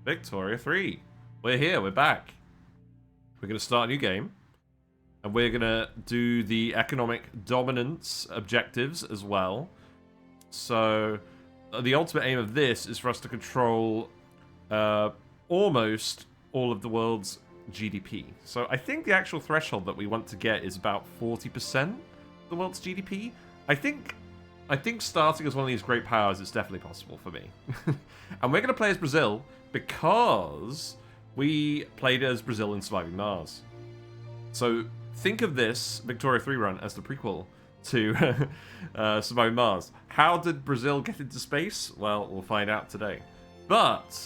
Victoria 3. We're here, we're back. We're going to start a new game. And we're going to do the economic dominance objectives as well. So, the ultimate aim of this is for us to control almost all of the world's GDP. So, I think the actual threshold that we want to get is about 40% of the world's GDP. I think starting as one of these great powers is definitely possible for me. And we're going to play as Brazil because we played as Brazil in Surviving Mars. So think of this Victoria 3 run as the prequel to Surviving Mars. How did Brazil get into space? Well, we'll find out today. But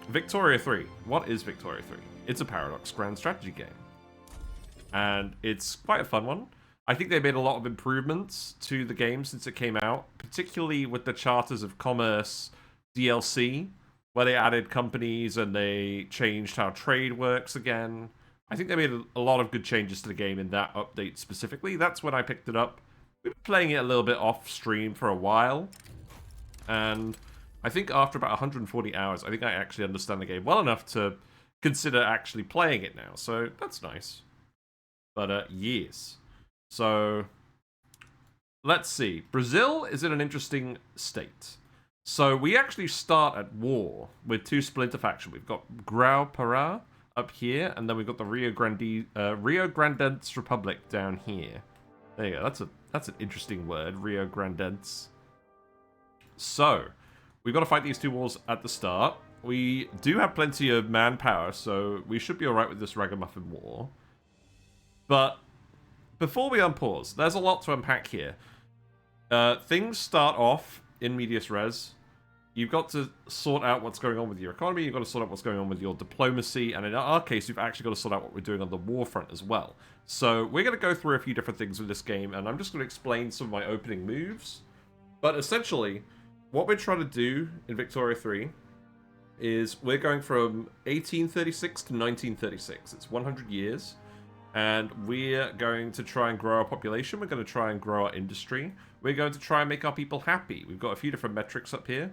Victoria 3. What is Victoria 3? It's a Paradox grand strategy game. And it's quite a fun one. I think they made a lot of improvements to the game since it came out, particularly with the Charters of Commerce DLC, where they added companies and they changed how trade works again. I think they made a lot of good changes to the game in that update specifically. That's when I picked it up. We've been playing it a little bit off stream for a while, and I think after about 140 hours, I think I actually understand the game well enough to consider actually playing it now, so that's nice. But, yes. So, let's see. Brazil is in an interesting state. So, we actually start at war with two splinter factions. We've got Grao Para up here, and then we've got the Riograndense Republic down here. There you go. That's an interesting word, Riograndense. So, we've got to fight these two wars at the start. We do have plenty of manpower, so we should be alright with this ragamuffin war. But before we unpause, there's a lot to unpack here. Things start off in medias res. You've got to sort out what's going on with your economy, you've got to sort out what's going on with your diplomacy, and in our case, you've actually got to sort out what we're doing on the war front as well. So we're going to go through a few different things with this game, and I'm just going to explain some of my opening moves. But essentially, what we're trying to do in Victoria 3 is we're going from 1836 to 1936. It's 100 years. And we're going to try and grow our population. We're going to try and grow our industry. We're going to try and make our people happy. We've got a few different metrics up here.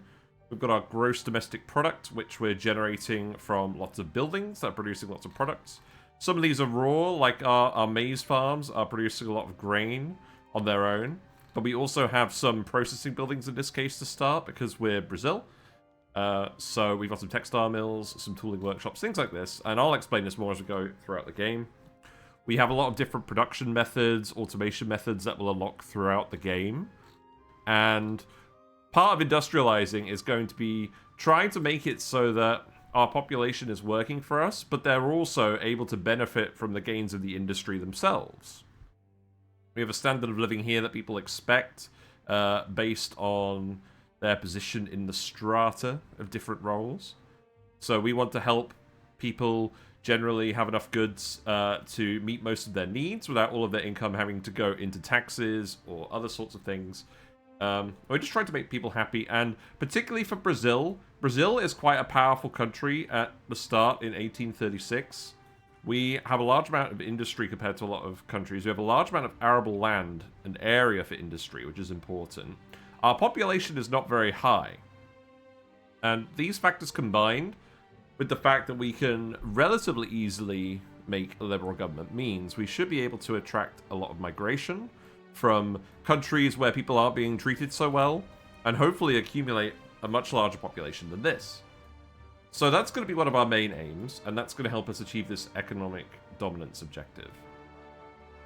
We've got our gross domestic product, which we're generating from lots of buildings that are producing lots of products. Some of these are raw, like our maize farms are producing a lot of grain on their own. But we also have some processing buildings in this case to start because we're Brazil. So we've got some textile mills, some tooling workshops, things like this. And I'll explain this more as we go throughout the game. We have a lot of different production methods, automation methods that will unlock throughout the game. And part of industrialising is going to be trying to make it so that our population is working for us, but they're also able to benefit from the gains of the industry themselves. We have a standard of living here that people expect based on their position in the strata of different roles. So we want to help people generally have enough goods to meet most of their needs without all of their income having to go into taxes or other sorts of things. We're just trying to make people happy, and particularly for Brazil. Brazil is quite a powerful country at the start in 1836. We have a large amount of industry compared to a lot of countries. We have a large amount of arable land and area for industry, which is important. Our population is not very high. And these factors combined with the fact that we can relatively easily make a liberal government means we should be able to attract a lot of migration from countries where people aren't being treated so well, and hopefully accumulate a much larger population than this. So that's going to be one of our main aims, and that's going to help us achieve this economic dominance objective.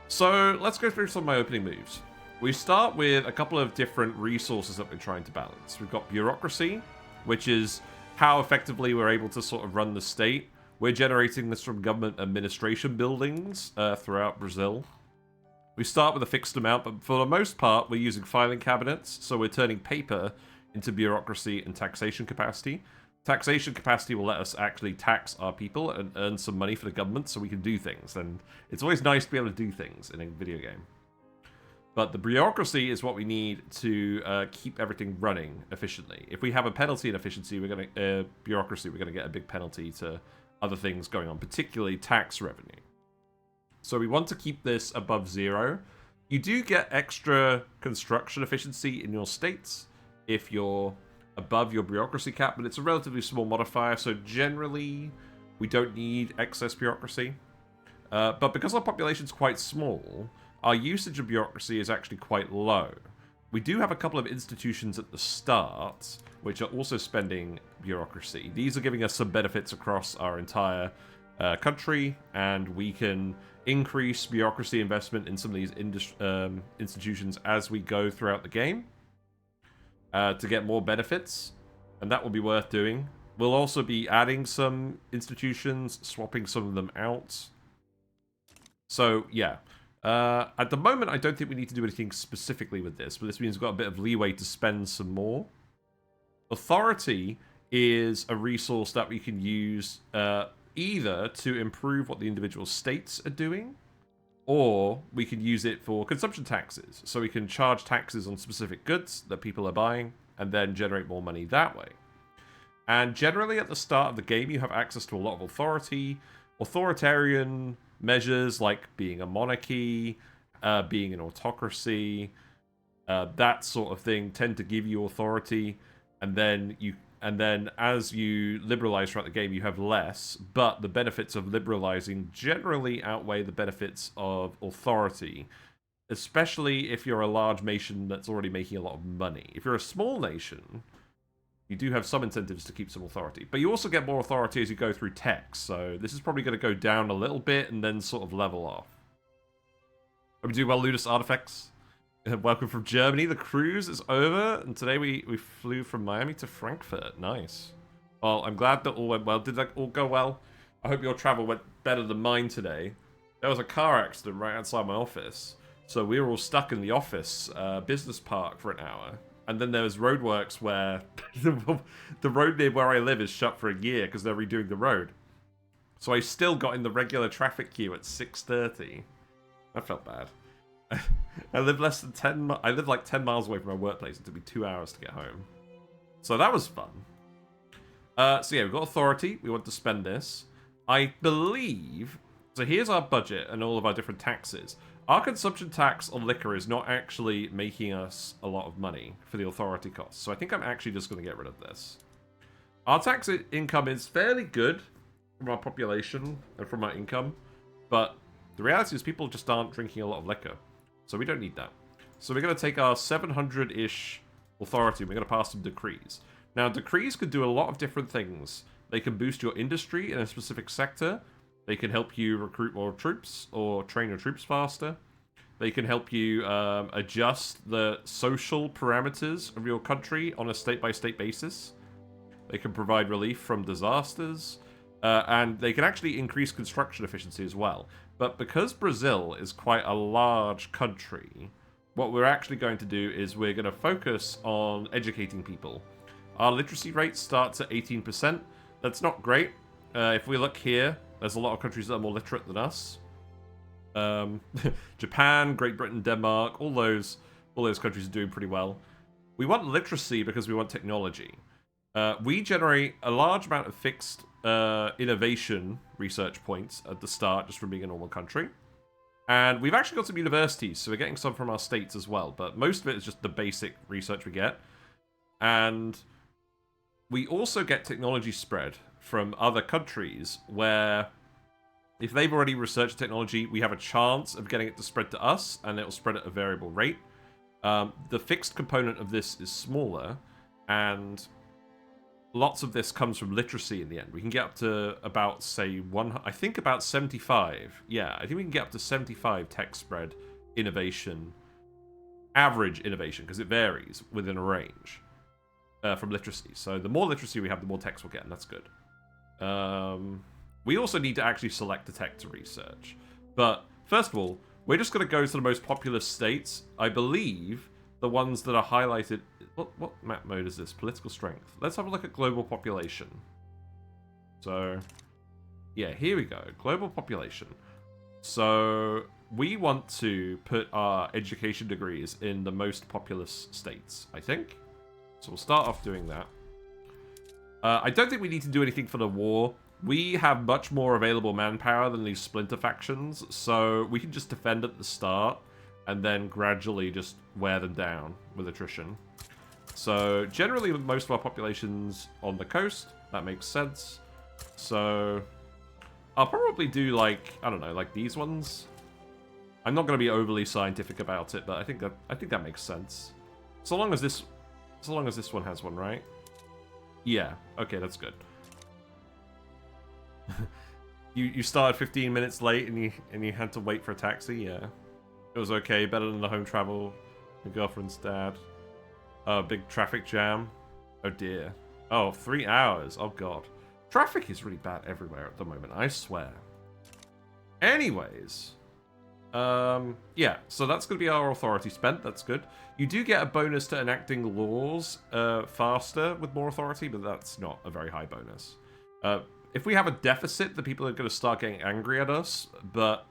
So let's go through some of my opening moves. We start with a couple of different resources that we're trying to balance. We've got bureaucracy, which is how effectively we're able to sort of run the state. We're generating this from government administration buildings throughout Brazil. We start with a fixed amount, but for the most part, we're using filing cabinets, so we're turning paper into bureaucracy and taxation capacity. Taxation capacity will let us actually tax our people and earn some money for the government so we can do things, and it's always nice to be able to do things in a video game. But the bureaucracy is what we need to keep everything running efficiently. If we have a penalty in efficiency, we're going to bureaucracy, we're going to get a big penalty to other things going on, particularly tax revenue. So we want to keep this above 0. You do get extra construction efficiency in your states if you're above your bureaucracy cap, but it's a relatively small modifier, so generally we don't need excess bureaucracy. But because our population's quite small, our usage of bureaucracy is actually quite low. We do have a couple of institutions at the start, which are also spending bureaucracy. These are giving us some benefits across our entire country, and we can increase bureaucracy investment in some of these institutions as we go throughout the game to get more benefits, and that will be worth doing. We'll also be adding some institutions, swapping some of them out. So, yeah. At the moment, I don't think we need to do anything specifically with this, but this means we've got a bit of leeway to spend some more. Authority is a resource that we can use either to improve what the individual states are doing, or we can use it for consumption taxes. So we can charge taxes on specific goods that people are buying, and then generate more money that way. And generally at the start of the game, you have access to a lot of authority, authoritarian measures like being a monarchy, being an autocracy, that sort of thing tend to give you authority, and then as you liberalize throughout the game, you have less, but the benefits of liberalizing generally outweigh the benefits of authority, especially if you're a large nation that's already making a lot of money. If you're a small nation, you do have some incentives to keep some authority, but you also get more authority as you go through tech, so this is probably going to go down a little bit and then sort of level off. Hope you do well, Ludus Artifacts. Welcome from Germany. The cruise is over, and today we flew from Miami to Frankfurt. Nice. Well, I'm glad that all went well. Did that all go well? I hope your travel went better than mine today. There was a car accident right outside my office, so we were all stuck in the office business park for an hour. And then there was roadworks where the road near where I live is shut for a year because they're redoing the road. So I still got in the regular traffic queue at 6:30. That felt bad. I live like 10 miles away from my workplace. It took me 2 hours to get home. So that was fun. So yeah, we've got authority. We want to spend this. I believe... So here's our budget and all of our different taxes. Our consumption tax on liquor is not actually making us a lot of money for the authority costs. So I think I'm actually just going to get rid of this. Our tax income is fairly good from our population and from our income. But the reality is people just aren't drinking a lot of liquor. So we don't need that. So we're going to take our 700-ish authority and we're going to pass some decrees. Now, decrees could do a lot of different things. They can boost your industry in a specific sector. They can help you recruit more troops or train your troops faster. They can help you adjust the social parameters of your country on a state-by-state basis. They can provide relief from disasters. And they can actually increase construction efficiency as well. But because Brazil is quite a large country, what we're actually going to do is we're going to focus on educating people. Our literacy rate starts at 18%. That's not great. If we look here, there's a lot of countries that are more literate than us. Japan, Great Britain, Denmark, all those countries are doing pretty well. We want literacy because we want technology. We generate a large amount of fixed innovation research points at the start just from being a normal country. And we've actually got some universities, so we're getting some from our states as well, but most of it is just the basic research we get. And we also get technology spread from other countries where if they've already researched technology, we have a chance of getting it to spread to us, and it'll spread at a variable rate. The fixed component of this is smaller, and lots of this comes from literacy in the end. We can get up to about, say, I think about 75. Yeah, I think we can get up to 75 tech spread innovation, average innovation, because it varies within a range from literacy. So the more literacy we have, the more techs we'll get, and that's good. We also need to actually select a tech to research. But first of all, we're just going to go to the most populous states. I believe the ones that are highlighted... What map mode is this? Political strength. Let's have a look at global population. So, yeah, here we go. Global population. So, we want to put our education degrees in the most populous states, I think. So we'll start off doing that. I don't think we need to do anything for the war. We have much more available manpower than these splinter factions, so we can just defend at the start and then gradually just wear them down with attrition. So generally most of our population's on the coast. That makes sense. So I'll probably do like, I don't know, like these ones. I'm not going to be overly scientific about it, but I think that makes sense. So long as this one has one, right? Yeah. Okay, that's good. You started 15 minutes late and you had to wait for a taxi. Yeah, it was okay. Better than the home travel. Your girlfriend's dad. Big traffic jam. Oh dear. Oh, 3 hours. Oh god. Traffic is really bad everywhere at the moment, I swear. Anyways. Yeah, so that's going to be our authority spent. That's good. You do get a bonus to enacting laws faster with more authority, but that's not a very high bonus. If we have a deficit, the people are going to start getting angry at us, but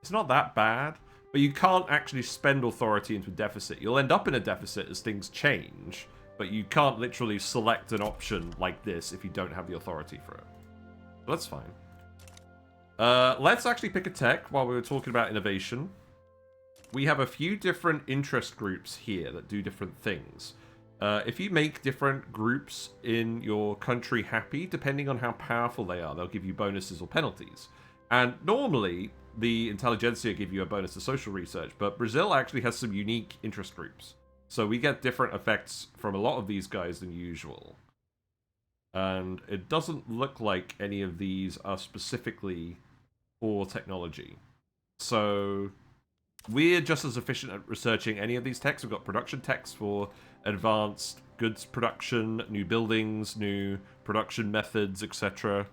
it's not that bad. But you can't actually spend authority into a deficit. You'll end up in a deficit as things change, but you can't literally select an option like this if you don't have the authority for it. So that's fine. Let's actually pick a tech while we were talking about innovation. We have a few different interest groups here that do different things. If you make different groups in your country happy, depending on how powerful they are, they'll give you bonuses or penalties. And normally, the intelligentsia give you a bonus to social research, but Brazil actually has some unique interest groups. So we get different effects from a lot of these guys than usual. And it doesn't look like any of these are specifically for technology. So we're just as efficient at researching any of these techs. We've got production techs for advanced goods production, new buildings, new production methods, etc.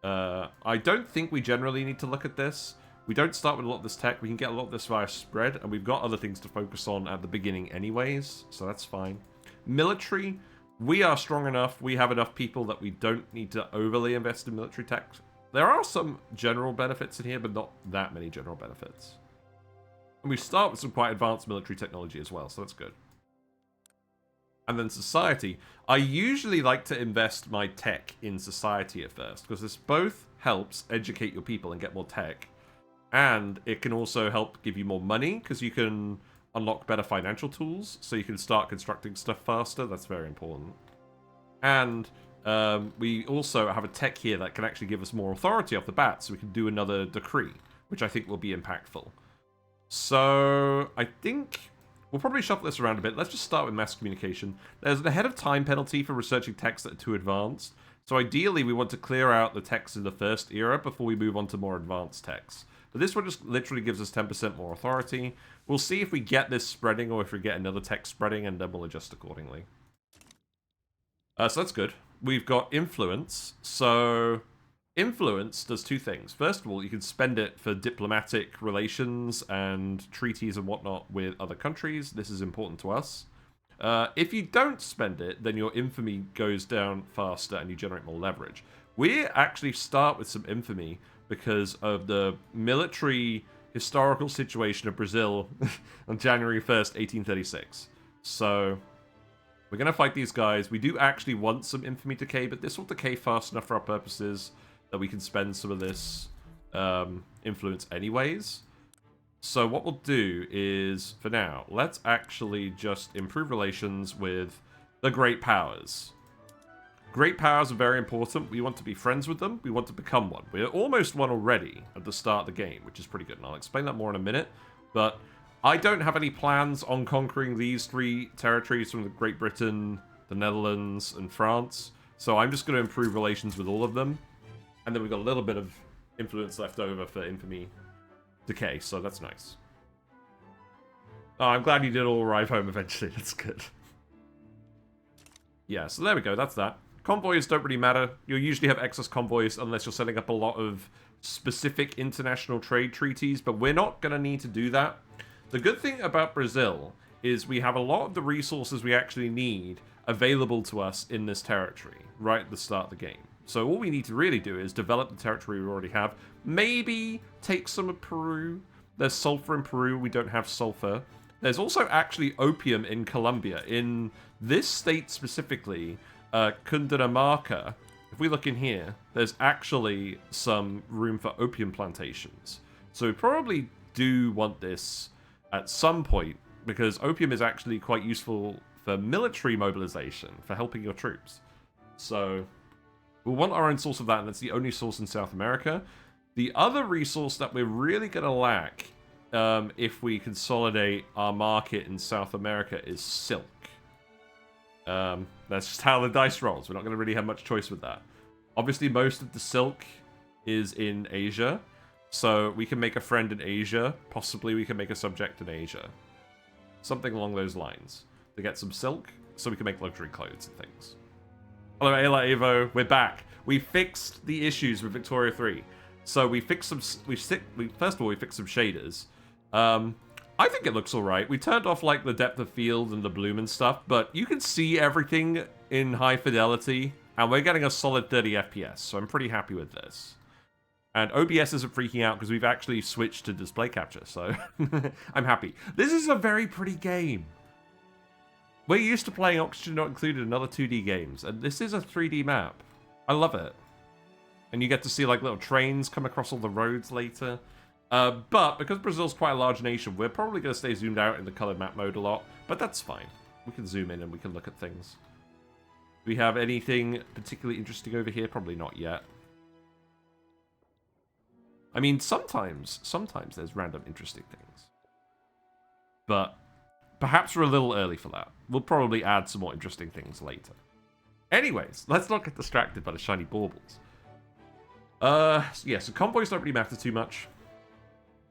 I don't think we generally need to look at this. We don't start with a lot of this tech. We can get a lot of this via spread, and we've got other things to focus on at the beginning anyways, so that's fine. Military, we are strong enough. We have enough people that we don't need to overly invest in military tech. There are some general benefits in here, but not that many general benefits. And we start with some quite advanced military technology as well, so that's good. And then society. I usually like to invest my tech in society at first, because this both helps educate your people and get more tech, and it can also help give you more money, because you can unlock better financial tools, so you can start constructing stuff faster. That's very important. And we also have a tech here that can actually give us more authority off the bat, so we can do another decree, which I think will be impactful. So I think we'll probably shuffle this around a bit. Let's just start with mass communication. There's an ahead of time penalty for researching texts that are too advanced. So ideally, we want to clear out the texts in the first era before we move on to more advanced texts. But this one just literally gives us 10% more authority. We'll see if we get this spreading or if we get another text spreading, and then we'll adjust accordingly. So that's good. We've got influence. So influence does two things. First of all, you can spend it for diplomatic relations and treaties and whatnot with other countries. This is important to us. If you don't spend it, then your infamy goes down faster and you generate more leverage. We actually start with some infamy because of the military historical situation of Brazil on January 1st, 1836. So we're going to fight these guys. We do actually want some infamy decay, but this will decay fast enough for our purposes that we can spend some of this influence anyways. So what we'll do is, for now, let's actually just improve relations with the great powers. Great powers are very important. We want to be friends with them. We want to become one. We're almost one already at the start of the game, which is pretty good. And I'll explain that more in a minute. But I don't have any plans on conquering these three territories from Great Britain, the Netherlands, and France. So I'm just going to improve relations with all of them. And then we've got a little bit of influence left over for infamy decay, so that's nice. Oh, I'm glad you did all arrive home eventually. That's good. Yeah, so there we go. That's that. Convoys don't really matter. You'll usually have excess convoys unless you're setting up a lot of specific international trade treaties, but we're not going to need to do that. The good thing about Brazil is we have a lot of the resources we actually need available to us in this territory right at the start of the game. So all we need to really do is develop the territory we already have. Maybe take some of Peru. There's sulfur in Peru. We don't have sulfur. There's also actually opium in Colombia. In this state specifically, Cundinamarca, if we look in here, there's actually some room for opium plantations. So we probably do want this at some point, because opium is actually quite useful for military mobilization, for helping your troops. So we'll want our own source of that, and that's the only source in South America. The other resource that we're really going to lack if we consolidate our market in South America is silk. That's just how the dice rolls. We're not going to really have much choice with that. Obviously, most of the silk is in Asia, so we can make a friend in Asia. Possibly we can make a subject in Asia. Something along those lines. To get some silk, so we can make luxury clothes and things. Hello, Ayla Evo. We're back. We fixed the issues with Victoria 3. So we fixed some... First of all, we fixed some shaders. I think it looks alright. We turned off, like, the depth of field and the bloom and stuff, but you can see everything in high fidelity, and we're getting a solid 30 FPS, so I'm pretty happy with this. And OBS isn't freaking out because we've actually switched to display capture, so I'm happy. This is a very pretty game. We're used to playing Oxygen Not Included and other 2D games, and this is a 3D map. I love it. And you get to see, like, little trains come across all the roads later. But because Brazil's quite a large nation, we're probably going to stay zoomed out in the colored map mode a lot. But that's fine. We can zoom in and we can look at things. Do we have anything particularly interesting over here? Probably not yet. I mean, sometimes there's random interesting things. But perhaps we're a little early for that. We'll probably add some more interesting things later. Anyways, let's not get distracted by the shiny baubles. Yeah, so convoys don't really matter too much.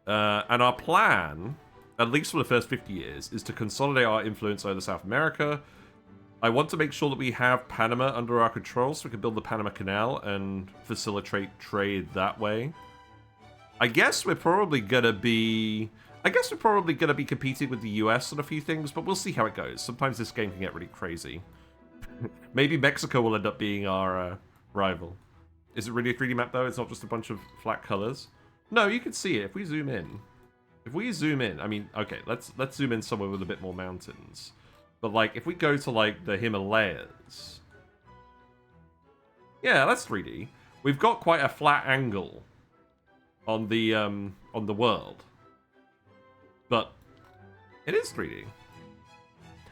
And our plan, at least for the first 50 years, is to consolidate our influence over South America. I want to make sure that we have Panama under our control so we can build the Panama Canal and facilitate trade that way. I guess we're probably gonna be competing with the US on a few things, but we'll see how it goes. Sometimes this game can get really crazy. Maybe Mexico will end up being our rival. Is it really a 3D map though? It's not just a bunch of flat colors. No, you can see it if we zoom in. If we zoom in, I mean, okay, let's zoom in somewhere with a bit more mountains. But like, if we go to like the Himalayas, yeah, that's 3D. We've got quite a flat angle on the world, but it is 3D.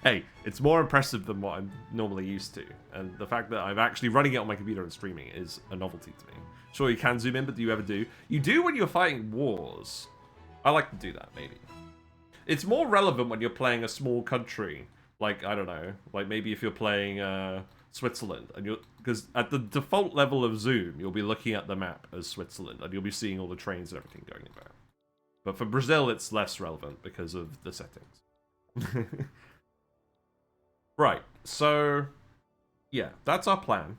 Hey, it's more impressive than what I'm normally used to, and the fact that I'm actually running it on my computer and streaming is a novelty to me. Sure, you can zoom in, but do you ever do? You do when you're fighting wars. I like to do that, maybe. It's more relevant when you're playing a small country, like, I don't know, like maybe if you're playing Switzerland, and because at the default level of zoom, you'll be looking at the map as Switzerland, and you'll be seeing all the trains and everything going about. But for Brazil, it's less relevant because of the settings. Right, so, yeah, that's our plan.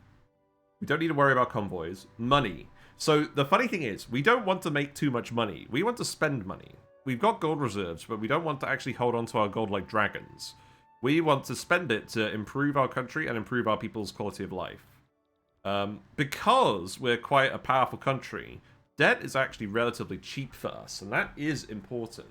We don't need to worry about convoys. Money. So the funny thing is, we don't want to make too much money. We want to spend money. We've got gold reserves, but we don't want to actually hold on to our gold like dragons. We want to spend it to improve our country and improve our people's quality of life. Because we're quite a powerful country, debt is actually relatively cheap for us, and that is important.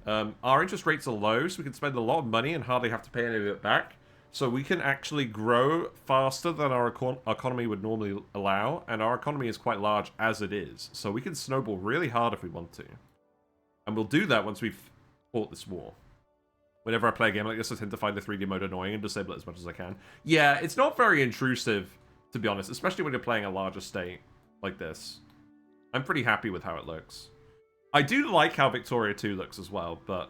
Our interest rates are low, so we can spend a lot of money and hardly have to pay any of it back. So we can actually grow faster than our economy would normally allow, and our economy is quite large as it is. So we can snowball really hard if we want to. And we'll do that once we've fought this war. Whenever I play a game like this, I tend to find the 3D mode annoying and disable it as much as I can. Yeah, it's not very intrusive, to be honest, especially when you're playing a larger state like this. I'm pretty happy with how it looks. I do like how Victoria 2 looks as well, but,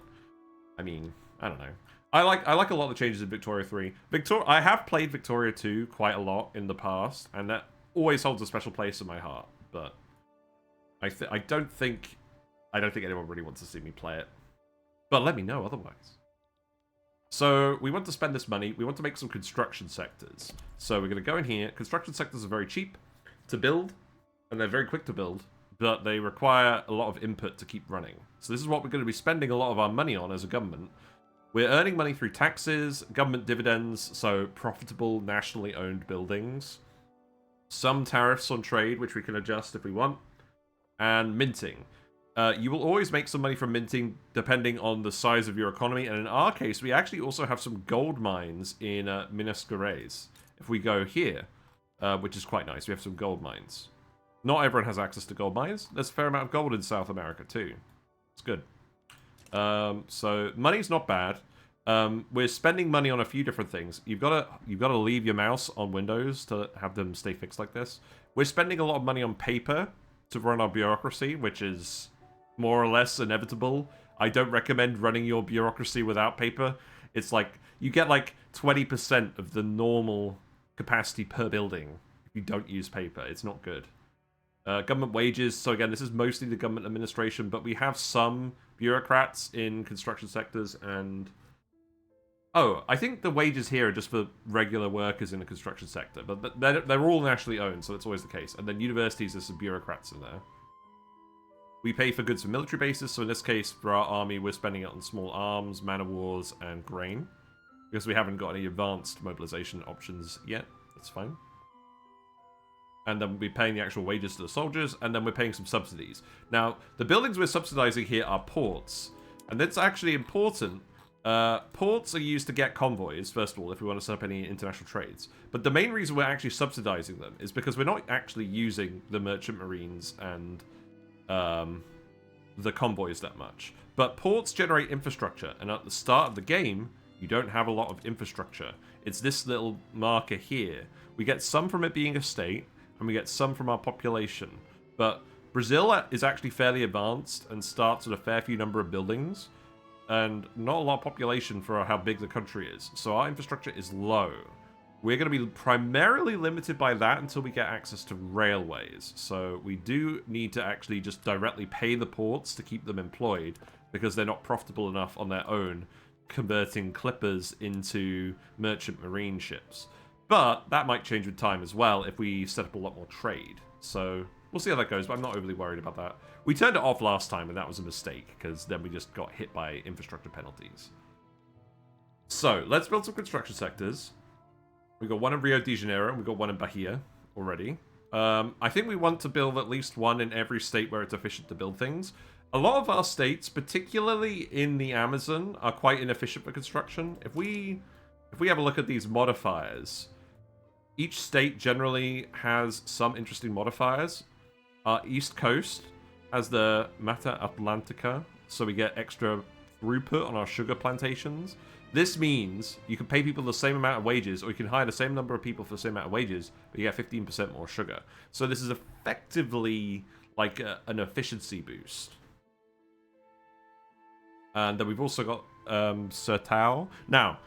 I mean, I don't know. I like a lot of the changes in Victoria 3. I have played Victoria 2 quite a lot in the past, and that always holds a special place in my heart. But I don't think anyone really wants to see me play it. But let me know otherwise. So we want to spend this money. We want to make some construction sectors. So we're going to go in here. Construction sectors are very cheap to build, and they're very quick to build, but they require a lot of input to keep running. So this is what we're going to be spending a lot of our money on as a government. We're earning money through taxes, government dividends, so profitable nationally owned buildings, some tariffs on trade, which we can adjust if we want, and minting. You will always make some money from minting depending on the size of your economy, and in our case, we actually also have some gold mines in Minas Gerais. If we go here, which is quite nice, we have some gold mines. Not everyone has access to gold mines. There's a fair amount of gold in South America too. It's good. So money's not bad. We're spending money on a few different things. You've got to leave your mouse on Windows to have them stay fixed like this. We're spending a lot of money on paper to run our bureaucracy, which is more or less inevitable. I don't recommend running your bureaucracy without paper. It's like you get like 20% of the normal capacity per building if you don't use paper. It's not good. Government wages. So again, this is mostly the government administration, but we have some bureaucrats in construction sectors and... Oh, I think the wages here are just for regular workers in the construction sector, but they're all nationally owned, so that's always the case. And then universities, there's some bureaucrats in there. We pay for goods for military bases, so in this case, for our army, we're spending it on small arms, man-of-wars, and grain. Because we haven't got any advanced mobilization options yet. That's fine. And then we're paying the actual wages to the soldiers, and then we're paying some subsidies. Now, the buildings we're subsidizing here are ports. And that's actually important. Ports are used to get convoys, first of all, if we want to set up any international trades. But the main reason we're actually subsidizing them is because we're not actually using the merchant marines and the convoys that much. But ports generate infrastructure, and at the start of the game, you don't have a lot of infrastructure. It's this little marker here. We get some from it being a state, and we get some from our population. But Brazil is actually fairly advanced and starts with a fair few number of buildings, and not a lot of population for how big the country is. So our infrastructure is low. We're going to be primarily limited by that until we get access to railways. So we do need to actually just directly pay the ports to keep them employed, because they're not profitable enough on their own, converting clippers into merchant marine ships. But that might change with time as well if we set up a lot more trade. So we'll see how that goes, but I'm not overly worried about that. We turned it off last time, and that was a mistake, because then we just got hit by infrastructure penalties. So, let's build some construction sectors. We've got one in Rio de Janeiro, and we've got one in Bahia already. I think we want to build at least one in every state where it's efficient to build things. A lot of our states, particularly in the Amazon, are quite inefficient for construction. If we have a look at these modifiers, each state generally has some interesting modifiers. Our East Coast has the Mata Atlantica, so we get extra throughput on our sugar plantations. This means you can pay people the same amount of wages, or you can hire the same number of people for the same amount of wages, but you get 15% more sugar. So this is effectively like an efficiency boost. And then we've also got Sertão. Now,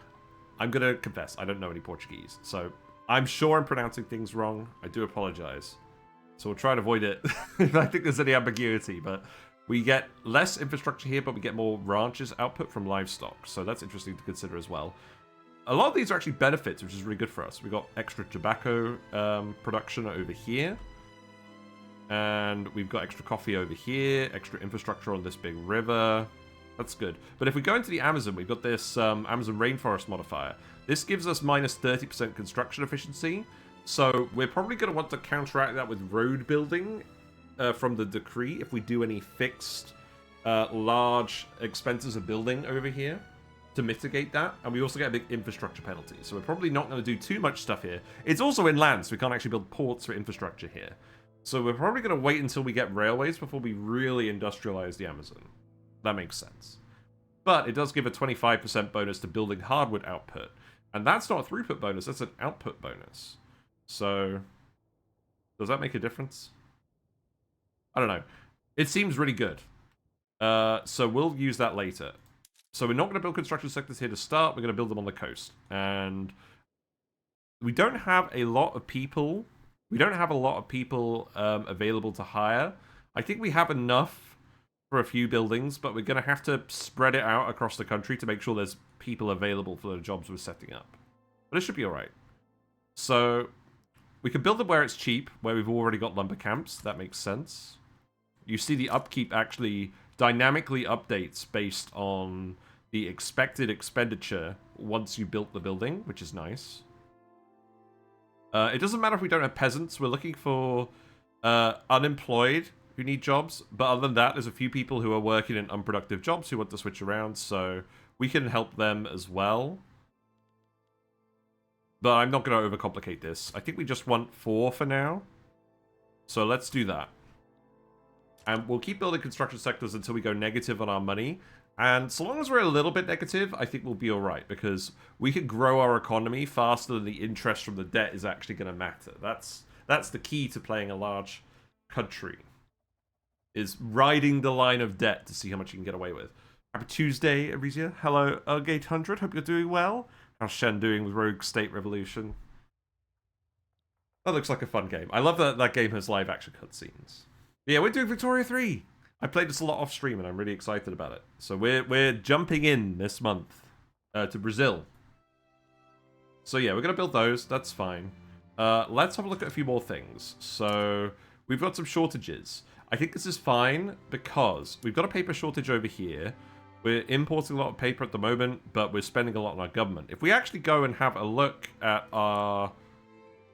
I'm going to confess, I don't know any Portuguese, so I'm sure I'm pronouncing things wrong. I do apologize. So we'll try and avoid it if I think there's any ambiguity, but we get less infrastructure here, but we get more ranches output from livestock. So that's interesting to consider as well. A lot of these are actually benefits, which is really good for us. We got extra tobacco production over here. And we've got extra coffee over here, extra infrastructure on this big river. That's good. But if we go into the Amazon, we've got this Amazon rainforest modifier. This gives us minus 30% construction efficiency. So we're probably going to want to counteract that with road building from the decree if we do any fixed large expenses of building over here to mitigate that. And we also get a big infrastructure penalty. So we're probably not going to do too much stuff here. It's also inland, so we can't actually build ports for infrastructure here. So we're probably going to wait until we get railways before we really industrialize the Amazon. That makes sense. But it does give a 25% bonus to building hardwood output. And that's not a throughput bonus, that's an output bonus. So, does that make a difference? I don't know. It seems really good. So we'll use that later. So we're not going to build construction sectors here to start. We're going to build them on the coast. And we don't have a lot of people. We don't have a lot of people available to hire. I think we have enough for a few buildings, but we're going to have to spread it out across the country to make sure there's people available for the jobs we're setting up. But it should be all right. So we can build them where it's cheap, where we've already got lumber camps. That makes sense. You see the upkeep actually dynamically updates based on the expected expenditure once you built the building, which is nice. It doesn't matter if we don't have peasants. We're looking for unemployed who need jobs. But other than that, there's a few people who are working in unproductive jobs who want to switch around. So we can help them as well. But I'm not going to overcomplicate this. I think we just want 4 for now. So let's do that. And we'll keep building construction sectors until we go negative on our money. And so long as we're a little bit negative, I think we'll be alright, because we can grow our economy faster than the interest from the debt is actually going to matter. That's the key to playing a large country, is riding the line of debt to see how much you can get away with. Happy Tuesday, Arisia. Hello, Ugg800. Hope you're doing well. How's Shen doing with Rogue State Revolution? That looks like a fun game. I love that that game has live action cutscenes. Yeah, we're doing Victoria 3. I played this a lot off stream and I'm really excited about it. So we're jumping in this month to Brazil. So yeah, we're gonna build those. That's fine. Let's have a look at a few more things. So we've got some shortages. I think this is fine because we've got a paper shortage over here. We're importing a lot of paper at the moment, but we're spending a lot on our government. If we actually go and have a look at our...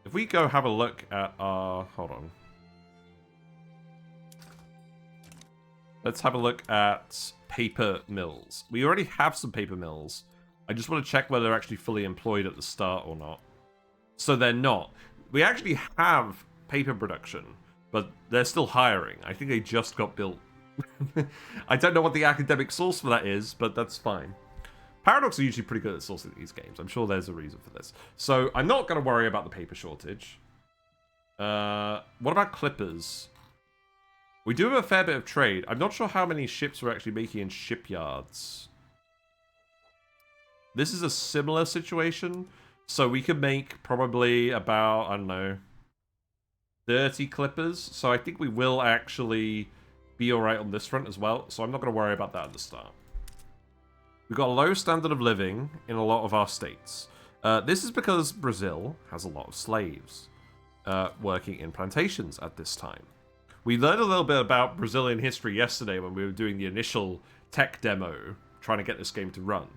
Hold on. Let's have a look at paper mills. We already have some paper mills. I just want to check whether they're actually fully employed at the start or not. So they're not. We actually have paper production, but they're still hiring. I think they just got built. I don't know what the academic source for that is, but that's fine. Paradox are usually pretty good at sourcing these games. I'm sure there's a reason for this. So I'm not going to worry about the paper shortage. What about clippers? We do have a fair bit of trade. I'm not sure how many ships we're actually making in shipyards. This is a similar situation. So we could make probably about, I don't know, 30 clippers. So I think we will actually be alright on this front as well. So I'm not going to worry about that at the start. We've got a low standard of living in a lot of our states. This is because Brazil has a lot of slaves working in plantations at this time. We learned a little bit about Brazilian history yesterday when we were doing the initial tech demo, trying to get this game to run.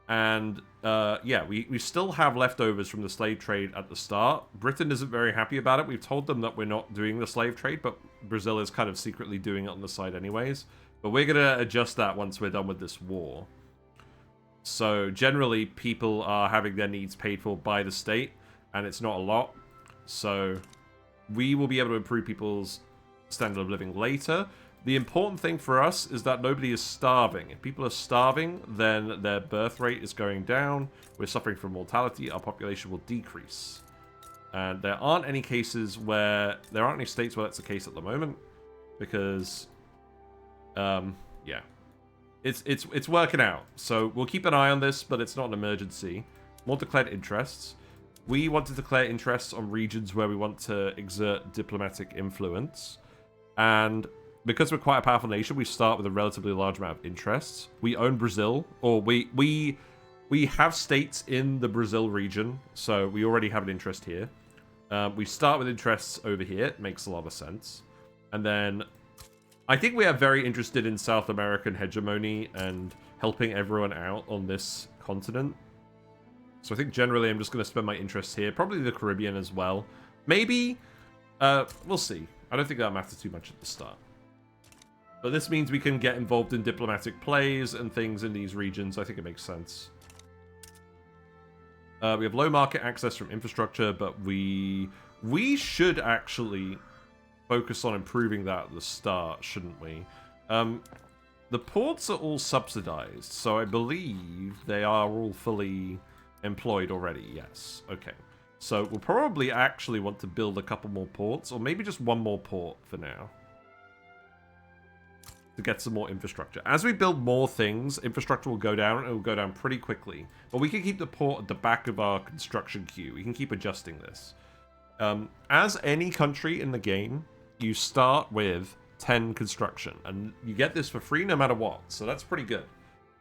And yeah, we still have leftovers from the slave trade at the start. Britain isn't very happy about it. We've told them that we're not doing the slave trade, but Brazil is kind of secretly doing it on the side anyways. But we're going to adjust that once we're done with this war. So generally, people are having their needs paid for by the state, and it's not a lot. So we will be able to improve people's standard of living later. The important thing for us is that nobody is starving. If people are starving, then their birth rate is going down. We're suffering from mortality. Our population will decrease. And there aren't any cases where... There aren't any states where that's the case at the moment. Because... yeah. It's working out. So we'll keep an eye on this, but it's not an emergency. More declared interests. We want to declare interests on regions where we want to exert diplomatic influence. And... because we're quite a powerful nation, we start with a relatively large amount of interests. We own Brazil, or we have states in the Brazil region, so we already have an interest here. We start with interests over here. It makes a lot of sense. And then I think we are very interested in South American hegemony and helping everyone out on this continent. So I think generally I'm just going to spend my interests here. Probably the Caribbean as well. Maybe. We'll see. I don't think that'll matter too much at the start. But this means we can get involved in diplomatic plays and things in these regions. I think it makes sense. We have low market access from infrastructure, but we should actually focus on improving that at the start, shouldn't we? The ports are all subsidized, so I believe they are all fully employed already. Yes. Okay. So we'll probably actually want to build a couple more ports, or maybe just one more port for now, to get some more infrastructure. As we build more things, infrastructure will go down, and it will go down pretty quickly. But we can keep the port at the back of our construction queue. We can keep adjusting this. As any country in the game, you start with 10 construction, and you get this for free no matter what, so that's pretty good.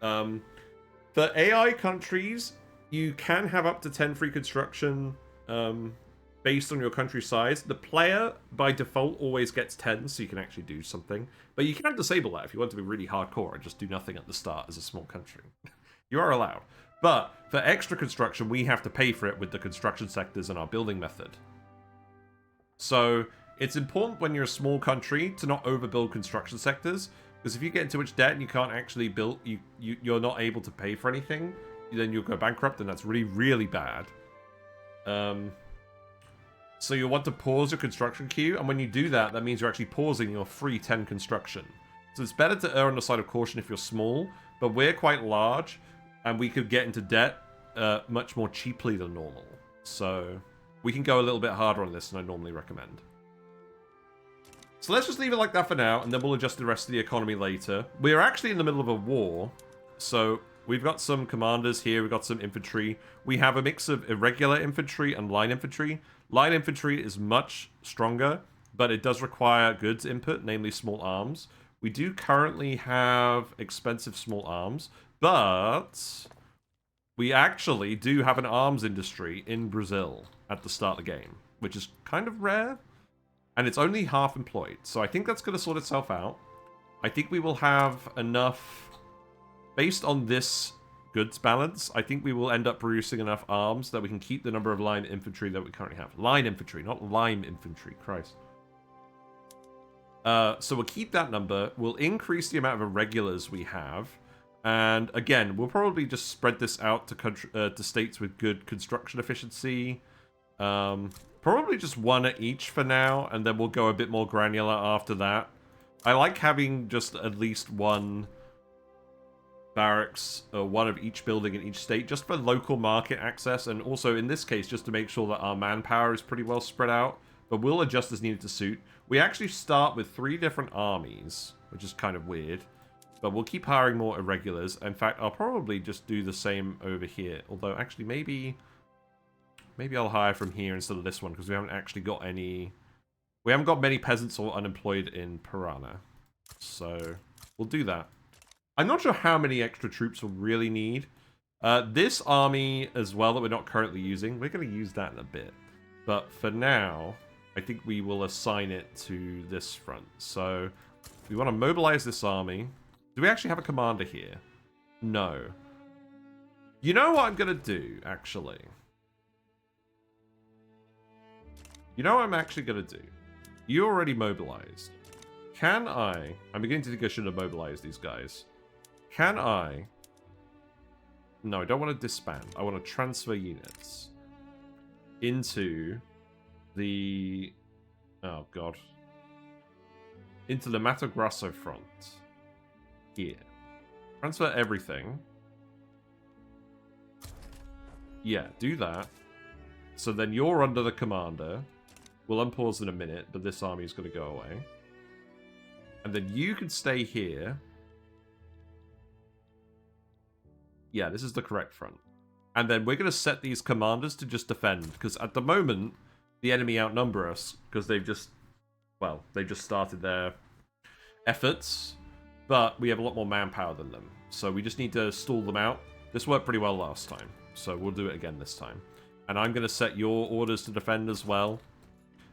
For AI countries, you can have up to 10 free construction based on your country size. The player, by default, always gets 10, so you can actually do something. But you can disable that if you want to be really hardcore and just do nothing at the start as a small country. You are allowed. But for extra construction, we have to pay for it with the construction sectors and our building method. So it's important when you're a small country to not overbuild construction sectors, because if you get into much debt and you can't actually build, you're not able to pay for anything, then you'll go bankrupt, and that's really, really bad. So you'll want to pause your construction queue, and when you do that, that means you're actually pausing your free 10 construction. So it's better to err on the side of caution if you're small, but we're quite large, and we could get into debt much more cheaply than normal. So we can go a little bit harder on this than I normally recommend. So let's just leave it like that for now, and then we'll adjust the rest of the economy later. We are actually in the middle of a war, so we've got some commanders here, we've got some infantry. We have a mix of irregular infantry and line infantry. Line infantry is much stronger, but it does require goods input, namely small arms. We do currently have expensive small arms, but we actually do have an arms industry in Brazil at the start of the game, which is kind of rare. And it's only half employed, so I think that's going to sort itself out. I think we will have enough, based on this goods balance, I think we will end up producing enough arms that we can keep the number of line infantry that we currently have. Line infantry, not lime infantry, Christ. So we'll keep that number, we'll increase the amount of irregulars we have, and again, we'll probably just spread this out to states with good construction efficiency. Probably just one at each for now, and then we'll go a bit more granular after that. I like having just at least one barracks, or one of each building in each state, just for local market access, and also in this case, just to make sure that our manpower is pretty well spread out, but we'll adjust as needed to suit. We actually start with 3 different armies, which is kind of weird, but we'll keep hiring more irregulars. In fact, I'll probably just do the same over here, although actually maybe I'll hire from here instead of this one, because we haven't actually got any... We haven't got many peasants or unemployed in Parana. So, we'll do that. I'm not sure how many extra troops we'll really need. This army as well that we're not currently using, we're going to use that in a bit. But for now, I think we will assign it to this front. So, we want to mobilize this army. Do we actually have a commander here? No. You know what I'm going to do, actually? You know what I'm actually going to do? You already mobilized. Can I... I'm beginning to think I should have mobilized these guys. Can I... No, I don't want to disband. I want to transfer units into the... Oh, God. Into the Mato Grosso front. Here. Transfer everything. Yeah, do that. So then you're under the commander. We'll unpause in a minute, but this army is going to go away. And then you can stay here. Yeah, this is the correct front. And then we're going to set these commanders to just defend, because at the moment, the enemy outnumber us, because they've just, well, they've just started their efforts, but we have a lot more manpower than them. So we just need to stall them out. This worked pretty well last time, so we'll do it again this time. And I'm going to set your orders to defend as well.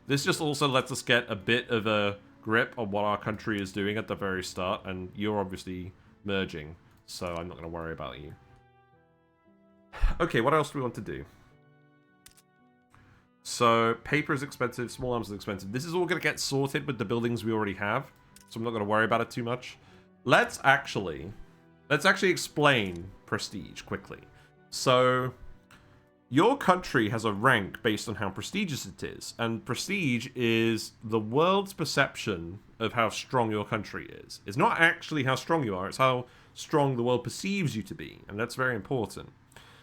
This just also lets us get a bit of a grip on what our country is doing at the very start, and you're obviously merging, so I'm not going to worry about you. Okay, what else do we want to do? So, paper is expensive, small arms is expensive. This is all going to get sorted with the buildings we already have, so I'm not going to worry about it too much. Let's actually explain prestige quickly. So... Your country has a rank based on how prestigious it is, and prestige is the world's perception of how strong your country is. It's not actually how strong you are, it's how strong the world perceives you to be, and that's very important.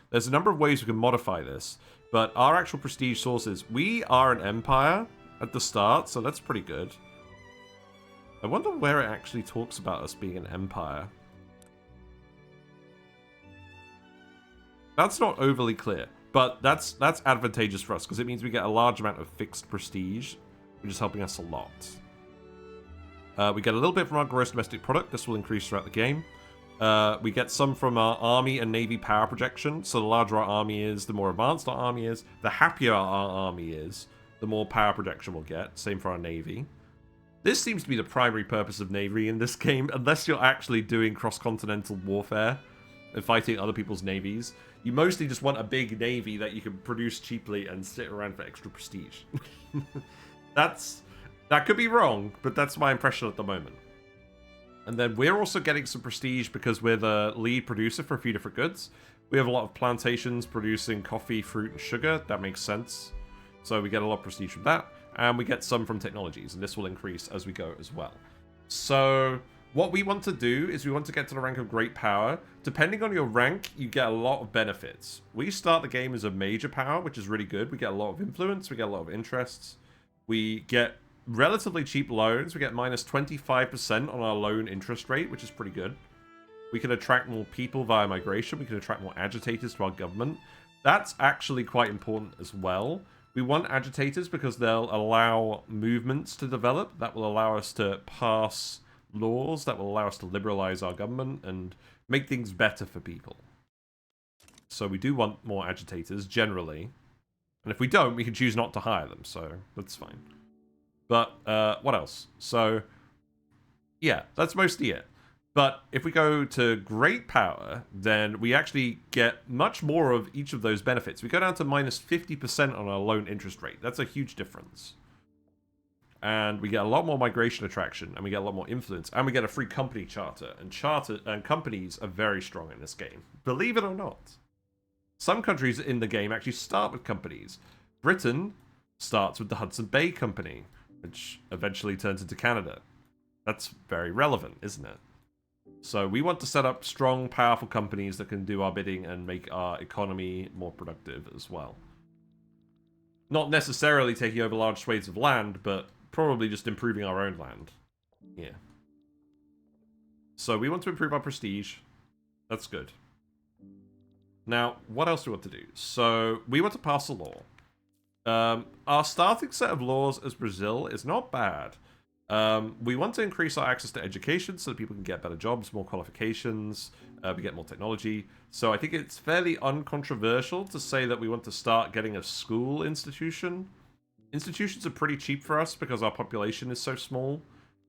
There's a number of ways we can modify this, but our actual prestige sources, we are an empire at the start, so that's pretty good. I wonder where it actually talks about us being an empire. That's not overly clear. But that's advantageous for us, because it means we get a large amount of fixed prestige, which is helping us a lot. We get a little bit from our gross domestic product. This will increase throughout the game. We get some from our army and navy power projection. So the larger our army is, the more advanced our army is. The happier our army is, the more power projection we'll get. Same for our navy. This seems to be the primary purpose of navy in this game, unless you're actually doing cross-continental warfare and fighting other people's navies. You mostly just want a big navy that you can produce cheaply and sit around for extra prestige. That could be wrong, but that's my impression at the moment. And then we're also getting some prestige because we're the lead producer for a few different goods. We have a lot of plantations producing coffee, fruit, and sugar. That makes sense. So we get a lot of prestige from that. And we get some from technologies, and this will increase as we go as well. So What we want to do is we want to get to the rank of great power. Depending on your rank, you get a lot of benefits. We start the game as a major power, which is really good. We get a lot of influence, we get a lot of interests. We get relatively cheap loans. We get minus 25% on our loan interest rate, which is pretty good. We can attract more people via migration. We can attract more agitators to our government. That's actually quite important as well. We want agitators because they'll allow movements to develop. That will allow us to pass laws that will allow us to liberalize our government and make things better for people. So we do want more agitators, generally. And if we don't, we can choose not to hire them, so that's fine. But, what else? So, yeah, that's mostly it. But if we go to great power, then we actually get much more of each of those benefits. We go down to minus 50% on our loan interest rate. That's a huge difference. And we get a lot more migration attraction, and we get a lot more influence, and we get a free company charter. And companies are very strong in this game, believe it or not. Some countries in the game actually start with companies. Britain starts with the Hudson Bay Company, which eventually turns into Canada. That's very relevant, isn't it? So we want to set up strong, powerful companies that can do our bidding and make our economy more productive as well. Not necessarily taking over large swathes of land, but probably just improving our own land. Yeah. So we want to improve our prestige. That's good. Now, what else do we want to do? So we want to pass a law. Our starting set of laws as Brazil is not bad. We want to increase our access to education so that people can get better jobs, more qualifications, we get more technology. So I think it's fairly uncontroversial to say that we want to start getting a school institution. Institutions are pretty cheap for us because our population is so small.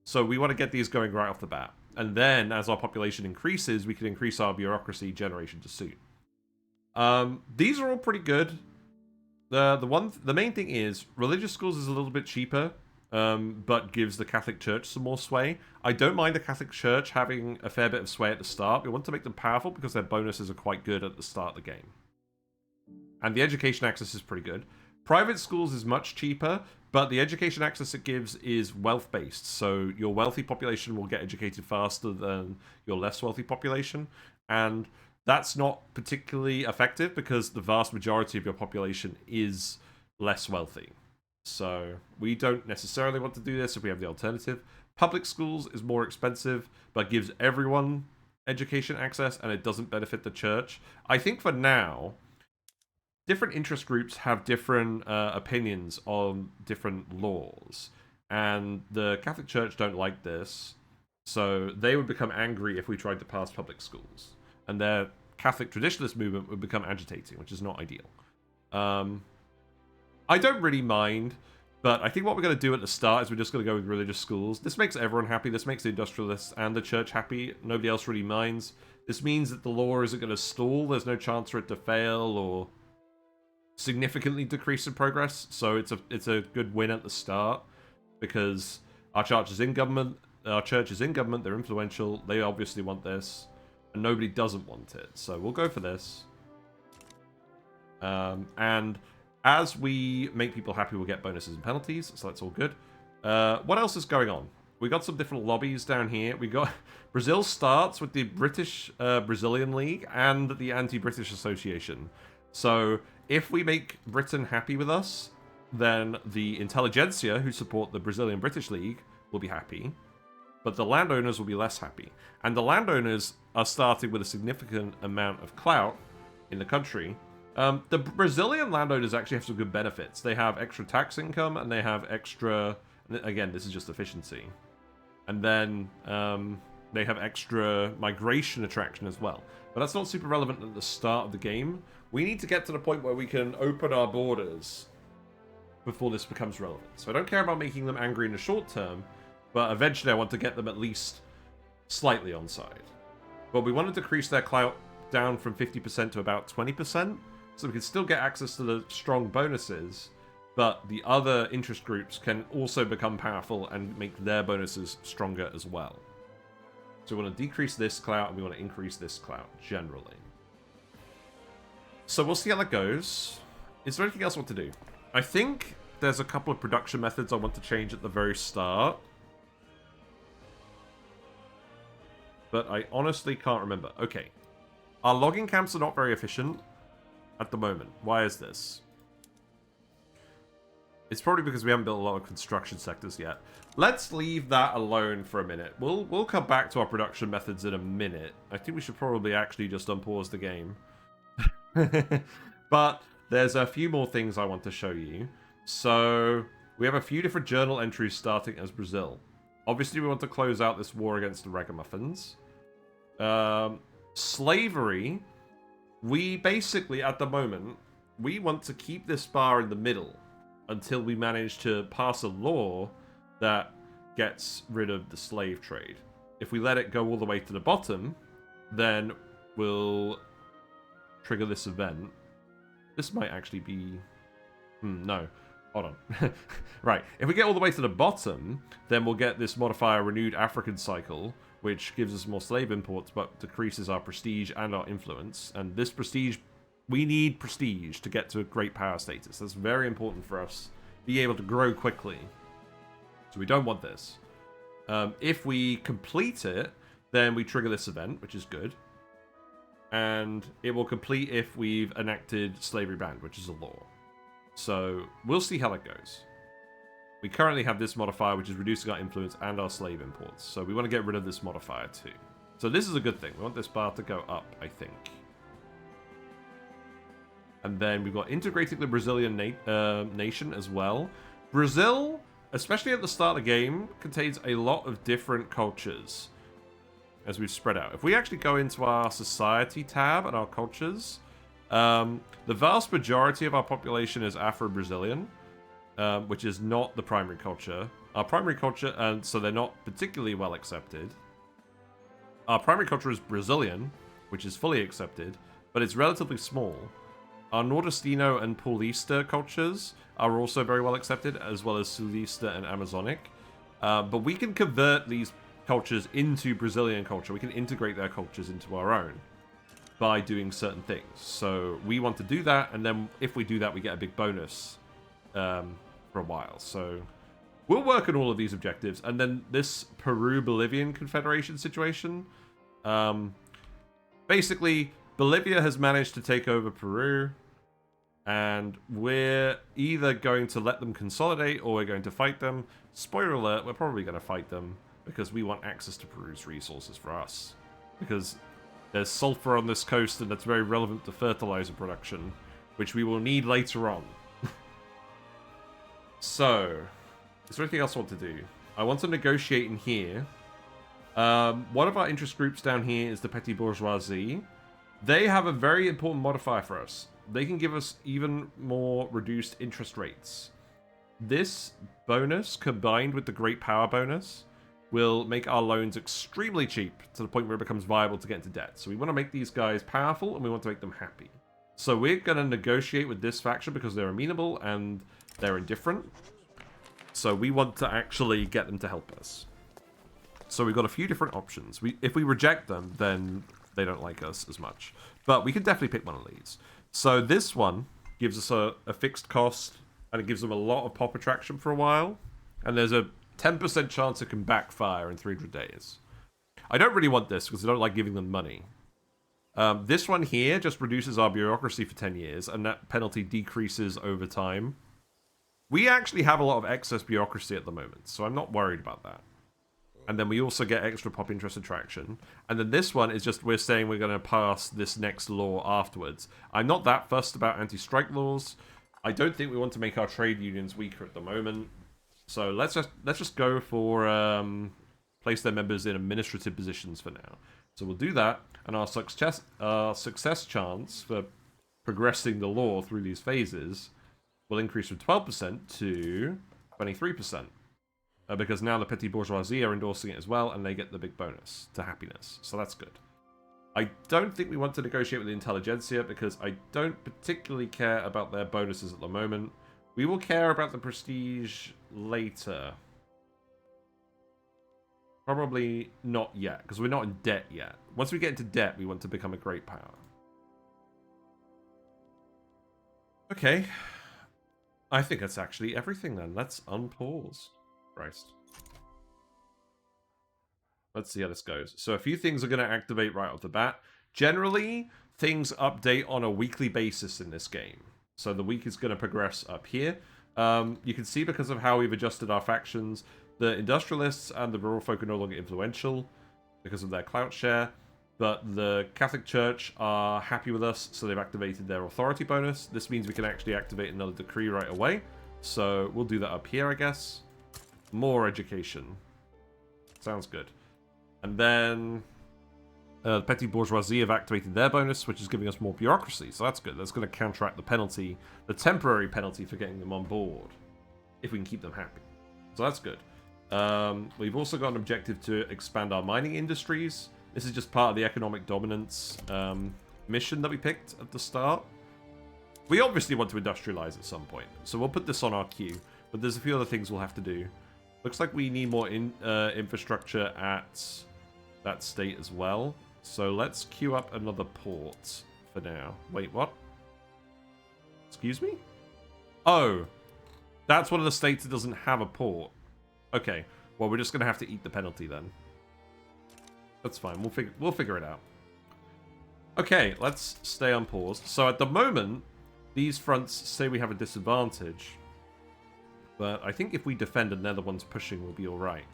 So we want to get these going right off the bat. And then, as our population increases, we can increase our bureaucracy generation to suit. These are all pretty good. The main thing is, religious schools is a little bit cheaper, but gives the Catholic Church some more sway. I don't mind the Catholic Church having a fair bit of sway at the start. We want to make them powerful because their bonuses are quite good at the start of the game. And the education access is pretty good. Private schools is much cheaper, but the education access it gives is wealth-based. So your wealthy population will get educated faster than your less wealthy population. And that's not particularly effective because the vast majority of your population is less wealthy. So we don't necessarily want to do this if we have the alternative. Public schools is more expensive, but gives everyone education access, and it doesn't benefit the church. I think for now, different interest groups have different opinions on different laws, and the Catholic Church don't like this, so they would become angry if we tried to pass public schools, and their Catholic traditionalist movement would become agitating, which is not ideal. I don't really mind, but I think what we're going to do at the start is we're just going to go with religious schools. This makes everyone happy. This makes the industrialists and the church happy. Nobody else really minds. This means that the law isn't going to stall. There's no chance for it to fail or significantly decrease in progress. So it's a good win at the start because our church is in government. They're influential. They obviously want this, and nobody doesn't want it. So we'll go for this. And as we make people happy, we'll get bonuses and penalties, so that's all good. What else is going on? We got some different lobbies down here. We got Brazil starts with the British Brazilian League and the Anti-British Association. So if we make Britain happy with us, then the intelligentsia who support the Brazilian British League will be happy, but the landowners will be less happy. And the landowners are starting with a significant amount of clout in the country. The Brazilian landowners actually have some good benefits. They have extra tax income, and they have extra... Again, this is just efficiency. And then they have extra migration attraction as well. But that's not super relevant at the start of the game. We need to get to the point where we can open our borders before this becomes relevant. So I don't care about making them angry in the short term, but eventually I want to get them at least slightly on side. But we want to decrease their clout down from 50% to about 20%, so we can still get access to the strong bonuses, but the other interest groups can also become powerful and make their bonuses stronger as well. So we want to decrease this clout, and we want to increase this clout, generally. So we'll see how that goes. Is there anything else I want to do? I think there's a couple of production methods I want to change at the very start. but I honestly can't remember. Okay. Our logging camps are not very efficient at the moment. Why is this? It's probably because we haven't built a lot of construction sectors yet. Let's leave that alone for a minute. We'll come back to our production methods in a minute. I think we should probably actually just unpause the game. But there's a few more things I want to show you. So we have a few different journal entries starting as Brazil. Obviously, we want to close out this war against the ragamuffins. Slavery, we basically, at the moment, we want to keep this bar in the middle until we manage to pass a law that gets rid of the slave trade. If we let it go all the way to the bottom, then we'll trigger this event. This might actually be... no. Hold on. Right. If we get all the way to the bottom, then we'll get this modifier renewed African cycle, which gives us more slave imports, but decreases our prestige and our influence. And this prestige, we need prestige to get to a great power status. That's very important for us. Be able to grow quickly. So we don't want this. If we complete it, then we trigger this event, which is good. And it will complete if we've enacted slavery ban, which is a law. So we'll see how that goes. We currently have this modifier, which is reducing our influence and our slave imports. So we want to get rid of this modifier too. So this is a good thing. We want this bar to go up, I think. And then we've got integrating the Brazilian nation as well. Brazil, especially at the start of the game, contains a lot of different cultures as we've spread out. If we actually go into our society tab and our cultures, the vast majority of our population is Afro-Brazilian, which is not the primary culture. Our primary culture, and so they're not particularly well accepted. Our primary culture is Brazilian, which is fully accepted, but it's relatively small. Our Nordestino and Paulista cultures are also very well accepted, as well as Sulista and Amazonic. But we can convert these cultures into Brazilian culture. We can integrate their cultures into our own by doing certain things. So we want to do that, and then if we do that, we get a big bonus for a while. So we'll work on all of these objectives. And then this Peru-Bolivian-Confederation situation. Basically, Bolivia has managed to take over Peru, and we're either going to let them consolidate or we're going to fight them. Spoiler alert, we're probably going to fight them because we want access to Peru's resources for us. Because there's sulfur on this coast, and that's very relevant to fertilizer production, which we will need later on. So, is there anything else I want to do? I want to negotiate in here. One of our interest groups down here is the Petty Bourgeoisie. They have a very important modifier for us. They can give us even more reduced interest rates. This bonus, combined with the Great Power bonus, will make our loans extremely cheap to the point where it becomes viable to get into debt. So we want to make these guys powerful, and we want to make them happy. So we're going to negotiate with this faction because they're amenable and they're indifferent. So we want to actually get them to help us. So we've got a few different options. If we reject them, then they don't like us as much. But we can definitely pick one of these. So this one gives us a fixed cost, and it gives them a lot of pop attraction for a while. And there's a 10% chance it can backfire in 300 days. I don't really want this because I don't like giving them money. This one here just reduces our bureaucracy for 10 years, and that penalty decreases over time. We actually have a lot of excess bureaucracy at the moment, so I'm not worried about that. And then we also get extra pop interest attraction. And then this one is just, we're saying we're going to pass this next law afterwards. I'm not that fussed about anti-strike laws. I don't think we want to make our trade unions weaker at the moment. So let's just go for place their members in administrative positions for now. So we'll do that, and our success chance for progressing the law through these phases will increase from 12% to 23%. Because now the Petit Bourgeoisie are endorsing it as well, and they get the big bonus to happiness. So that's good. I don't think we want to negotiate with the Intelligentsia, because I don't particularly care about their bonuses at the moment. We will care about the prestige later. Probably not yet, because we're not in debt yet. Once we get into debt, we want to become a great power. Okay. I think that's actually everything then. Let's unpause. Christ. Let's see how this goes. So a few things are going to activate right off the bat. Generally, things update on a weekly basis in this game. So the week is going to progress up here. You can see because of how we've adjusted our factions, the industrialists and the rural folk are no longer influential because of their clout share. But the Catholic Church are happy with us, so they've activated their authority bonus. This means we can actually activate another decree right away. So we'll do that up here, I guess. More education. Sounds good. And then the petty bourgeoisie have activated their bonus, which is giving us more bureaucracy. So that's good. That's going to counteract the penalty, the temporary penalty for getting them on board, if we can keep them happy. So that's good. We've also got an objective to expand our mining industries. This is just part of the economic dominance mission that we picked at the start. We obviously want to industrialize at some point, so we'll put this on our queue. But there's a few other things we'll have to do. Looks like we need more infrastructure at that state as well. So let's queue up another port for now. Wait, what? Excuse me? Oh, that's one of the states that doesn't have a port. Okay, well, we're just going to have to eat the penalty then. That's fine. We'll figure it out. Okay, let's stay on pause. So at the moment, these fronts say we have a disadvantage. But I think if we defend and they're the ones pushing, we'll be alright.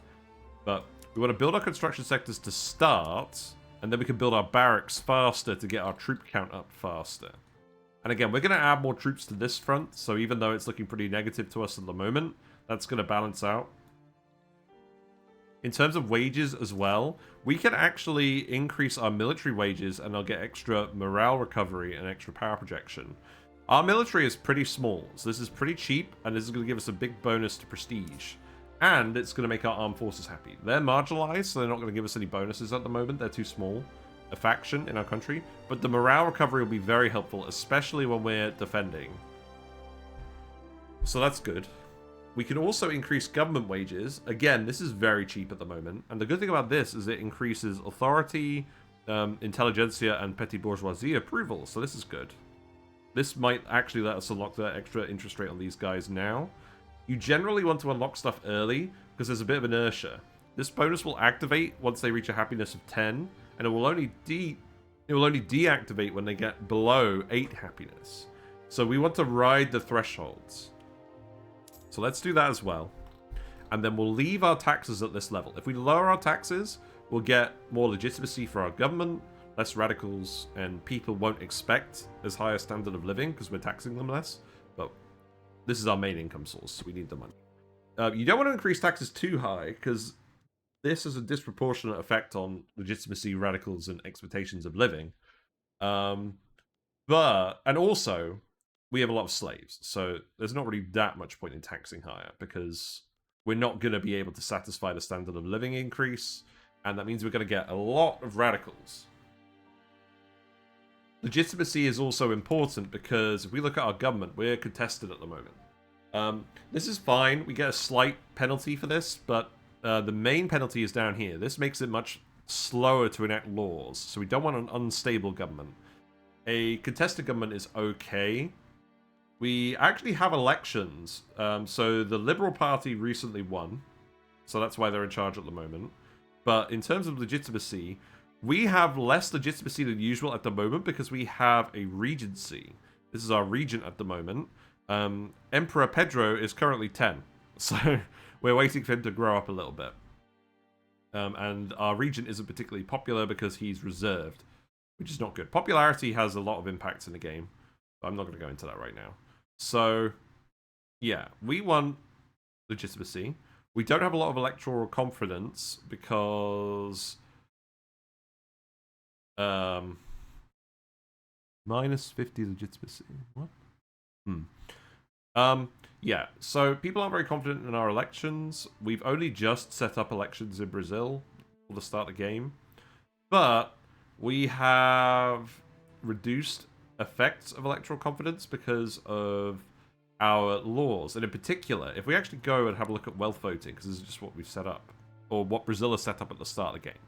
But we want to build our construction sectors to start, and then we can build our barracks faster to get our troop count up faster. And again, we're going to add more troops to this front, so even though it's looking pretty negative to us at the moment, that's going to balance out. In terms of wages as well, we can actually increase our military wages and I'll get extra morale recovery and extra power projection. Our military is pretty small, so this is pretty cheap, and this is going to give us a big bonus to prestige. And it's going to make our armed forces happy. They're marginalized, so they're not going to give us any bonuses at the moment. They're too small a faction in our country. But the morale recovery will be very helpful, especially when we're defending. So that's good. We can also increase government wages. Again, this is very cheap at the moment. And the good thing about this is it increases authority, intelligentsia, and petty bourgeoisie approval. So this is good. This might actually let us unlock that extra interest rate on these guys now. You generally want to unlock stuff early because there's a bit of inertia. This bonus will activate once they reach a happiness of 10, and it will only deactivate when they get below 8 happiness. So we want to ride the thresholds. So let's do that as well. And then we'll leave our taxes at this level. If we lower our taxes, we'll get more legitimacy for our government, less radicals, and people won't expect as high a standard of living because we're taxing them less. But this is our main income source, so we need the money. You don't want to increase taxes too high because this has a disproportionate effect on legitimacy, radicals, and expectations of living. And also, we have a lot of slaves, so there's not really that much point in taxing higher because we're not going to be able to satisfy the standard of living increase, and that means we're going to get a lot of radicals. Legitimacy is also important because if we look at our government, we're contested at the moment. This is fine. We get a slight penalty for this, but the main penalty is down here. This makes it much slower to enact laws, so we don't want an unstable government. A contested government is okay. We actually have elections. So the Liberal Party recently won, so that's why they're in charge at the moment. But in terms of legitimacy, we have less legitimacy than usual at the moment because we have a regency. This is our regent at the moment. Emperor Pedro is currently 10, so we're waiting for him to grow up a little bit. And our regent isn't particularly popular because he's reserved, which is not good. Popularity has a lot of impacts in the game, but I'm not going to go into that right now. So, yeah, we want legitimacy. We don't have a lot of electoral confidence because minus 50 legitimacy. What? Yeah, so people aren't very confident in our elections. We've only just set up elections in Brazil for the start of the game. But we have reduced effects of electoral confidence because of our laws. And in particular, if we actually go and have a look at wealth voting, because this is just what we've set up, or what Brazil has set up at the start of the game,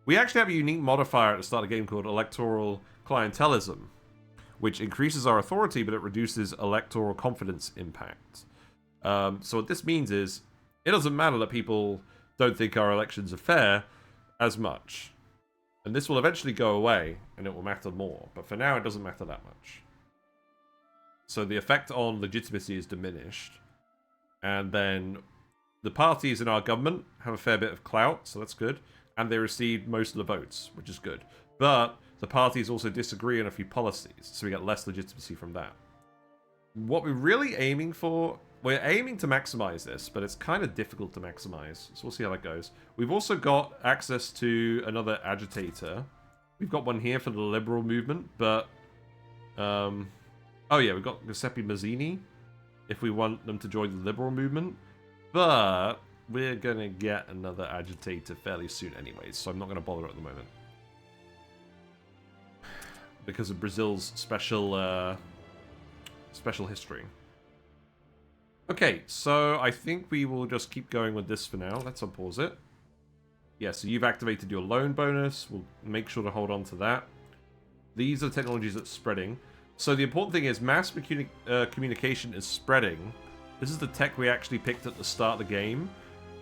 we actually have a unique modifier at the start of the game called electoral clientelism, which increases our authority, but it reduces electoral confidence impact. So what this means is, it doesn't matter that people don't think our elections are fair. as much. And this will eventually go away, and it will matter more. But for now, it doesn't matter that much. So the effect on legitimacy is diminished. And then the parties in our government have a fair bit of clout, so that's good. And they received most of the votes, which is good. But the parties also disagree on a few policies, so we get less legitimacy from that. What we're really aiming for, we're aiming to maximize this, but it's kind of difficult to maximize, so we'll see how that goes. We've also got access to another agitator. We've got one here for the liberal movement, but... oh yeah, we've got Giuseppe Mazzini, if we want them to join the liberal movement. But we're going to get another agitator fairly soon anyways, so I'm not going to bother at the moment. Because of Brazil's special history. Okay, so I think we will just keep going with this for now. Let's unpause it. Yeah, so you've activated your loan bonus. We'll make sure to hold on to that. These are technologies that's spreading. So the important thing is mass communication is spreading. This is the tech we actually picked at the start of the game.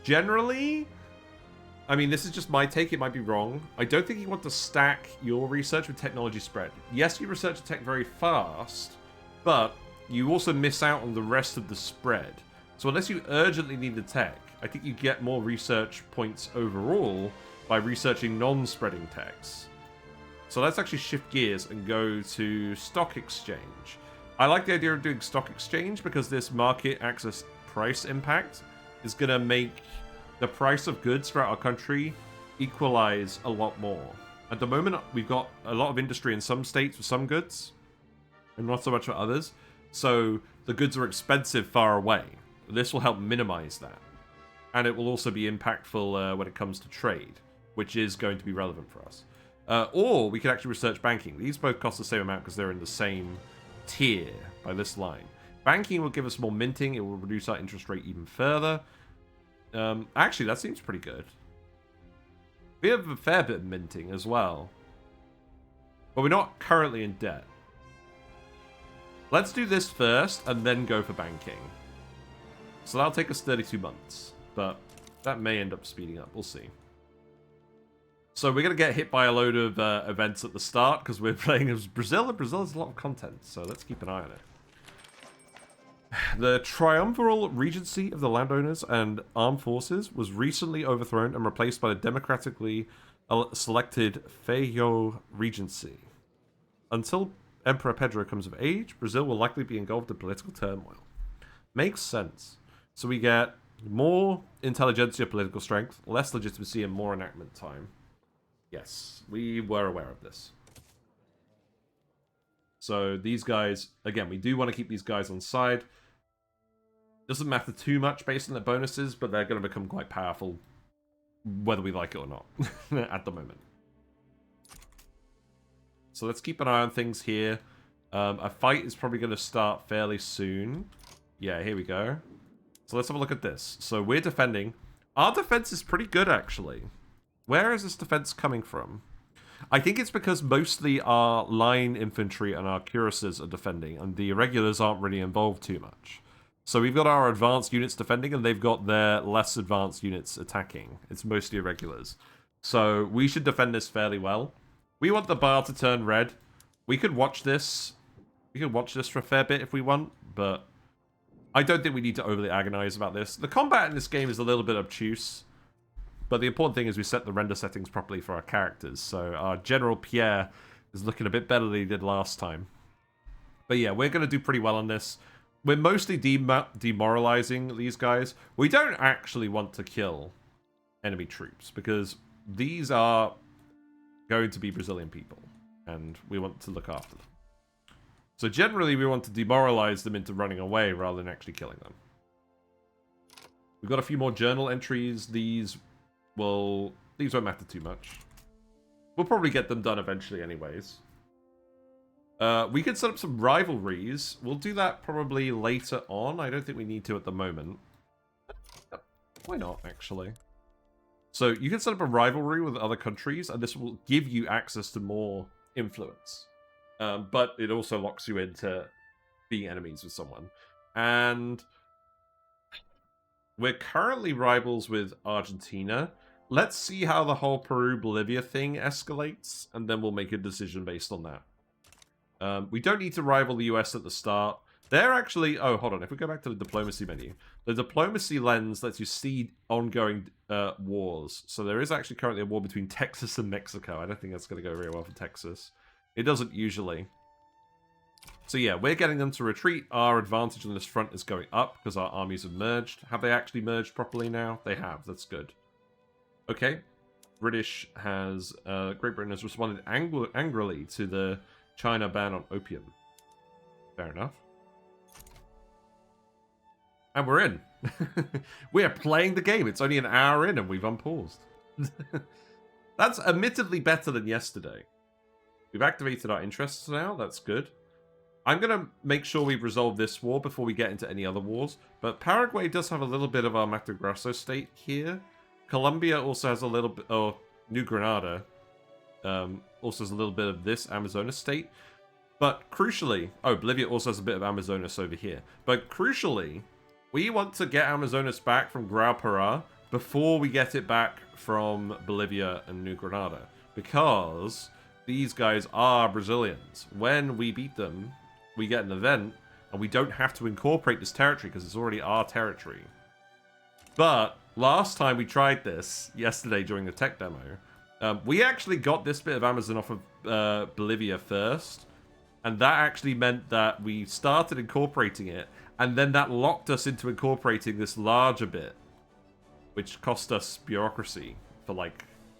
Generally, I mean, this is just my take. It might be wrong. I don't think you want to stack your research with technology spread. Yes, you research tech very fast, but you also miss out on the rest of the spread. So unless you urgently need the tech, I think you get more research points overall by researching non-spreading techs. So let's actually shift gears and go to stock exchange. I like the idea of doing stock exchange because this market access price impact is going to make the price of goods throughout our country equalize a lot more. At the moment, we've got a lot of industry in some states for some goods, and not so much for others. So the goods are expensive far away. This will help minimize that. And it will also be impactful when it comes to trade, which is going to be relevant for us. Or we could actually research banking. These both cost the same amount because they're in the same tier by this line. Banking will give us more minting. It will reduce our interest rate even further. Actually, that seems pretty good. We have a fair bit of minting as well. But we're not currently in debt. Let's do this first and then go for banking. So that'll take us 32 months. But that may end up speeding up. We'll see. So we're going to get hit by a load of events at the start because we're playing as Brazil, and Brazil has a lot of content, so let's keep an eye on it. The triumviral regency of the landowners and armed forces was recently overthrown and replaced by the democratically selected Feijó regency. Until Emperor Pedro comes of age, Brazil will likely be engulfed in political turmoil. Makes sense. So we get more intelligentsia political strength, less legitimacy, and more enactment time. Yes, we were aware of this. So these guys, again, we do want to keep these guys on side. Doesn't matter too much based on their bonuses, but they're going to become quite powerful, whether we like it or not, at the moment. So let's keep an eye on things here. A fight is probably going to start fairly soon. Yeah, here we go. So let's have a look at this. So we're defending. Our defense is pretty good, actually. Where is this defense coming from? I think it's because mostly our line infantry and our cuirassiers are defending, and the irregulars aren't really involved too much. So we've got our advanced units defending, and they've got their less advanced units attacking. It's mostly irregulars. So we should defend this fairly well. We want the bar to turn red. We could watch this. We could watch this for a fair bit if we want, but I don't think we need to overly agonize about this. The combat in this game is a little bit obtuse. But the important thing is we set the render settings properly for our characters. So our General Pierre is looking a bit better than he did last time. But yeah, we're going to do pretty well on this. We're mostly demoralizing these guys. We don't actually want to kill enemy troops because these are going to be Brazilian people. And we want to look after them. So generally we want to demoralize them into running away rather than actually killing them. We've got a few more journal entries. These won't matter too much. We'll probably get them done eventually anyways. We could set up some rivalries. We'll do that probably later on. I don't think we need to at the moment. Why not, actually? So you can set up a rivalry with other countries, and this will give you access to more influence. But it also locks you into being enemies with someone. And we're currently rivals with Argentina. let's see how the whole Peru-Bolivia thing escalates, and then we'll make a decision based on that. We don't need to rival the US at the start. They're actually... Oh, hold on. If we go back to the diplomacy menu, the diplomacy lens lets you see ongoing wars. So there is actually currently a war between Texas and Mexico. I don't think that's going to go very well for Texas. It doesn't usually. So yeah, we're getting them to retreat. Our advantage on this front is going up because our armies have merged. Have they actually merged properly now? They have. That's good. Okay. Great Britain has responded angrily to the China ban on opium. Fair enough. And we're in. We are playing the game. It's only an hour in and we've unpaused. That's admittedly better than yesterday. We've activated our interests now. That's good. I'm going to make sure we've resolved this war before we get into any other wars. But Paraguay does have a little bit of our Mato Grosso state here. Colombia also has a little bit... Oh, New Granada also has a little bit of this Amazonas state. But crucially... Oh, Bolivia also has a bit of Amazonas over here. But crucially, we want to get Amazonas back from Grao Para before we get it back from Bolivia and New Granada. Because these guys are Brazilians. When we beat them, we get an event, and we don't have to incorporate this territory because it's already our territory. But last time we tried this, yesterday during the tech demo, we actually got this bit of Amazon off of Bolivia first, and that actually meant that we started incorporating it, and then that locked us into incorporating this larger bit, which cost us bureaucracy for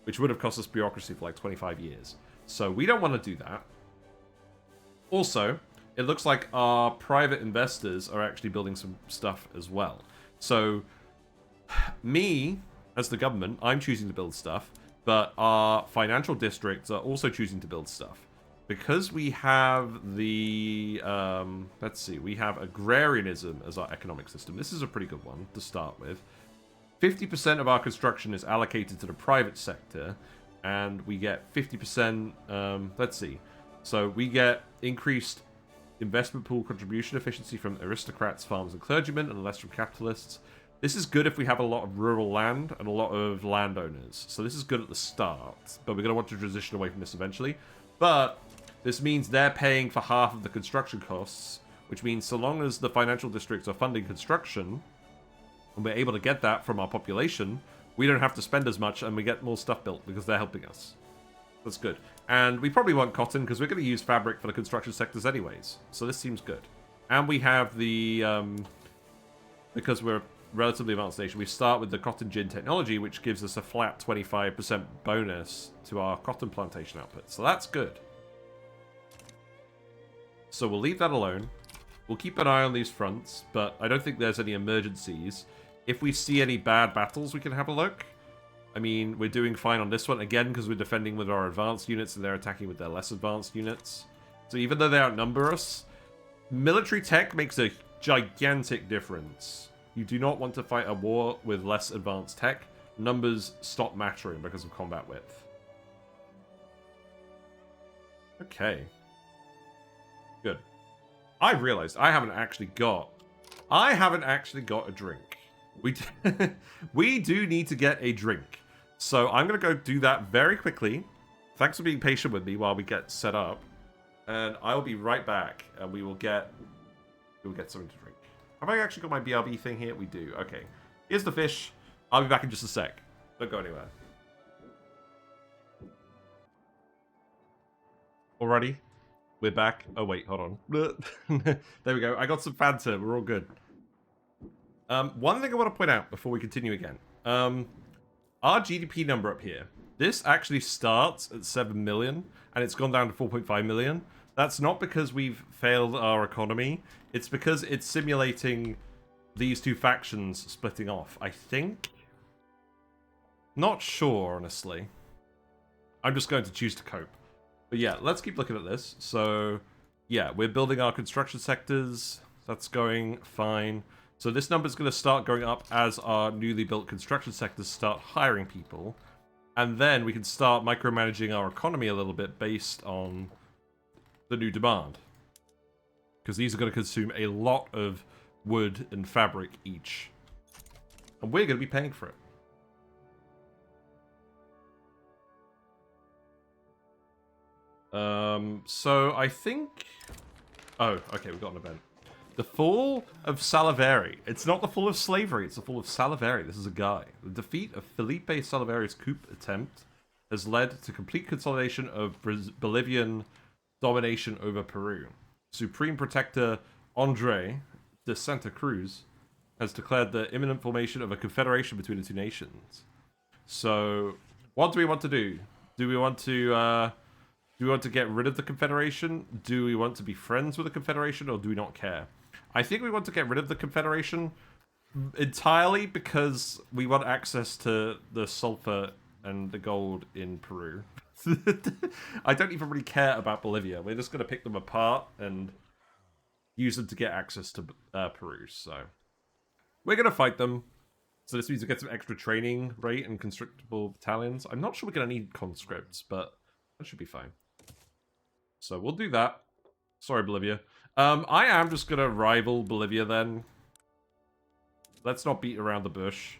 which would have cost us bureaucracy for 25 years. So we don't want to do that. Also, it looks like our private investors are actually building some stuff as well. So, me, as the government, I'm choosing to build stuff, but our financial districts are also choosing to build stuff. Because we have the, let's see, we have agrarianism as our economic system. This is a pretty good one to start with. 50% of our construction is allocated to the private sector, and we get 50%, let's see. So we get increased investment pool contribution efficiency from aristocrats, farmers, and clergymen, and less from capitalists. This is good if we have a lot of rural land and a lot of landowners. So this is good at the start, but we're going to want to transition away from this eventually. But this means they're paying for half of the construction costs, which means so long as the financial districts are funding construction, and we're able to get that from our population, we don't have to spend as much, and we get more stuff built because they're helping us. That's good. And we probably want cotton because we're going to use fabric for the construction sectors anyways. So this seems good. And we have the, because we're a relatively advanced nation, we start with the cotton gin technology, which gives us a flat 25% bonus to our cotton plantation output. So that's good. So we'll leave that alone. We'll keep an eye on these fronts, but I don't think there's any emergencies. If we see any bad battles, we can have a look. I mean, we're doing fine on this one, again, because we're defending with our advanced units and they're attacking with their less advanced units. So even though they outnumber us, military tech makes a gigantic difference. You do not want to fight a war with less advanced tech. Numbers stop mattering because of combat width. Okay. Good. I realized I haven't actually got a drink. We do need to get a drink. So I'm going to go do that very quickly. Thanks for being patient with me while we get set up. And I will be right back, and we will get something to drink. Have I actually got my BRB thing here? We do. Okay. Here's the fish. I'll be back in just a sec. Don't go anywhere. Alrighty. We're back. Oh, wait. Hold on. There we go. I got some Fanta. We're all good. One thing I want to point out before we continue again. Our GDP number up here. This actually starts at 7 million, and it's gone down to 4.5 million. That's not because we've failed our economy. It's because it's simulating these two factions splitting off, I think. Not sure, honestly. I'm just going to choose to cope. But yeah, let's keep looking at this. So, yeah, we're building our construction sectors. That's going fine. So this number is going to start going up as our newly built construction sectors start hiring people. And then we can start micromanaging our economy a little bit based on the new demand. Because these are going to consume a lot of wood and fabric each. And we're going to be paying for it. So I think... Oh, okay, we've got an event. The fall of Saliveri. It's not the fall of slavery, it's the fall of Saliveri. This is a guy. The defeat of Felipe Saliveri's coup attempt has led to complete consolidation of Bolivian domination over Peru. Supreme Protector Andre de Santa Cruz has declared the imminent formation of a confederation between the two nations. So, what do we want to do? Do we want to get rid of the Confederation? Do we want to be friends with the Confederation, or do we not care? I think we want to get rid of the Confederation entirely because we want access to the sulfur and the gold in Peru. I don't even really care about Bolivia. We're just going to pick them apart and use them to get access to Peru. So we're going to fight them. So this means we get some extra training rate and conscriptable battalions. I'm not sure we're going to need conscripts, but that should be fine. So we'll do that. Sorry, Bolivia. I am just going to rival Bolivia then. Let's not beat around the bush.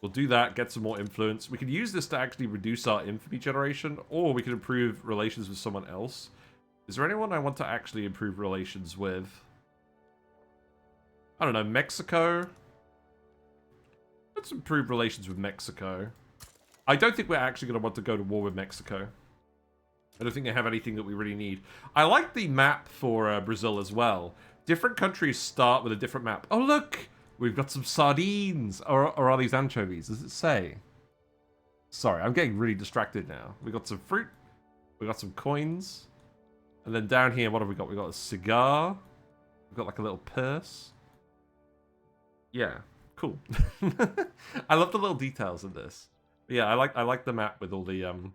We'll do that, get some more influence. We can use this to actually reduce our infamy generation, or we can improve relations with someone else. Is there anyone I want to actually improve relations with? I don't know, Mexico? Let's improve relations with Mexico. I don't think we're actually going to want to go to war with Mexico. I don't think they have anything that we really need. I like the map for Brazil as well. Different countries start with a different map. Oh, look! We've got some sardines. Or are these anchovies? Does it say? Sorry, I'm getting really distracted now. We got some fruit. We got some coins. And then down here, what have we got? We got a cigar. We've got like a little purse. Yeah, cool. I love the little details of this. But yeah, I like the map with all the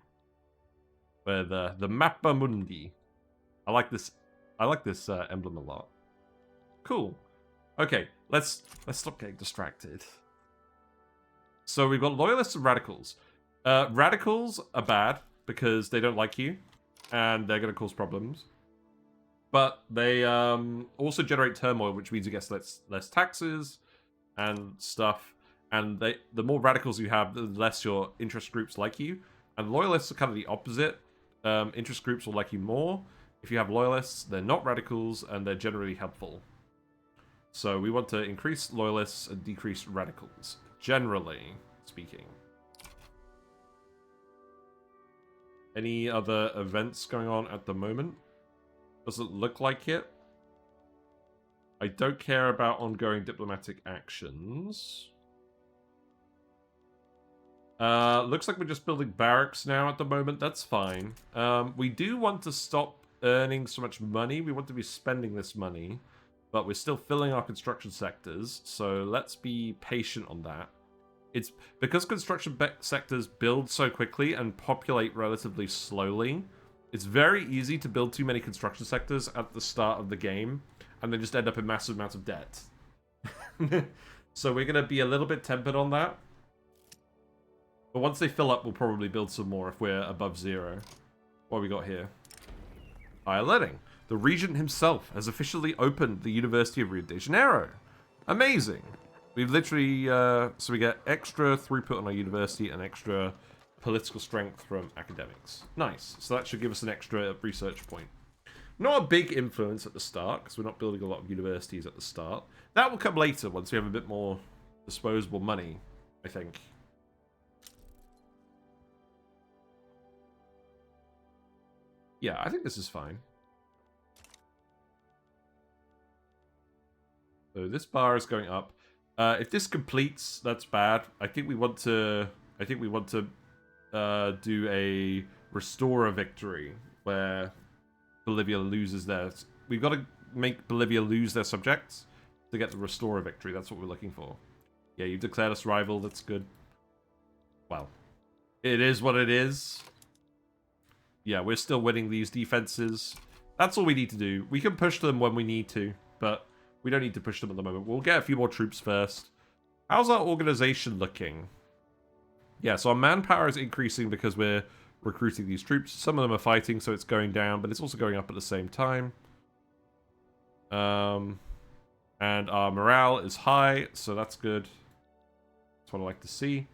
where the Mappa Mundi. I like this emblem a lot. Cool. Okay, let's stop getting distracted. So we've got loyalists and radicals. Radicals are bad because they don't like you and they're going to cause problems. But they also generate turmoil, which means you get less taxes and stuff. And the more radicals you have, the less your interest groups like you. And loyalists are kind of the opposite. Interest groups will like you more. If you have loyalists, they're not radicals, and they're generally helpful. So we want to increase loyalists and decrease radicals, generally speaking. Any other events going on at the moment? Doesn't look like it. I don't care about ongoing diplomatic actions. Looks like we're just building barracks now at the moment. That's fine. We do want to stop earning so much money. We want to be spending this money, but we're still filling our construction sectors. So let's be patient on that. It's because construction sectors build so quickly and populate relatively slowly. It's very easy to build too many construction sectors at the start of the game and then just end up in massive amounts of debt. So we're going to be a little bit tempered on that. But once they fill up, we'll probably build some more if we're above 0. What have we got here? Higher learning. The regent himself has officially opened the University of Rio de Janeiro. Amazing. We've literally, so we get extra throughput on our university and extra political strength from academics. Nice. So that should give us an extra research point. Not a big influence at the start, because we're not building a lot of universities at the start. That will come later once we have a bit more disposable money, I think. Yeah, I think this is fine. So this bar is going up. If this completes, that's bad. I think we want to do a restore a victory where Bolivia loses theirs. We've got to make Bolivia lose their subjects to get the restore a victory. That's what we're looking for. Yeah, you declared us rival. That's good. Well, it is what it is. Yeah, we're still winning these defenses. That's all we need to do. We can push them when we need to, but we don't need to push them at the moment. We'll get a few more troops first. How's our organization looking? Yeah, so our manpower is increasing because we're recruiting these troops. Some of them are fighting, so it's going down, but it's also going up at the same time. And our morale is high, so that's good. That's what I like to see.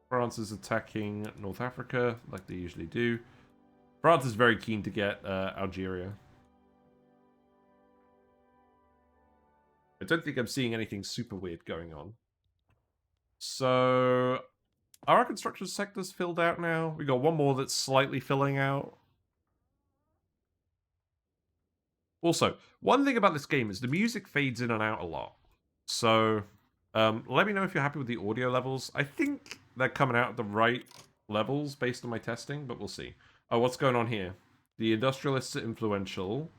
France is attacking North Africa, like they usually do. France is very keen to get Algeria. I don't think I'm seeing anything super weird going on. So, are our construction sectors filled out now? We got one more that's slightly filling out. Also, one thing about this game is the music fades in and out a lot. So, let me know if you're happy with the audio levels. I think they're coming out at the right levels based on my testing, but we'll see. Oh, what's going on here? The industrialists are influential,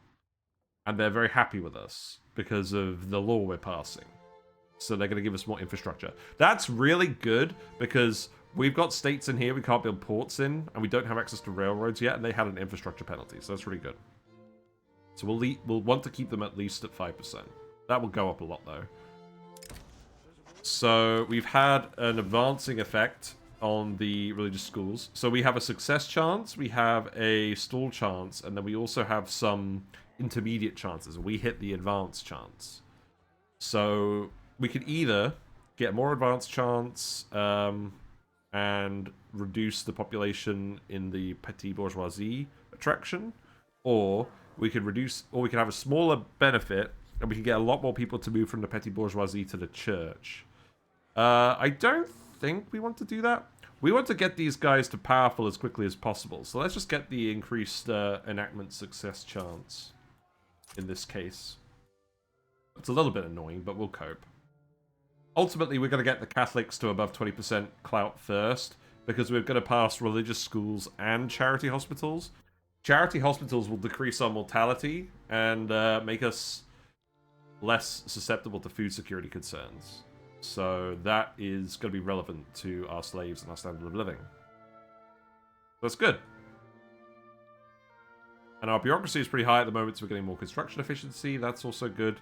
and they're very happy with us because of the law we're passing. So they're going to give us more infrastructure. That's really good because we've got states in here we can't build ports in, and we don't have access to railroads yet, and they had an infrastructure penalty, so that's really good. So we'll want to keep them at least at 5%. That will go up a lot, though. So we've had an advancing effect on the religious schools. So we have a success chance, we have a stall chance, and then we also have some intermediate chances. We hit the advanced chance. So we could either get more advanced chance and reduce the population in the petit bourgeoisie attraction, or we could have a smaller benefit, and we can get a lot more people to move from the petit bourgeoisie to the church. I don't think we want to do that. We want to get these guys to powerful as quickly as possible. So let's just get the increased enactment success chance in this case. It's a little bit annoying, but we'll cope. Ultimately, we're going to get the Catholics to above 20% clout first, because we're going to pass religious schools and charity hospitals. Charity hospitals will decrease our mortality and make us less susceptible to food security concerns. So that is going to be relevant to our slaves and our standard of living. That's good. And our bureaucracy is pretty high at the moment, so we're getting more construction efficiency. That's also good.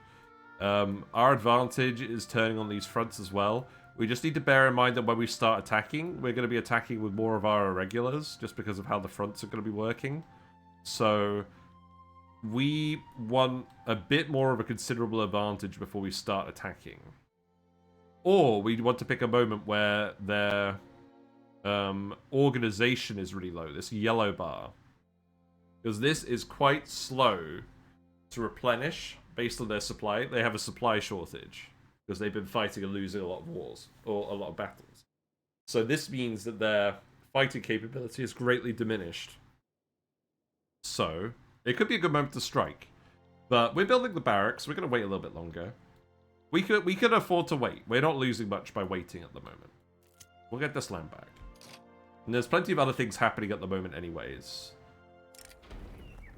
Our advantage is turning on these fronts as well. We just need to bear in mind that when we start attacking, we're going to be attacking with more of our irregulars, just because of how the fronts are going to be working. So we want a bit more of a considerable advantage before we start attacking. Or we want to pick a moment where their organization is really low, this yellow bar. Because this is quite slow to replenish based on their supply. They have a supply shortage because they've been fighting and losing a lot of wars, or a lot of battles. So this means that their fighting capability is greatly diminished. So it could be a good moment to strike. But we're building the barracks. We're going to wait a little bit longer. We could afford to wait. We're not losing much by waiting at the moment. We'll get this land back. And there's plenty of other things happening at the moment anyways.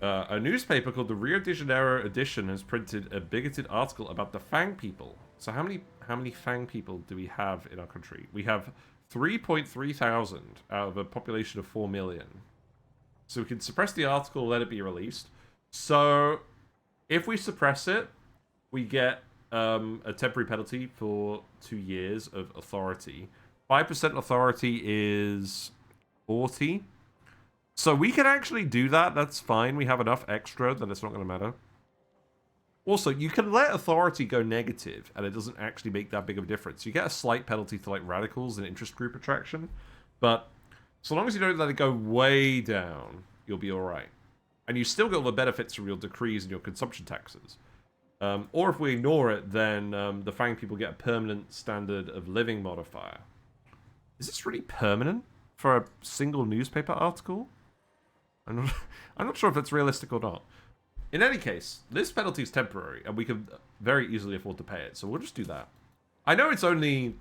A newspaper called the Rio de Janeiro Edition has printed a bigoted article about the Fang people. So how many Fang people do we have in our country? We have 3.3 thousand out of a population of 4 million. So we can suppress the article, let it be released. So if we suppress it, we get a temporary penalty for 2 years of authority. 5% authority is 40. So we can actually do that. That's fine. We have enough extra that it's not going to matter. Also, you can let authority go negative, and it doesn't actually make that big of a difference. You get a slight penalty to like radicals and interest group attraction, but so long as you don't let it go way down, you'll be all right. And you still get all the benefits from your decrees and your consumption taxes. Or if we ignore it, then the Fang people get a permanent standard of living modifier. Is this really permanent for a single newspaper article? I'm not sure if it's realistic or not. In any case, this penalty is temporary, and we can very easily afford to pay it, so we'll just do that. I know it's only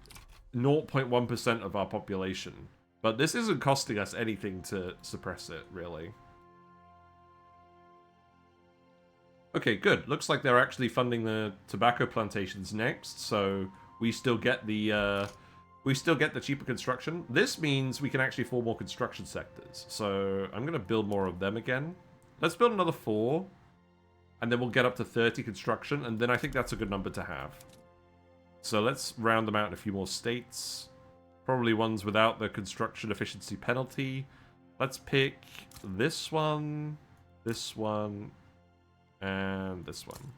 0.1% of our population, but this isn't costing us anything to suppress it, really. Okay, good. Looks like they're actually funding the tobacco plantations next, so we still get the cheaper construction. This means we can actually form more construction sectors. So I'm going to build more of them again. Let's build another 4, and then we'll get up to 30 construction, and then I think that's a good number to have. So let's round them out in a few more states. Probably ones without the construction efficiency penalty. Let's pick this one, and this one.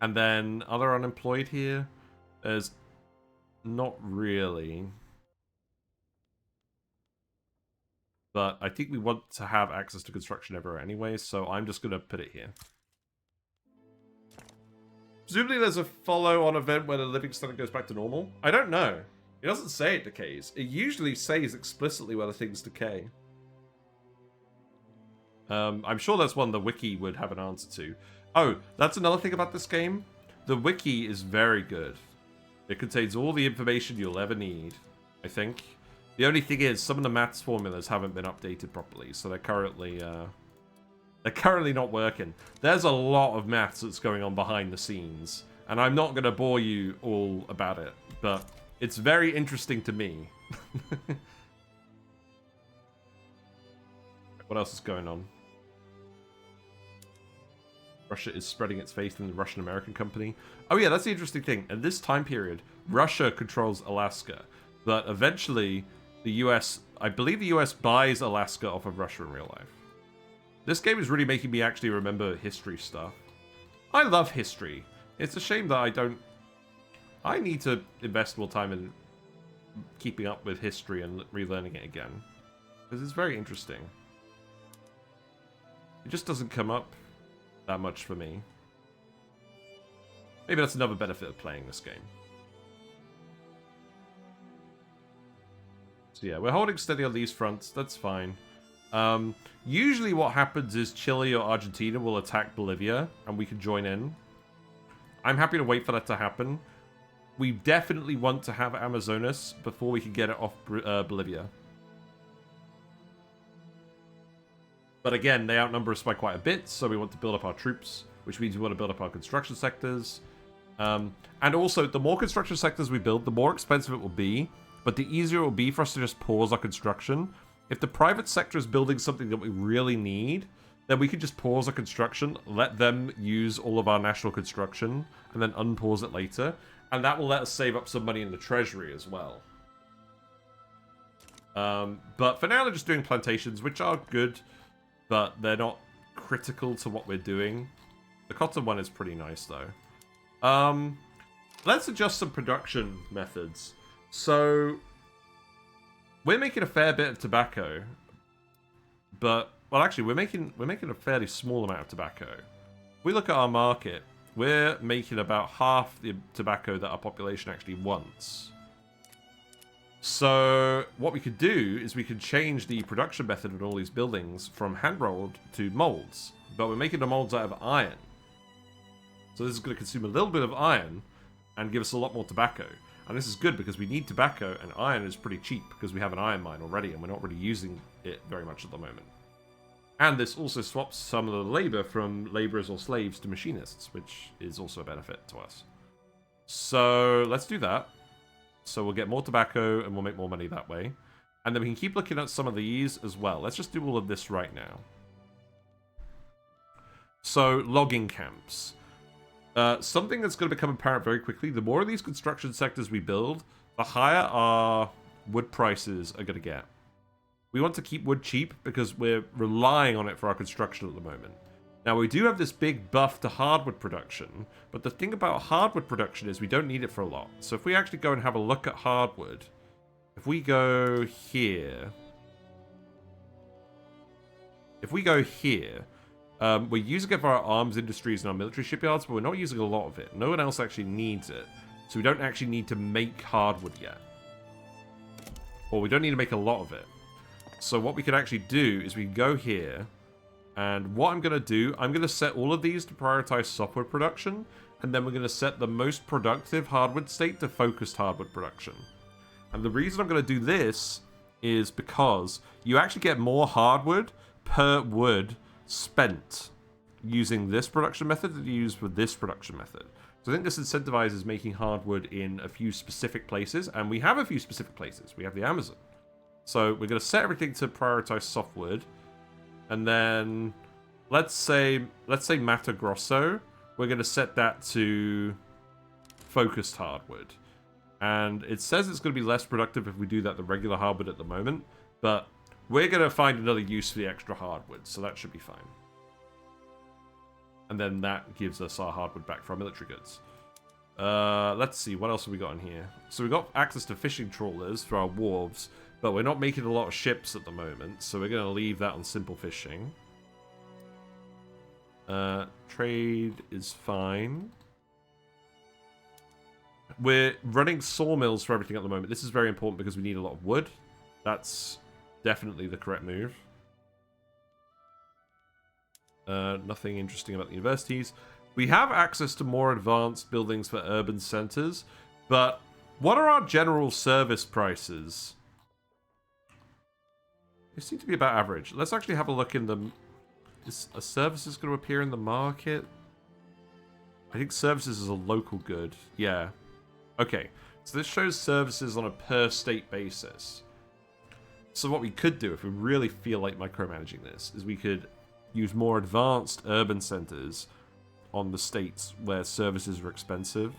And then, are there unemployed here? There's not really. But I think we want to have access to construction everywhere anyway, so I'm just going to put it here. Presumably there's a follow-on event where the living standard goes back to normal. I don't know. It doesn't say it decays. It usually says explicitly whether things decay. I'm sure that's one the wiki would have an answer to. Oh, that's another thing about this game. The wiki is very good. It contains all the information you'll ever need, I think. The only thing is, some of the maths formulas haven't been updated properly, so they're currently not working. There's a lot of maths that's going on behind the scenes, and I'm not going to bore you all about it, but it's very interesting to me. What else is going on? Russia is spreading its faith in the Russian-American company. Oh yeah, that's the interesting thing. In this time period, Russia controls Alaska, but eventually the US, I believe the US buys Alaska off of Russia in real life. This game is really making me actually remember history stuff. I love history. It's a shame that I need to invest more time in keeping up with history and relearning it again. Because it's very interesting. It just doesn't come up that much for me. Maybe that's another benefit of playing this game. So yeah, we're holding steady on these fronts. That's fine. Usually what happens is Chile or Argentina will attack Bolivia, and we can join in. I'm happy to wait for that to happen. We definitely want to have Amazonas before we can get it off Bolivia. But again, they outnumber us by quite a bit, so we want to build up our troops, which means we want to build up our construction sectors. And also, the more construction sectors we build, the more expensive it will be, but the easier it will be for us to just pause our construction. If the private sector is building something that we really need, then we can just pause our construction, let them use all of our national construction, and then unpause it later. And that will let us save up some money in the treasury as well. But for now, they're just doing plantations, which are good, but they're not critical to what we're doing. The cotton one is pretty nice, though. Let's adjust some production methods. So, we're making a fair bit of tobacco, but, well, actually, we're making a fairly small amount of tobacco. If we look at our market, we're making about half the tobacco that our population actually wants. So, what we could do is we could change the production method of all these buildings from hand-rolled to molds, but we're making the molds out of iron. So this is going to consume a little bit of iron and give us a lot more tobacco. And this is good because we need tobacco, and iron is pretty cheap because we have an iron mine already, and we're not really using it very much at the moment. And this also swaps some of the labor from laborers or slaves to machinists, which is also a benefit to us. So let's do that. So we'll get more tobacco, and we'll make more money that way. And then we can keep looking at some of these as well. Let's just do all of this right now. So, logging camps. Something that's going to become apparent very quickly, the more of these construction sectors we build, the higher our wood prices are going to get. We want to keep wood cheap because we're relying on it for our construction at the moment. Now, we do have this big buff to hardwood production, but the thing about hardwood production is we don't need it for a lot. So if we actually go and have a look at hardwood, if we go here, we're using it for our arms industries and our military shipyards, but we're not using a lot of it. No one else actually needs it. So we don't actually need to make hardwood yet. Or we don't need to make a lot of it. So what we can actually do is we can go here, and what I'm going to do, I'm going to set all of these to prioritize softwood production, and then we're going to set the most productive hardwood state to focused hardwood production. And the reason I'm going to do this is because you actually get more hardwood per wood spent using this production method than you use with this production method. So I think this incentivizes making hardwood in a few specific places, and we have a few specific places. We have the Amazon. So we're going to set everything to prioritize softwood, and then let's say Mato Grosso, we're going to set that to focused hardwood. And it says it's going to be less productive if we do that than regular hardwood at the moment, but we're going to find another use for the extra hardwood, so that should be fine. And then that gives us our hardwood back for our military goods. Let's see, what else have we got in here? So we've got access to fishing trawlers for our wharves, But we're not making a lot of ships at the moment, so we're going to leave that on simple fishing. Trade is fine. We're running sawmills for everything at the moment. This is very important because we need a lot of wood. That's definitely the correct move. Nothing interesting about the universities. We have access to more advanced buildings for urban centers, but what are our general service prices? They seem to be about average. Let's actually have a look in the... Is a services going to appear in the market? I think services is a local good. Yeah. Okay. So this shows services on a per state basis. So what we could do, if we really feel like micromanaging this, is we could use more advanced urban centers on the states where services are expensive.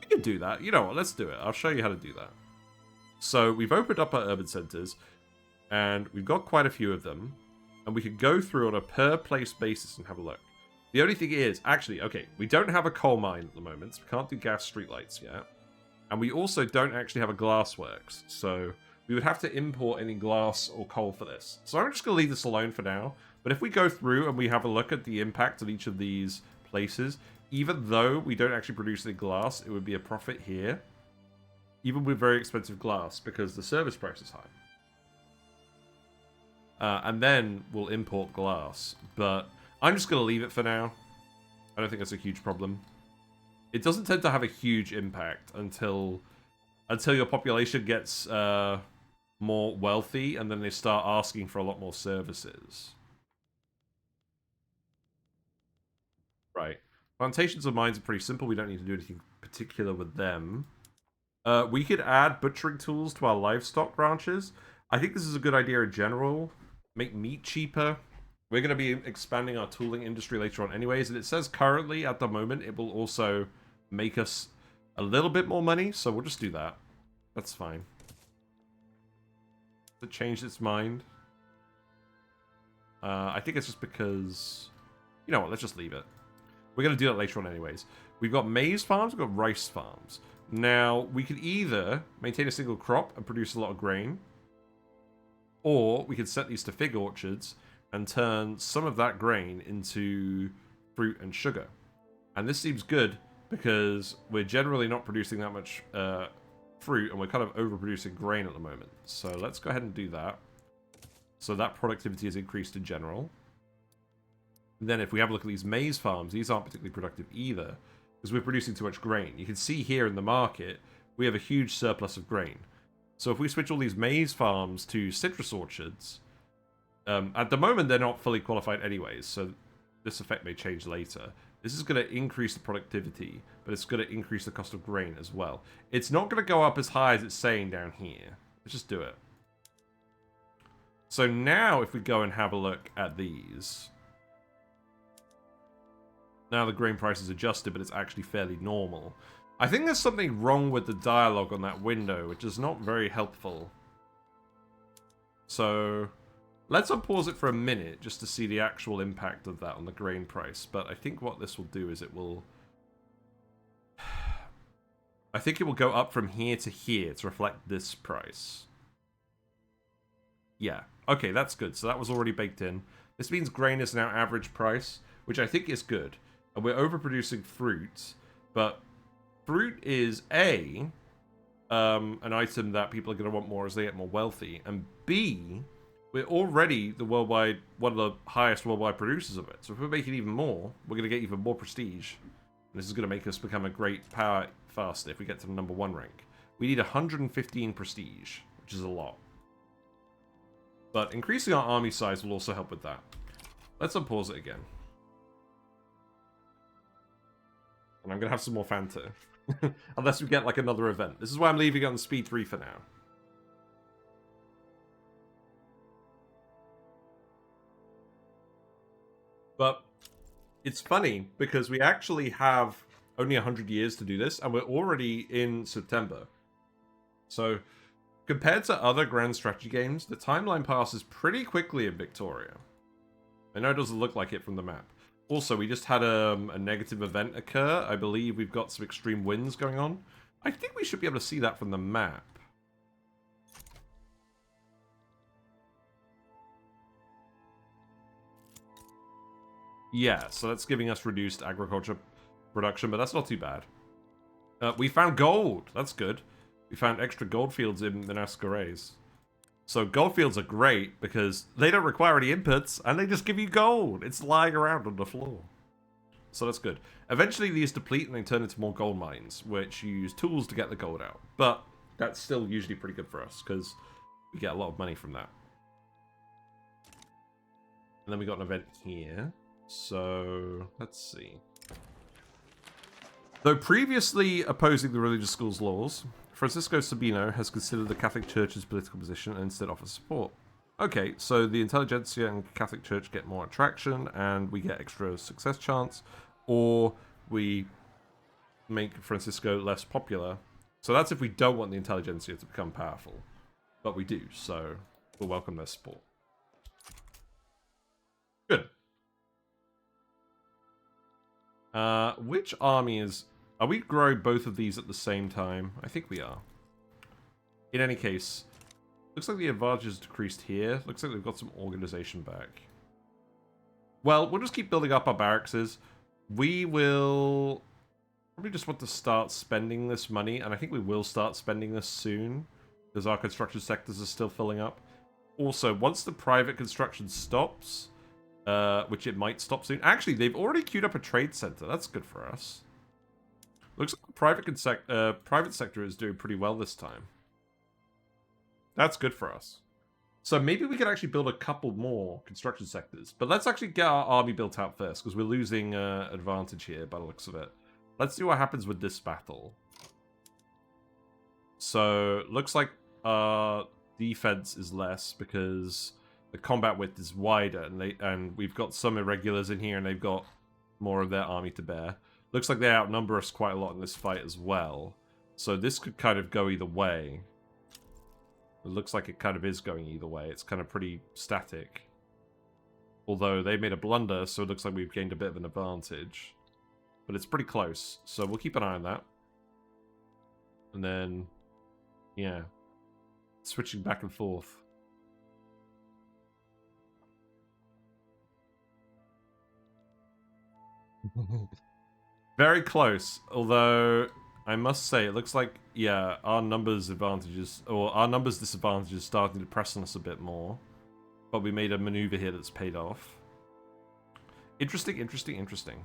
We could do that. You know what? Let's do it. I'll show you how to do that. So we've opened up our urban centers, and we've got quite a few of them, and we could go through on a per place basis and have a look. The only thing is, actually, okay, we don't have a coal mine at the moment, so we can't do gas streetlights yet. And we also don't actually have a glass works, so we would have to import any glass or coal for this. So I'm just going to leave this alone for now. But if we go through and we have a look at the impact of each of these places, even though we don't actually produce any glass, it would be a profit here. Even with very expensive glass, because the service price is high. And then we'll import glass. But I'm just going to leave it for now. I don't think that's a huge problem. It doesn't tend to have a huge impact until your population gets more wealthy, and then they start asking for a lot more services. Right. Plantations of mines are pretty simple. We don't need to do anything particular with them. We could add butchering tools to our livestock ranches. I think this is a good idea in general. Make meat cheaper. We're going to be expanding our tooling industry later on anyways, and it says currently, at the moment, it will also make us a little bit more money, so we'll just do that. That's fine. It changed its mind. I think it's just because... You know what, let's just leave it. We're going to do that later on anyways. We've got maize farms, we've got rice farms. Now, we could either maintain a single crop and produce a lot of grain, or we could set these to fig orchards and turn some of that grain into fruit and sugar. And this seems good because we're generally not producing that much fruit, and we're kind of overproducing grain at the moment. So let's go ahead and do that. So that productivity has increased in general. And then if we have a look at these maize farms, these aren't particularly productive either, because we're producing too much grain. You can see here in the market, we have a huge surplus of grain. So if we switch all these maize farms to citrus orchards, at the moment they're not fully qualified anyways, so this effect may change later. This is going to increase the productivity, but it's going to increase the cost of grain as well. It's not going to go up as high as it's saying down here. Let's just do it. So now if we go and have a look at these... Now the grain price is adjusted, but it's actually fairly normal. I think there's something wrong with the dialogue on that window, which is not very helpful. So let's unpause it for a minute just to see the actual impact of that on the grain price. But I think what this will do is it will... I think it will go up from here to here to reflect this price. Yeah. Okay, that's good. So that was already baked in. This means grain is now average price, which I think is good. And we're overproducing fruit, but fruit is A, an item that people are going to want more as they get more wealthy, and B, we're already the worldwide, one of the highest worldwide producers of it. So if we're making even more, we're going to get even more prestige. And this is going to make us become a great power faster if we get to the #1 rank. We need 115 prestige, which is a lot. But increasing our army size will also help with that. Let's unpause it again. And I'm going to have some more Fanta. Unless we get like another event. This is why I'm leaving it on speed 3 for now. But it's funny because we actually have only 100 years to do this, and we're already in September. So compared to other grand strategy games, the timeline passes pretty quickly in Victoria. I know it doesn't look like it from the map. Also, we just had a negative event occur. I believe we've got some extreme winds going on. I think we should be able to see that from the map. Yeah, so that's giving us reduced agriculture production, but that's not too bad. We found gold. That's good. We found extra gold fields in Minas Gerais. So gold fields are great because they don't require any inputs, and they just give you gold. It's lying around on the floor. So that's good. Eventually these deplete and they turn into more gold mines, which you use tools to get the gold out. But that's still usually pretty good for us, because we get a lot of money from that. And then we got an event here. So, let's see. Though previously opposing the religious school's laws, Francisco Sabino has considered the Catholic Church's political position and instead offers support. Okay, so the intelligentsia and Catholic Church get more attraction, and we get extra success chance, or we make Francisco less popular. So that's if we don't want the intelligentsia to become powerful. But we do, so we'll welcome their support. Good. Which army is... Are we growing both of these at the same time? I think we are. In any case, looks like the advantage is decreased here. Looks like they've got some organization back. Well, we'll just keep building up our barracks. We will probably just want to start spending this money, and I think we will start spending this soon, because our construction sectors are still filling up. Also, once the private construction stops, which it might stop soon. Actually, they've already queued up a trade center. That's good for us. Looks like the private sector is doing pretty well this time. That's good for us. So maybe we could actually build a couple more construction sectors. But let's actually get our army built out first, because we're losing advantage here by the looks of it. Let's see what happens with this battle. So, looks like our defense is less, because the combat width is wider, and we've got some irregulars in here, and they've got more of their army to bear. Looks like they outnumber us quite a lot in this fight as well. So this could kind of go either way. It looks like it kind of is going either way. It's kind of pretty static. Although they made a blunder, so it looks like we've gained a bit of an advantage. But it's pretty close, so we'll keep an eye on that. And then, yeah. Switching back and forth. Very close, although I must say it looks like, yeah, our numbers advantages, or our numbers disadvantages is starting to press on us a bit more. But we made a maneuver here that's paid off. Interesting, interesting, interesting.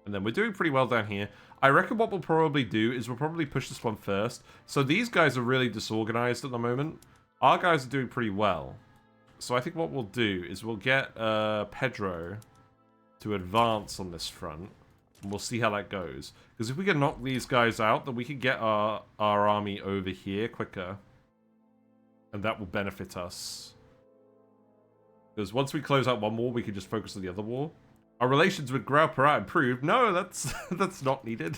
And then we're doing pretty well down here. I reckon what we'll probably do is we'll probably push this one first. So these guys are really disorganized at the moment. Our guys are doing pretty well. So I think what we'll do is we'll get Pedro to advance on this front. And we'll see how that goes. Because if we can knock these guys out, then we can get our army over here quicker. And that will benefit us. Because once we close out one war, we can just focus on the other war. Our relations with Grao Para improved. No, that's that's not needed.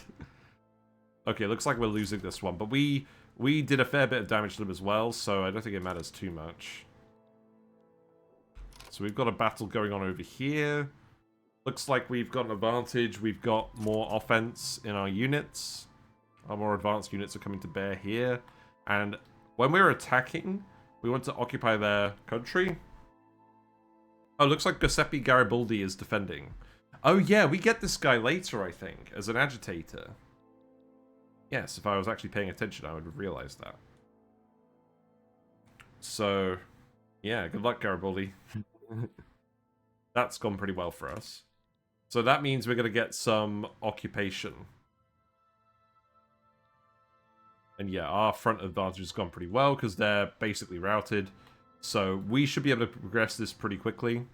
Okay, looks like we're losing this one. But we did a fair bit of damage to them as well, so I don't think it matters too much. So we've got a battle going on over here. Looks like we've got an advantage. We've got more offense in our units. Our more advanced units are coming to bear here. And when we're attacking, we want to occupy their country. Oh, looks like Giuseppe Garibaldi is defending. Oh yeah, we get this guy later, I think, as an agitator. Yes, if I was actually paying attention, I would have realized that. So, yeah, good luck, Garibaldi. That's gone pretty well for us. So that means we're going to get some occupation. And yeah, our front advantage has gone pretty well because they're basically routed. So we should be able to progress this pretty quickly.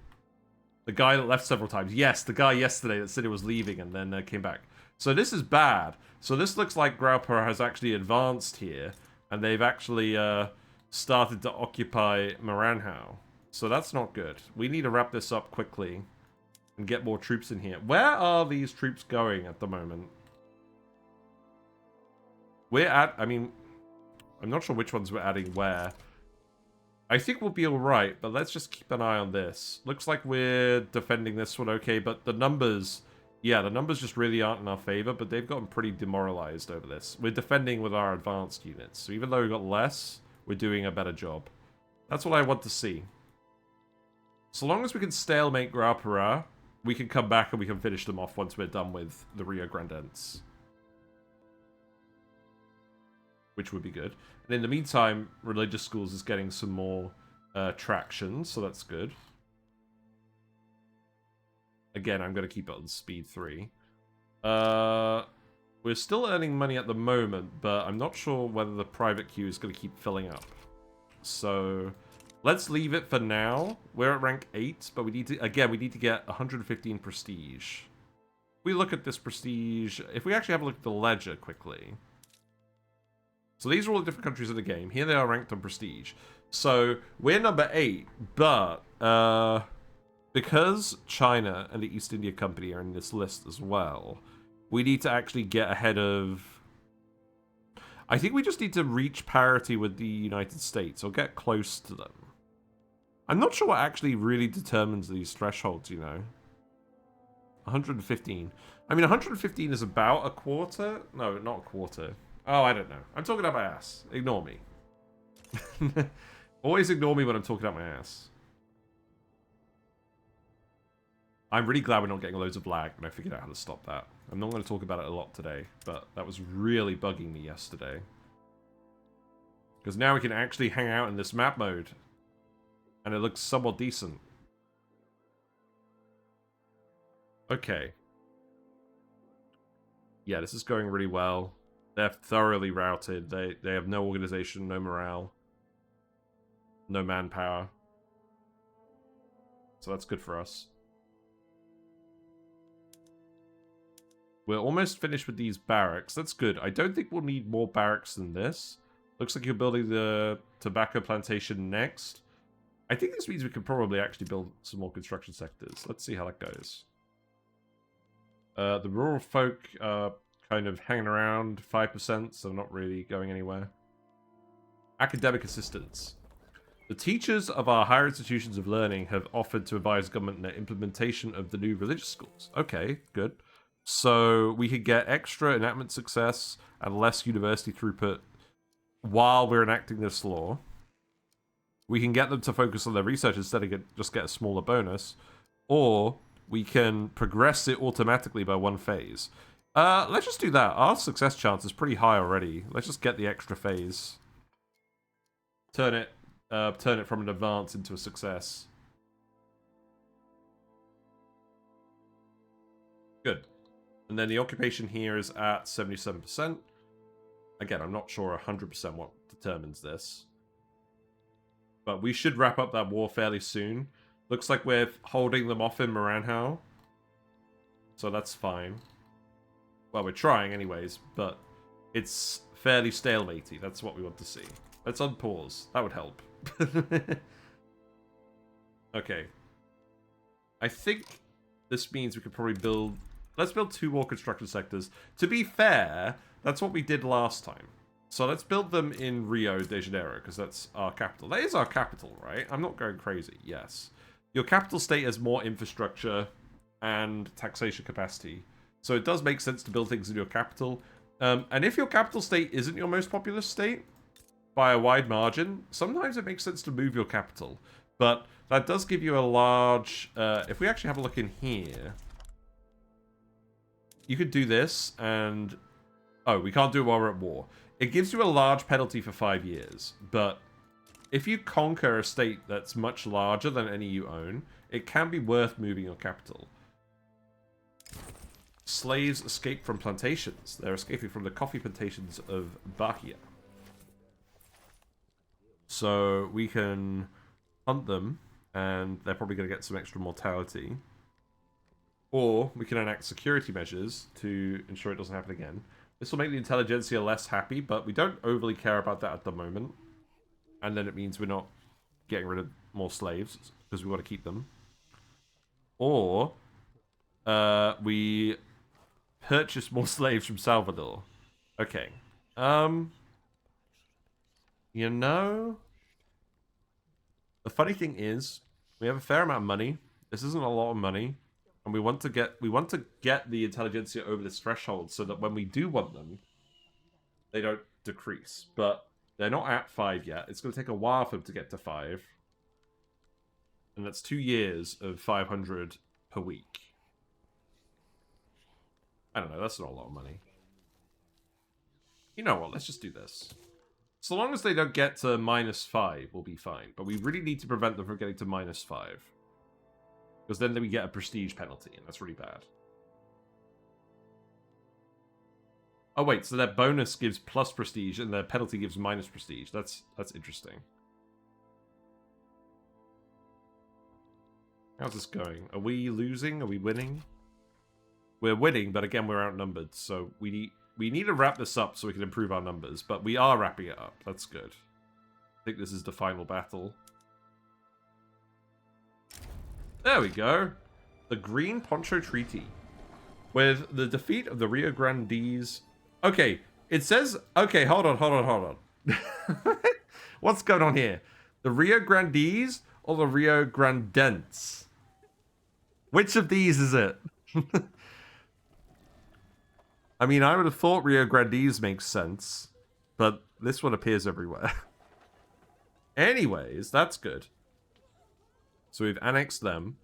The guy that left several times. Yes, the guy yesterday that said he was leaving and then came back. So this is bad. So this looks like Grao Para has actually advanced here. And they've actually started to occupy Maranhão. So that's not good. We need to wrap this up quickly and get more troops in here. Where are these troops going at the moment? We're at... I mean, I'm not sure which ones we're adding where. I think we'll be alright, but let's just keep an eye on this. Looks like we're defending this one okay, but the numbers... Yeah, the numbers just really aren't in our favor, but they've gotten pretty demoralized over this. We're defending with our advanced units, so even though we've got less, we're doing a better job. That's what I want to see. So long as we can stalemate Grao Para, we can come back and we can finish them off once we're done with the Riograndense. Which would be good. And in the meantime, religious schools is getting some more traction, so that's good. Again, I'm going to keep it on speed 3. We're still earning money at the moment, but I'm not sure whether the private queue is going to keep filling up. So let's leave it for now. We're at rank 8, but we need to, again, we need to get 115 prestige. If we look at this prestige, if we actually have a look at the ledger quickly. So these are all the different countries in the game. Here they are ranked on prestige. So we're number 8, but because China and the East India Company are in this list as well, we need to actually get ahead of... I think we just need to reach parity with the United States, or get close to them. I'm not sure what actually really determines these thresholds, you know. 115. I mean, 115 is about a quarter? No, not a quarter. Oh, I don't know. I'm talking about my ass. Ignore me. Always ignore me when I'm talking about my ass. I'm really glad we're not getting loads of lag, and I figured out how to stop that. I'm not going to talk about it a lot today, but that was really bugging me yesterday. Because now we can actually hang out in this map mode. And it looks somewhat decent. Okay. Yeah, this is going really well. They're thoroughly routed. They have no organization, no morale. No manpower. So that's good for us. We're almost finished with these barracks. That's good. I don't think we'll need more barracks than this. Looks like you're building the tobacco plantation next. I think this means we could probably actually build some more construction sectors. Let's see how that goes. The rural folk are kind of hanging around 5%, so not really going anywhere. Academic assistance. The teachers of our higher institutions of learning have offered to advise government in the implementation of the new religious schools. Okay, good. So we could get extra enactment success and less university throughput while we're enacting this law. We can get them to focus on their research instead of just get a smaller bonus. Or we can progress it automatically by 1 phase. Let's just do that. Our success chance is pretty high already. Let's just get the extra phase. Turn it from an advance into a success. Good. And then the occupation here is at 77%. Again, I'm not sure 100% what determines this. But we should wrap up that war fairly soon. Looks like we're holding them off in Maranhão. So that's fine. Well, we're trying anyways, but it's fairly stalematey. That's what we want to see. Let's unpause. That would help. Okay. I think this means we could probably build... Let's build 2 more construction sectors. To be fair, that's what we did last time. So let's build them in Rio de Janeiro, because that's our capital. That is our capital, right? I'm not going crazy. Yes. Your capital state has more infrastructure and taxation capacity. So it does make sense to build things in your capital. And if your capital state isn't your most populous state, by a wide margin, sometimes it makes sense to move your capital. But that does give you a large... if we actually have a look in here... You could do this, and... Oh, we can't do it while we're at war. It gives you a large penalty for 5 years, but if you conquer a state that's much larger than any you own, it can be worth moving your capital. Slaves escape from plantations. They're escaping from the coffee plantations of Bahia. So we can hunt them, and they're probably going to get some extra mortality. Or we can enact security measures to ensure it doesn't happen again. This will make the intelligentsia less happy, but we don't overly care about that at the moment. And then it means we're not getting rid of more slaves, because we want to keep them. Or we purchase more slaves from Salvador. Okay. You know, the funny thing is, we have a fair amount of money. This isn't a lot of money. And we want to get the intelligentsia over this threshold so that when we do want them, they don't decrease. But they're not at 5 yet. It's going to take a while for them to get to 5. And that's 2 years of 500 per week. I don't know, that's not a lot of money. You know what, let's just do this. So long as they don't get to -5, we'll be fine. But we really need to prevent them from getting to -5. Because then we get a prestige penalty, and that's really bad. Oh wait, so their bonus gives plus prestige, and their penalty gives minus prestige. That's interesting. How's this going? Are we losing? Are we winning? We're winning, but again, we're outnumbered, so we need to wrap this up so we can improve our numbers, but we are wrapping it up. That's good. I think this is the final battle. There we go. The Green Poncho Treaty. With the defeat of the Riograndense... Okay, it says... Okay, hold on. What's going on here? The Riograndense or the Riograndense? Which of these is it? I mean, I would have thought Riograndense makes sense, but this one appears everywhere. Anyways, that's good. So we've annexed them.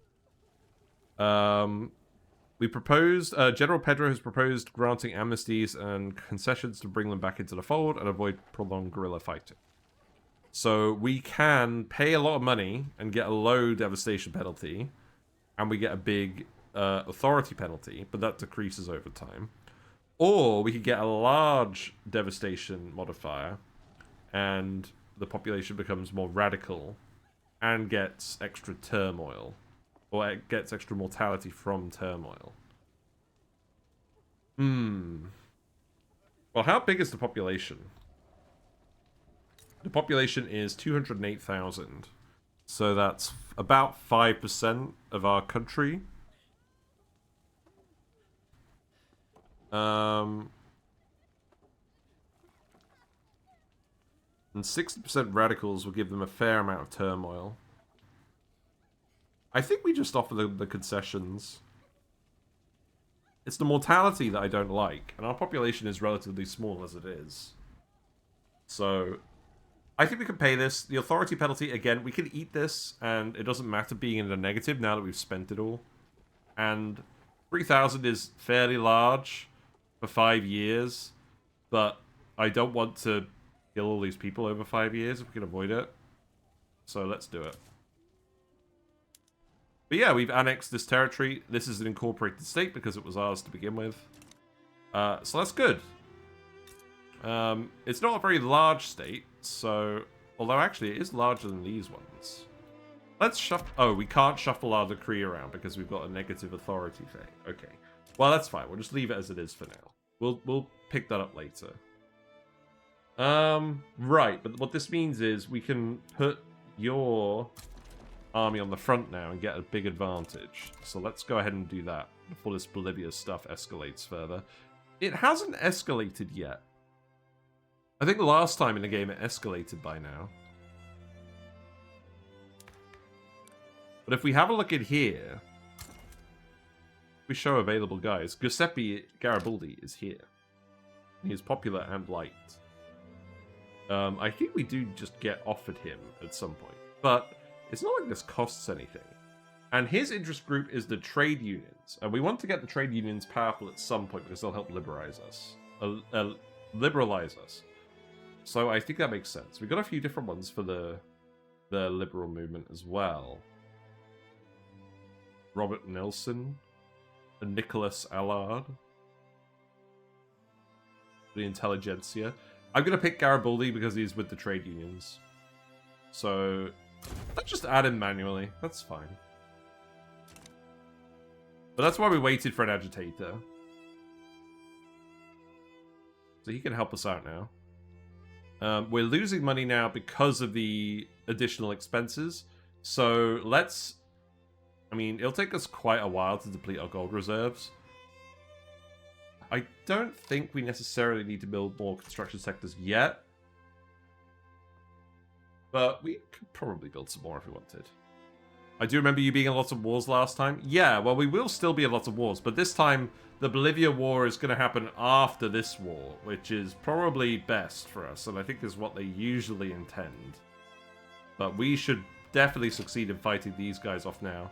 We proposed, General Pedro has proposed granting amnesties and concessions to bring them back into the fold and avoid prolonged guerrilla fighting. So we can pay a lot of money and get a low devastation penalty, and we get a big authority penalty, but that decreases over time. Or we could get a large devastation modifier, and the population becomes more radical and gets extra turmoil. Or it gets extra mortality from turmoil. Well, how big is the population? The population is 208,000. So that's about 5% of our country. And 60% radicals will give them a fair amount of turmoil. I think we just offer the concessions. It's the mortality that I don't like, and our population is relatively small as it is. So, I think we can pay this. The authority penalty, again, we can eat this, and it doesn't matter being in the negative now that we've spent it all. And 3,000 is fairly large for 5 years, but I don't want to kill all these people over 5 years if we can avoid it. So let's do it. But yeah, we've annexed this territory. This is an incorporated state because it was ours to begin with. So that's good. It's not a very large state, so... Although actually it is larger than these ones. Let's shuffle... Oh, we can't shuffle our decree around because we've got a negative authority thing. Okay. Well, that's fine. We'll just leave it as it is for now. We'll pick that up later. Right. But what this means is we can put your army on the front now and get a big advantage. So let's go ahead and do that before this Bolivia stuff escalates further. It hasn't escalated yet. I think the last time in the game it escalated by now. But if we have a look at here, we show available guys. Giuseppe Garibaldi is here. He is popular and liked. I think we do just get offered him at some point. But it's not like this costs anything. And his interest group is the trade unions. And we want to get the trade unions powerful at some point because they'll help liberalize us. Liberalize us. So I think that makes sense. We've got a few different ones for the liberal movement as well. Robert Nelson. And Nicholas Allard. The intelligentsia. I'm going to pick Garibaldi because he's with the trade unions. So... let's just add him manually. That's fine. But that's why we waited for an agitator. So he can help us out now. We're losing money now because of the additional expenses. So let's... I mean, it'll take us quite a while to deplete our gold reserves. I don't think we necessarily need to build more construction sectors yet. But we could probably build some more if we wanted. I do remember you being in lots of wars last time. Yeah, well, we will still be in lots of wars. But this time, the Bolivia War is going to happen after this war, which is probably best for us. And I think is what they usually intend. But we should definitely succeed in fighting these guys off now.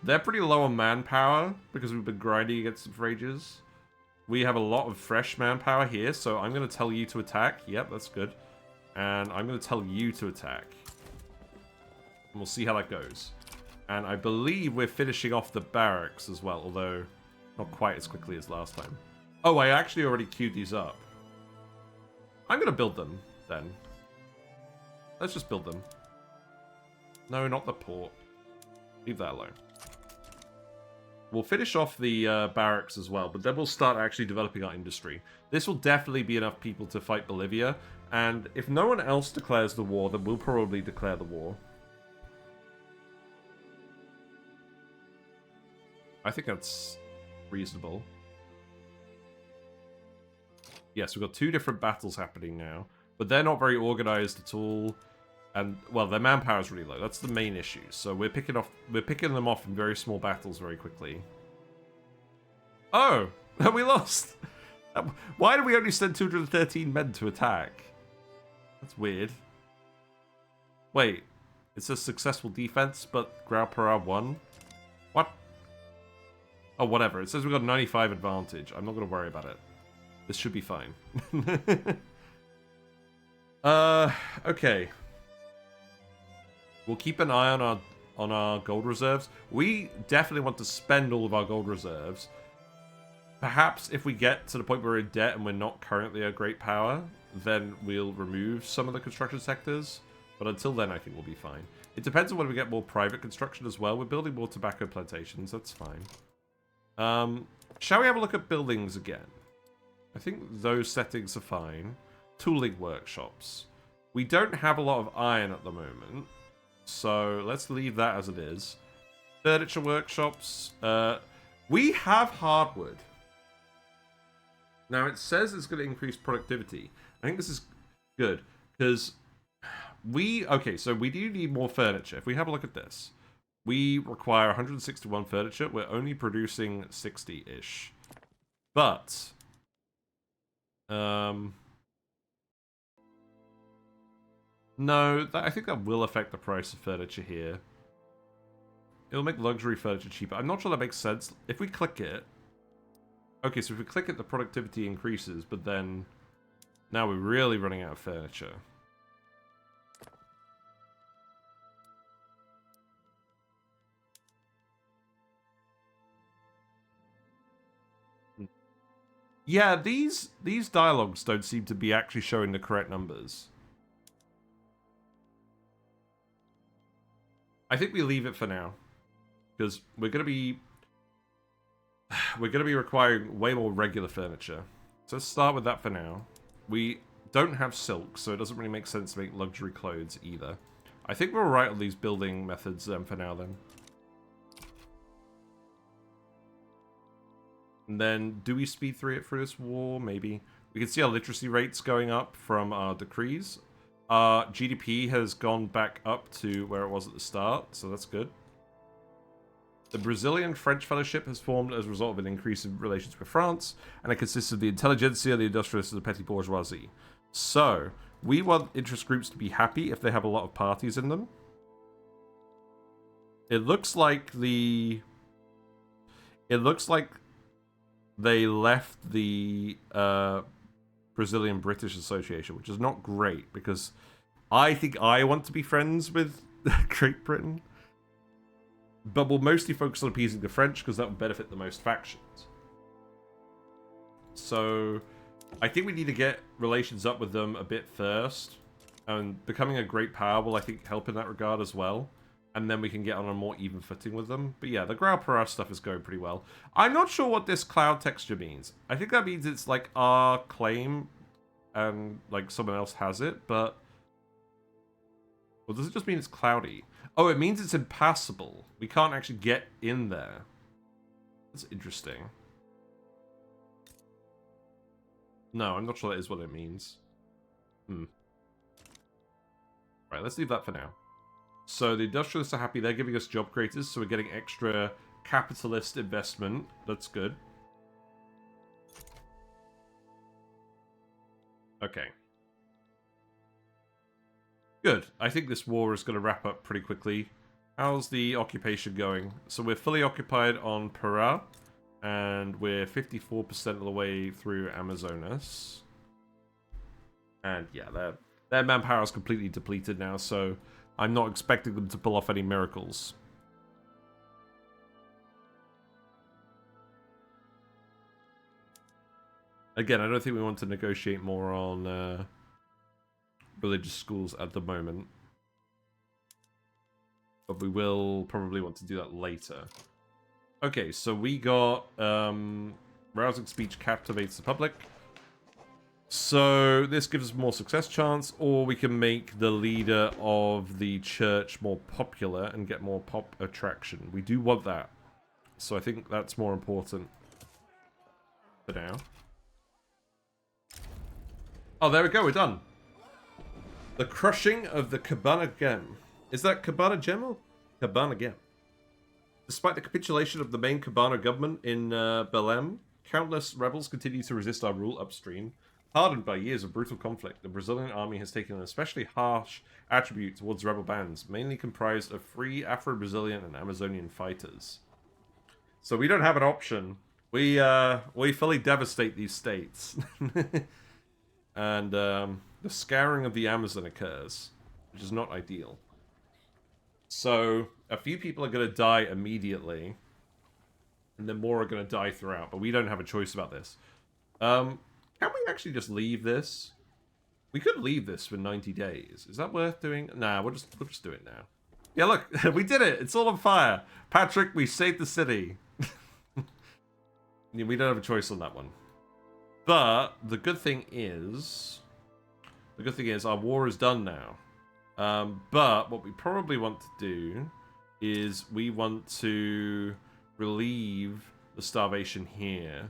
They're pretty low on manpower because we've been grinding against them for ages. We have a lot of fresh manpower here, so I'm going to tell you to attack. Yep, that's good. And I'm going to tell you to attack. And we'll see how that goes. And I believe we're finishing off the barracks as well, although not quite as quickly as last time. Oh, I actually already queued these up. I'm going to build them, then. Let's just build them. No, not the port. Leave that alone. We'll finish off the barracks as well, but then we'll start actually developing our industry. This will definitely be enough people to fight Bolivia, and if no one else declares the war, then we'll probably declare the war. I think that's reasonable. Yes, we've got 2 different battles happening now, but they're not very organized at all. And, well, their manpower is really low. That's the main issue. So we're picking them off in very small battles very quickly. Oh! We lost! Why did we only send 213 men to attack? That's weird. Wait. It says successful defense, but Grao Para won? What? Oh, whatever. It says we got 95 advantage. I'm not going to worry about it. This should be fine. Okay. We'll keep an eye on our gold reserves. We definitely want to spend all of our gold reserves. Perhaps if we get to the point where we're in debt and we're not currently a great power, then we'll remove some of the construction sectors. But until then, I think we'll be fine. It depends on whether we get more private construction as well. We're building more tobacco plantations. That's fine. Shall we have a look at buildings again? I think those settings are fine. Tooling workshops. We don't have a lot of iron at the moment. So let's leave that as it is. Furniture workshops. We have hardwood. Now it says it's going to increase productivity. I think this is good because so we do need more furniture. If we have a look at this, we require 161 furniture. We're only producing 60-ish. But no, I think that will affect the price of furniture here. It'll make luxury furniture cheaper. I'm not sure that makes sense. If we click it... Okay, so if we click it, the productivity increases, but then... Now we're really running out of furniture. Yeah, these dialogues don't seem to be actually showing the correct numbers. I think we leave it for now, because we're gonna be requiring way more regular furniture. So let's start with that for now. We don't have silk, so it doesn't really make sense to make luxury clothes either. I think we're alright on these building methods for now then. And then, do we speed through it for this war? Maybe. We can see our literacy rates going up from our decrees. GDP has gone back up to where it was at the start, so that's good. The Brazilian-French Fellowship has formed as a result of an increase in relations with France, and it consists of the intelligentsia, the industrialists, and the petty bourgeoisie. So, we want interest groups to be happy if they have a lot of parties in them. It looks like they left the Brazilian-British Association, which is not great, because I think I want to be friends with Great Britain. But we'll mostly focus on appeasing the French, because that will benefit the most factions. So, I think we need to get relations up with them a bit first. And becoming a great power will, I think, help in that regard as well. And then we can get on a more even footing with them. But yeah, the Grao Para stuff is going pretty well. I'm not sure what this cloud texture means. I think that means it's like our claim and like someone else has it, but... Or does it just mean it's cloudy? Oh, it means it's impassable. We can't actually get in there. That's interesting. No, I'm not sure that is what it means. Right, let's leave that for now. So the industrialists are happy. They're giving us job creators, so we're getting extra capitalist investment. That's good. Okay. Good. I think this war is going to wrap up pretty quickly. How's the occupation going? So we're fully occupied on Para, and we're 54% of the way through Amazonas. And yeah, their manpower is completely depleted now, so I'm not expecting them to pull off any miracles. Again, I don't think we want to negotiate more on religious schools at the moment. But we will probably want to do that later. Okay, so we got rousing speech captivates the public. So this gives us more success chance, or we can make the leader of the church more popular and get more pop attraction. We do want that. So I think that's more important for now. Oh, there we go, we're done. The crushing of the Cabana Gem. Is that Cabana Gem or Cabana Gem? Despite the capitulation of the main Cabana government in Belém, countless rebels continue to resist our rule upstream. Hardened by years of brutal conflict, the Brazilian army has taken an especially harsh attribute towards rebel bands, mainly comprised of free Afro-Brazilian and Amazonian fighters. So we don't have an option. We fully devastate these states. And the scouring of the Amazon occurs, which is not ideal. So a few people are going to die immediately, and then more are going to die throughout, but we don't have a choice about this. Can we actually just leave this? We could leave this for 90 days. Is that worth doing? Nah, we'll just do it now. Yeah, look, we did it. It's all on fire. Patrick, we saved the city. We don't have a choice on that one. But the good thing is our war is done now. But what we probably want to do is we want to relieve the starvation here.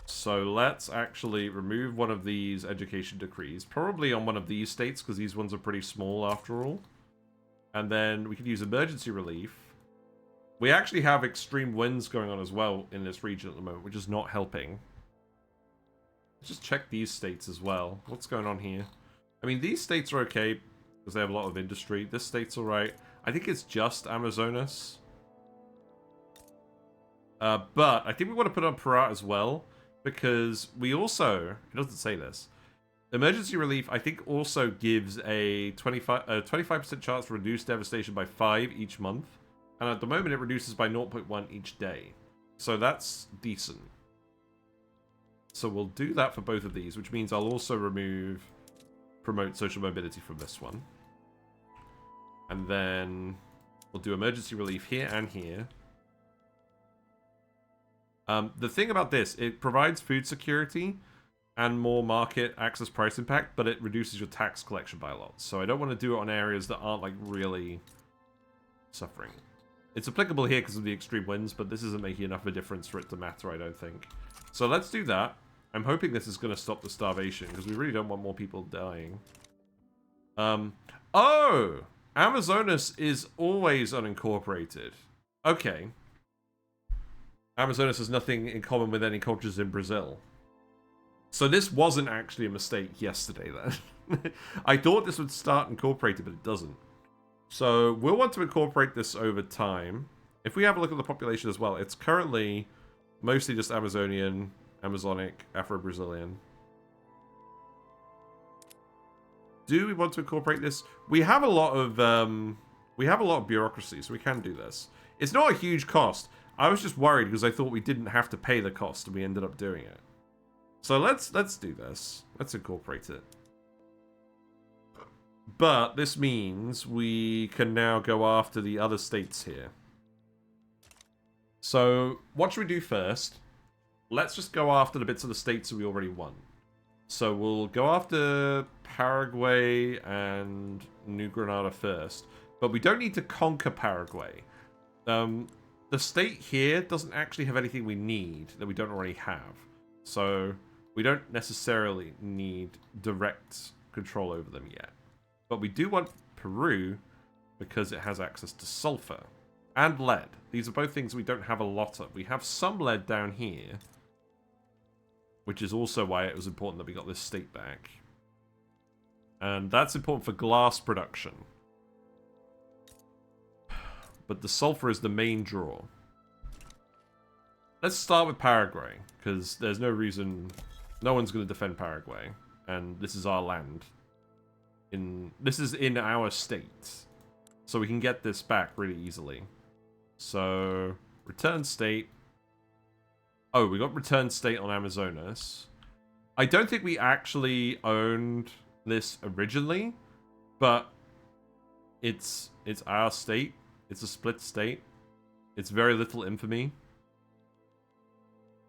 So let's actually remove one of these education decrees, probably on one of these states, because these ones are pretty small after all. And then we could use emergency relief. We actually have extreme winds going on as well in this region at the moment, which is not helping. Let's just check these states as well. What's going on here? I mean, these states are okay, because they have a lot of industry. This state's alright. I think it's just Amazonas. But I think we want to put on Para as well, because we also, it doesn't say this, emergency relief I think also gives a 25% chance to reduce devastation by 5 each month. And at the moment it reduces by 0.1 each day. So that's decent. So we'll do that for both of these, which means I'll also remove promote social mobility from this one. And then we'll do emergency relief here and here. The thing about this, it provides food security and more market access price impact, but it reduces your tax collection by a lot. So I don't want to do it on areas that aren't like really suffering. It's applicable here because of the extreme winds, but this isn't making enough of a difference for it to matter, I don't think. So let's do that. I'm hoping this is going to stop the starvation, because we really don't want more people dying. Oh! Amazonas is always unincorporated. Okay. Amazonas has nothing in common with any cultures in Brazil. So this wasn't actually a mistake yesterday, then. I thought this would start incorporated, but it doesn't. So we'll want to incorporate this over time. If we have a look at the population as well, it's currently mostly just Amazonian, Amazonic, Afro-Brazilian. Do we want to incorporate this? We have a lot of bureaucracy, so we can do this. It's not a huge cost. I was just worried because I thought we didn't have to pay the cost, and we ended up doing it. So let's do this. Let's incorporate it. But this means we can now go after the other states here. So what should we do first? Let's just go after the bits of the states that we already won. So we'll go after Paraguay and New Granada first. But we don't need to conquer Paraguay. The state here doesn't actually have anything we need that we don't already have. So we don't necessarily need direct control over them yet. But we do want Peru because it has access to sulfur and lead. These are both things we don't have a lot of. We have some lead down here, which is also why it was important that we got this state back. And that's important for glass production. But the sulfur is the main draw. Let's start with Paraguay, because there's no reason... No one's going to defend Paraguay. And this is our land. This is in our state. So we can get this back really easily. So, return state. Oh, we got return state on Amazonas. I don't think we actually owned this originally, but it's our state. It's a split state. It's very little infamy.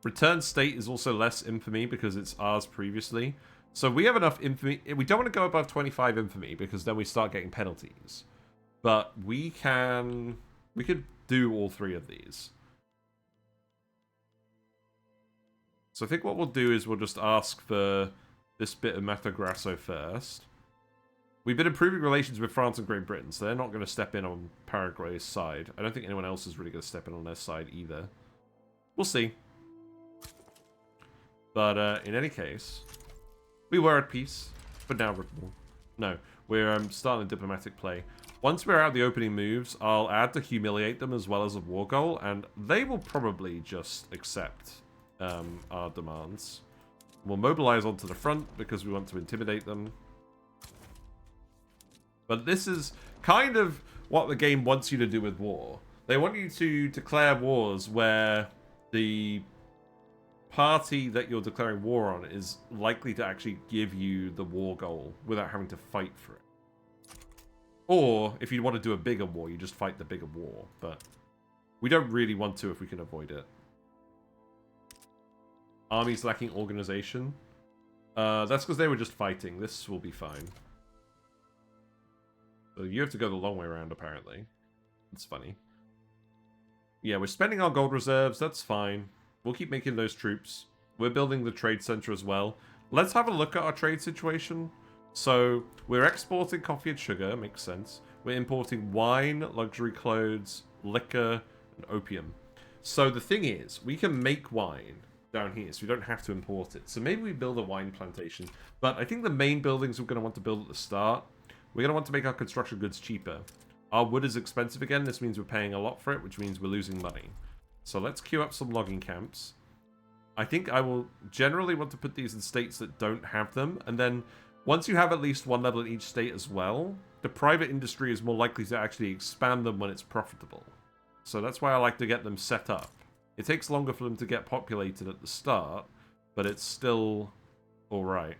Return state is also less infamy because it's ours previously. So we have enough infamy. We don't want to go above 25 infamy because then we start getting penalties. But we could do all three of these. So I think what we'll do is we'll just ask for this bit of Mato Grosso first. We've been improving relations with France and Great Britain, so they're not going to step in on Paraguay's side. I don't think anyone else is really going to step in on their side either. We'll see. But in any case, we were at peace, but now we're starting a diplomatic play. Once we're out the opening moves, I'll add to humiliate them as well as a war goal, and they will probably just accept our demands. We'll mobilize onto the front because we want to intimidate them. But this is kind of what the game wants you to do with war. They want you to declare wars where the party that you're declaring war on is likely to actually give you the war goal without having to fight for it. Or, if you want to do a bigger war, you just fight the bigger war. But we don't really want to if we can avoid it. Armies lacking organization. That's because they were just fighting. This will be fine. So you have to go the long way around, apparently. It's funny. Yeah, we're spending our gold reserves. That's fine. We'll keep making those troops. We're building the trade center as well. Let's have a look at our trade situation. So, we're exporting coffee and sugar. Makes sense. We're importing wine, luxury clothes, liquor, and opium. So the thing is, we can make wine down here, so we don't have to import it. So maybe we build a wine plantation. But I think the main buildings we're going to want to build at the start, we're going to want to make our construction goods cheaper. Our wood is expensive again. This means we're paying a lot for it, which means we're losing money. So let's queue up some logging camps. I think I will generally want to put these in states that don't have them. And then once you have at least one level in each state as well, the private industry is more likely to actually expand them when it's profitable. So that's why I like to get them set up. It takes longer for them to get populated at the start, but it's still alright.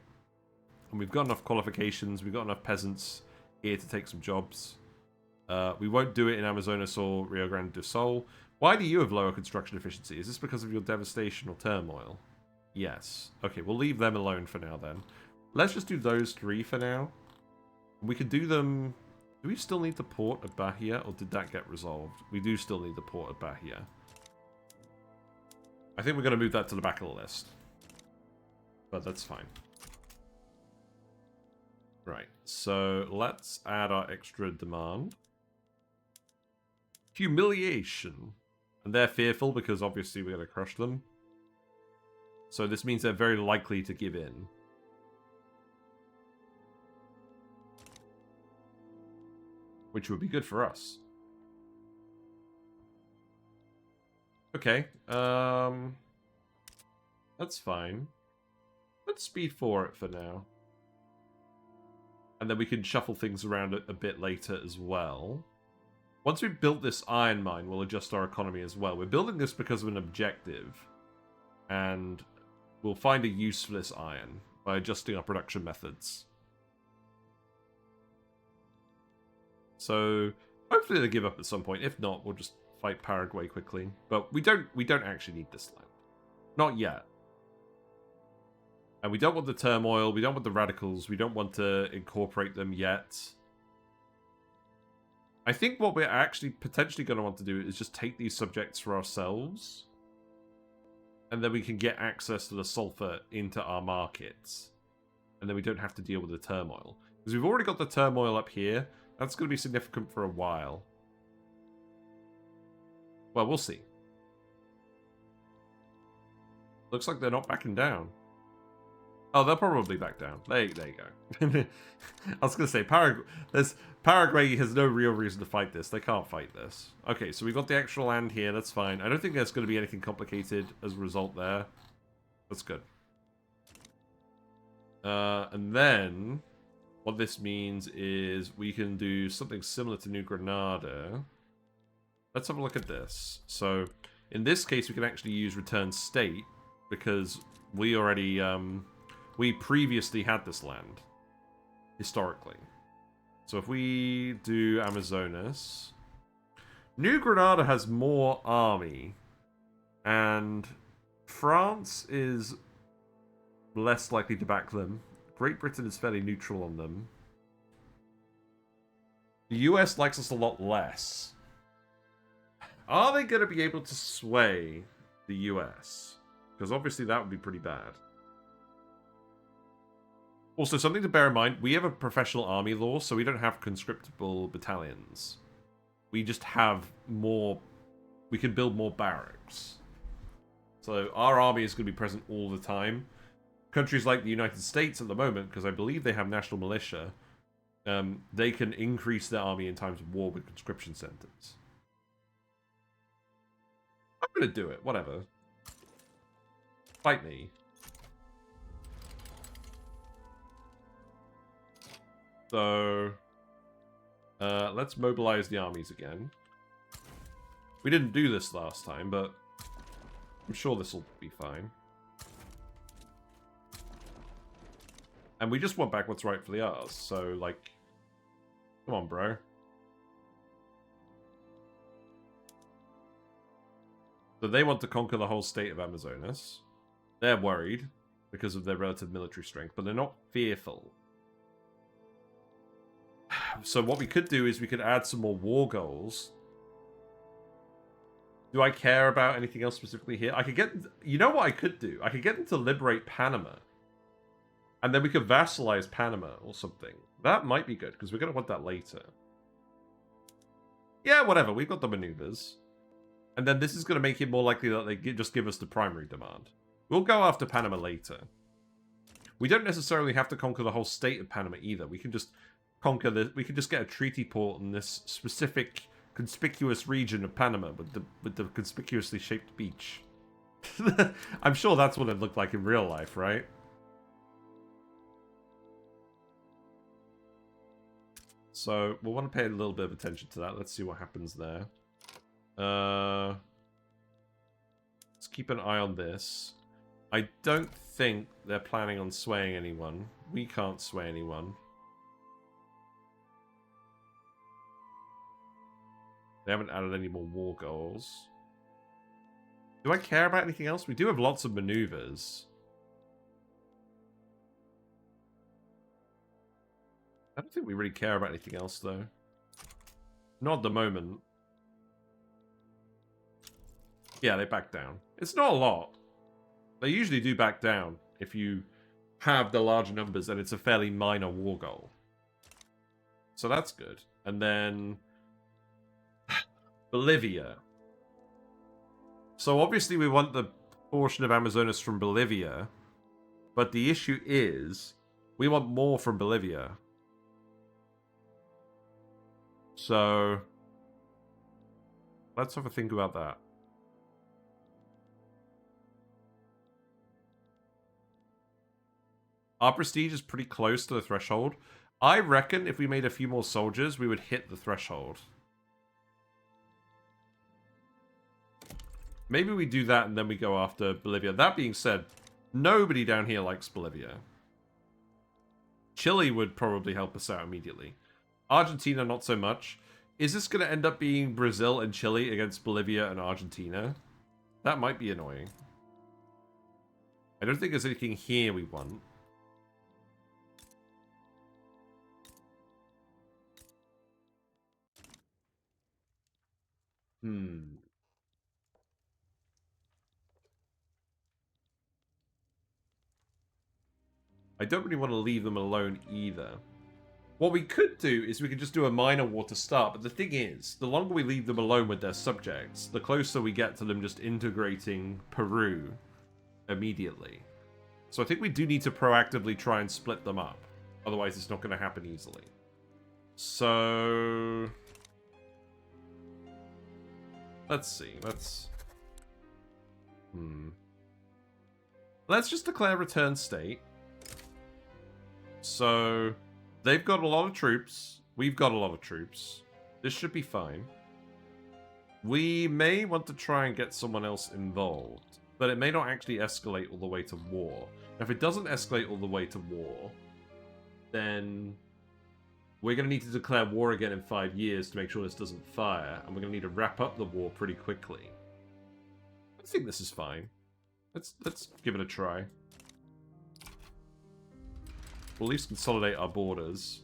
And we've got enough qualifications, we've got enough peasants here to take some jobs. We won't do it in Amazonas or Rio Grande do Sul. Why do you have lower construction efficiency? Is this because of your devastation or turmoil? Yes. Okay, we'll leave them alone for now then. Let's just do those three for now. We could do them... Do we still need the port of Bahia, or did that get resolved? We do still need the port of Bahia. I think we're going to move that to the back of the list. But that's fine. Right, so let's add our extra demand. Humiliation. And they're fearful because obviously we're going to crush them. So this means they're very likely to give in. Which would be good for us. Okay, that's fine. Let's speed 4 it for now. And then we can shuffle things around a bit later as well. Once we've built this iron mine, we'll adjust our economy as well. We're building this because of an objective. And we'll find a use for this iron by adjusting our production methods. So, hopefully they'll give up at some point. If not, we'll just fight Paraguay quickly. But we don't actually need this land. Not yet. And we don't want the turmoil, we don't want the radicals, we don't want to incorporate them yet. I think what we're actually potentially going to want to do is just take these subjects for ourselves. And then we can get access to the sulfur into our markets. And then we don't have to deal with the turmoil. Because we've already got the turmoil up here. That's going to be significant for a while. Well, we'll see. Looks like they're not backing down. Oh, they'll probably back down. There you go. I was going to say, Paraguay has no real reason to fight this. They can't fight this. Okay, so we got the actual land here. That's fine. I don't think there's going to be anything complicated as a result there. That's good. And then, what this means is we can do something similar to New Granada. Let's have a look at this. So, in this case, we can actually use return state, because we already... we previously had this land, historically. So if we do Amazonas, New Granada has more army, and France is less likely to back them. Great Britain is fairly neutral on them. The US likes us a lot less. Are they going to be able to sway the US? Because obviously that would be pretty bad. Also, something to bear in mind, we have a professional army law, so we don't have conscriptable battalions. We just have more... We can build more barracks. So our army is going to be present all the time. Countries like the United States at the moment, because I believe they have national militia, they can increase their army in times of war with conscription centers. I'm going to do it, whatever. Fight me. So, let's mobilize the armies again. We didn't do this last time, but I'm sure this will be fine. And we just want back what's rightfully ours, so, like, come on, bro. So they want to conquer the whole state of Amazonas. They're worried because of their relative military strength, but they're not fearful. So what we could do is we could add some more war goals. Do I care about anything else specifically here? I could get... You know what I could do? I could get them to liberate Panama. And then we could vassalize Panama or something. That might be good, because we're going to want that later. Yeah, whatever. We've got the maneuvers. And then this is going to make it more likely that they just give us the primary demand. We'll go after Panama later. We don't necessarily have to conquer the whole state of Panama either. We can just conquer this. We can just get a treaty port in this specific conspicuous region of Panama with the conspicuously shaped beach. I'm sure that's what it looked like in real life, right? So we'll want to pay a little bit of attention to that. Let's see what happens there. Let's keep an eye on this. I don't think they're planning on swaying anyone. We can't sway anyone. They haven't added any more war goals. Do I care about anything else? We do have lots of maneuvers. I don't think we really care about anything else, though. Not at the moment. Yeah, they back down. It's not a lot. They usually do back down if you have the larger numbers and it's a fairly minor war goal. So that's good. And then... Bolivia. So obviously we want the portion of Amazonas from Bolivia, but the issue is we want more from Bolivia. So let's have a think about that. Our prestige is pretty close to the threshold. I reckon if we made a few more soldiers, we would hit the threshold. Maybe we do that and then we go after Bolivia. That being said, nobody down here likes Bolivia. Chile would probably help us out immediately. Argentina, not so much. Is this going to end up being Brazil and Chile against Bolivia and Argentina? That might be annoying. I don't think there's anything here we want. I don't really want to leave them alone either. What we could do is we could just do a minor war to start, but the thing is, the longer we leave them alone with their subjects, the closer we get to them just integrating Peru immediately. So I think we do need to proactively try and split them up. Otherwise, it's not going to happen easily. So... let's see. Let's just declare return state. So, they've got a lot of troops. We've got a lot of troops. This should be fine. We may want to try and get someone else involved, but it may not actually escalate all the way to war. Now, if it doesn't escalate all the way to war, then we're going to need to declare war again in 5 years to make sure this doesn't fire, and we're going to need to wrap up the war pretty quickly. I think this is fine. Let's give it a try. We'll at least consolidate our borders.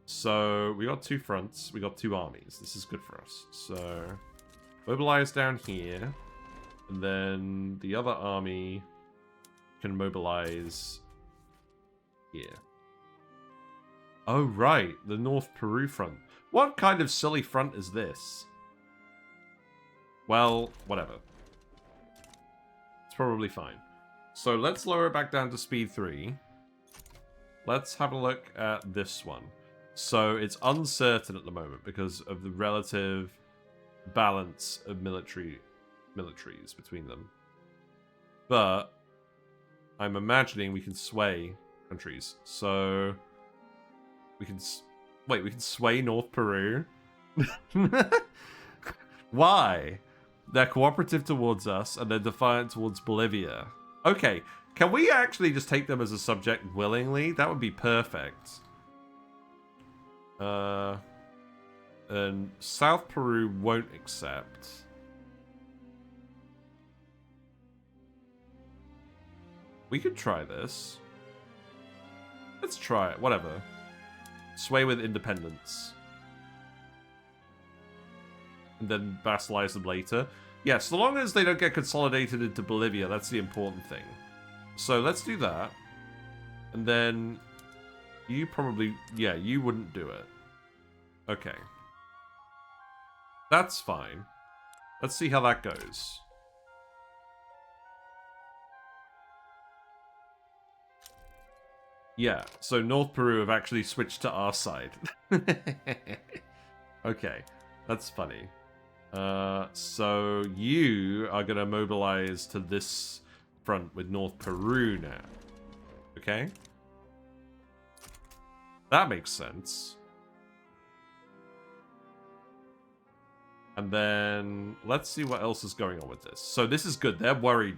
So, we got 2 fronts, we got 2 armies. This is good for us. So, mobilize down here, and then the other army can mobilize here. Oh, right, the North Peru front. What kind of silly front is this? Well, whatever. It's probably fine. So, let's lower it back down to speed 3. Let's have a look at this one. So, it's uncertain at the moment because of the relative balance of militaries between them. But I'm imagining we can sway countries. So we can sway North Peru. Why? They're cooperative towards us and they're defiant towards Bolivia. Okay, can we actually just take them as a subject willingly? That would be perfect. And South Peru won't accept. We could try this. Let's try it. Whatever. Sway with independence. And then vassalize them later. Yeah, so long as they don't get consolidated into Bolivia, that's the important thing. So let's do that. And then you probably... yeah, you wouldn't do it. Okay. That's fine. Let's see how that goes. Yeah, so North Peru have actually switched to our side. Okay, that's funny. So you are going to mobilize to this front with North Peru now. Okay? That makes sense. And then let's see what else is going on with this. So this is good. They're worried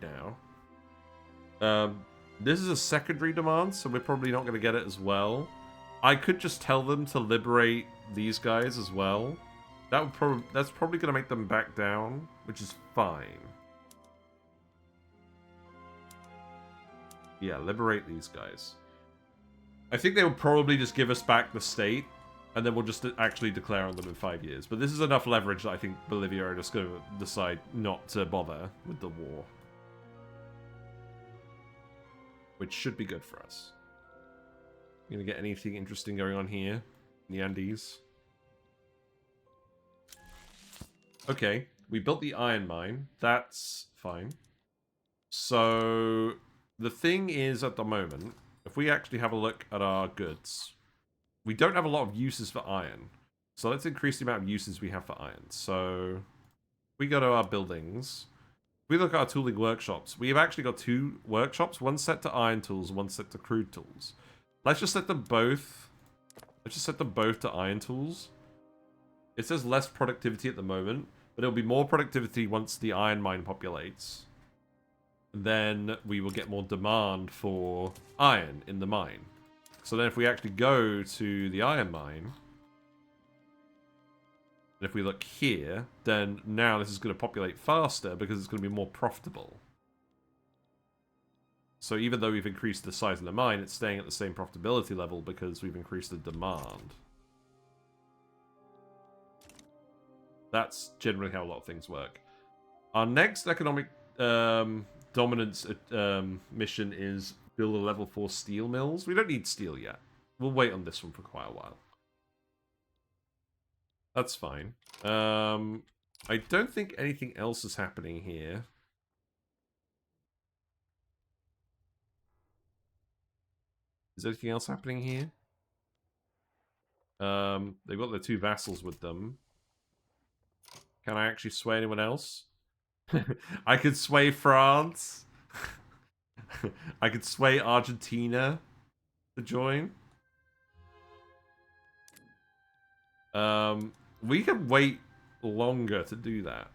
now. This is a secondary demand, so we're probably not going to get it as well. I could just tell them to liberate these guys as well. That's probably going to make them back down, which is fine. Yeah, liberate these guys. I think they will probably just give us back the state, and then we'll just actually declare on them in 5 years. But this is enough leverage that I think Bolivia are just going to decide not to bother with the war. Which should be good for us. You gonna get anything interesting going on here in the Andes? Okay, we built the iron mine. That's fine. So the thing is, at the moment, if we actually have a look at our goods, we don't have a lot of uses for iron. So let's increase the amount of uses we have for iron. So we go to our buildings. We look at our tooling workshops. We have actually got 2 workshops, one set to iron tools, one set to crude tools. Let's just set them both. Let's just set them both to iron tools. It says less productivity at the moment, but it'll be more productivity once the iron mine populates. Then we will get more demand for iron in the mine. So then if we actually go to the iron mine, and if we look here, then now this is going to populate faster because it's going to be more profitable. So even though we've increased the size of the mine, it's staying at the same profitability level because we've increased the demand. That's generally how a lot of things work. Our next economic dominance mission is build a level 4 steel mills. We don't need steel yet. We'll wait on this one for quite a while. That's fine. I don't think anything else is happening here. Is anything else happening here? They've got their 2 vassals with them. Can I actually sway anyone else? I could sway France. I could sway Argentina to join. We could wait longer to do that.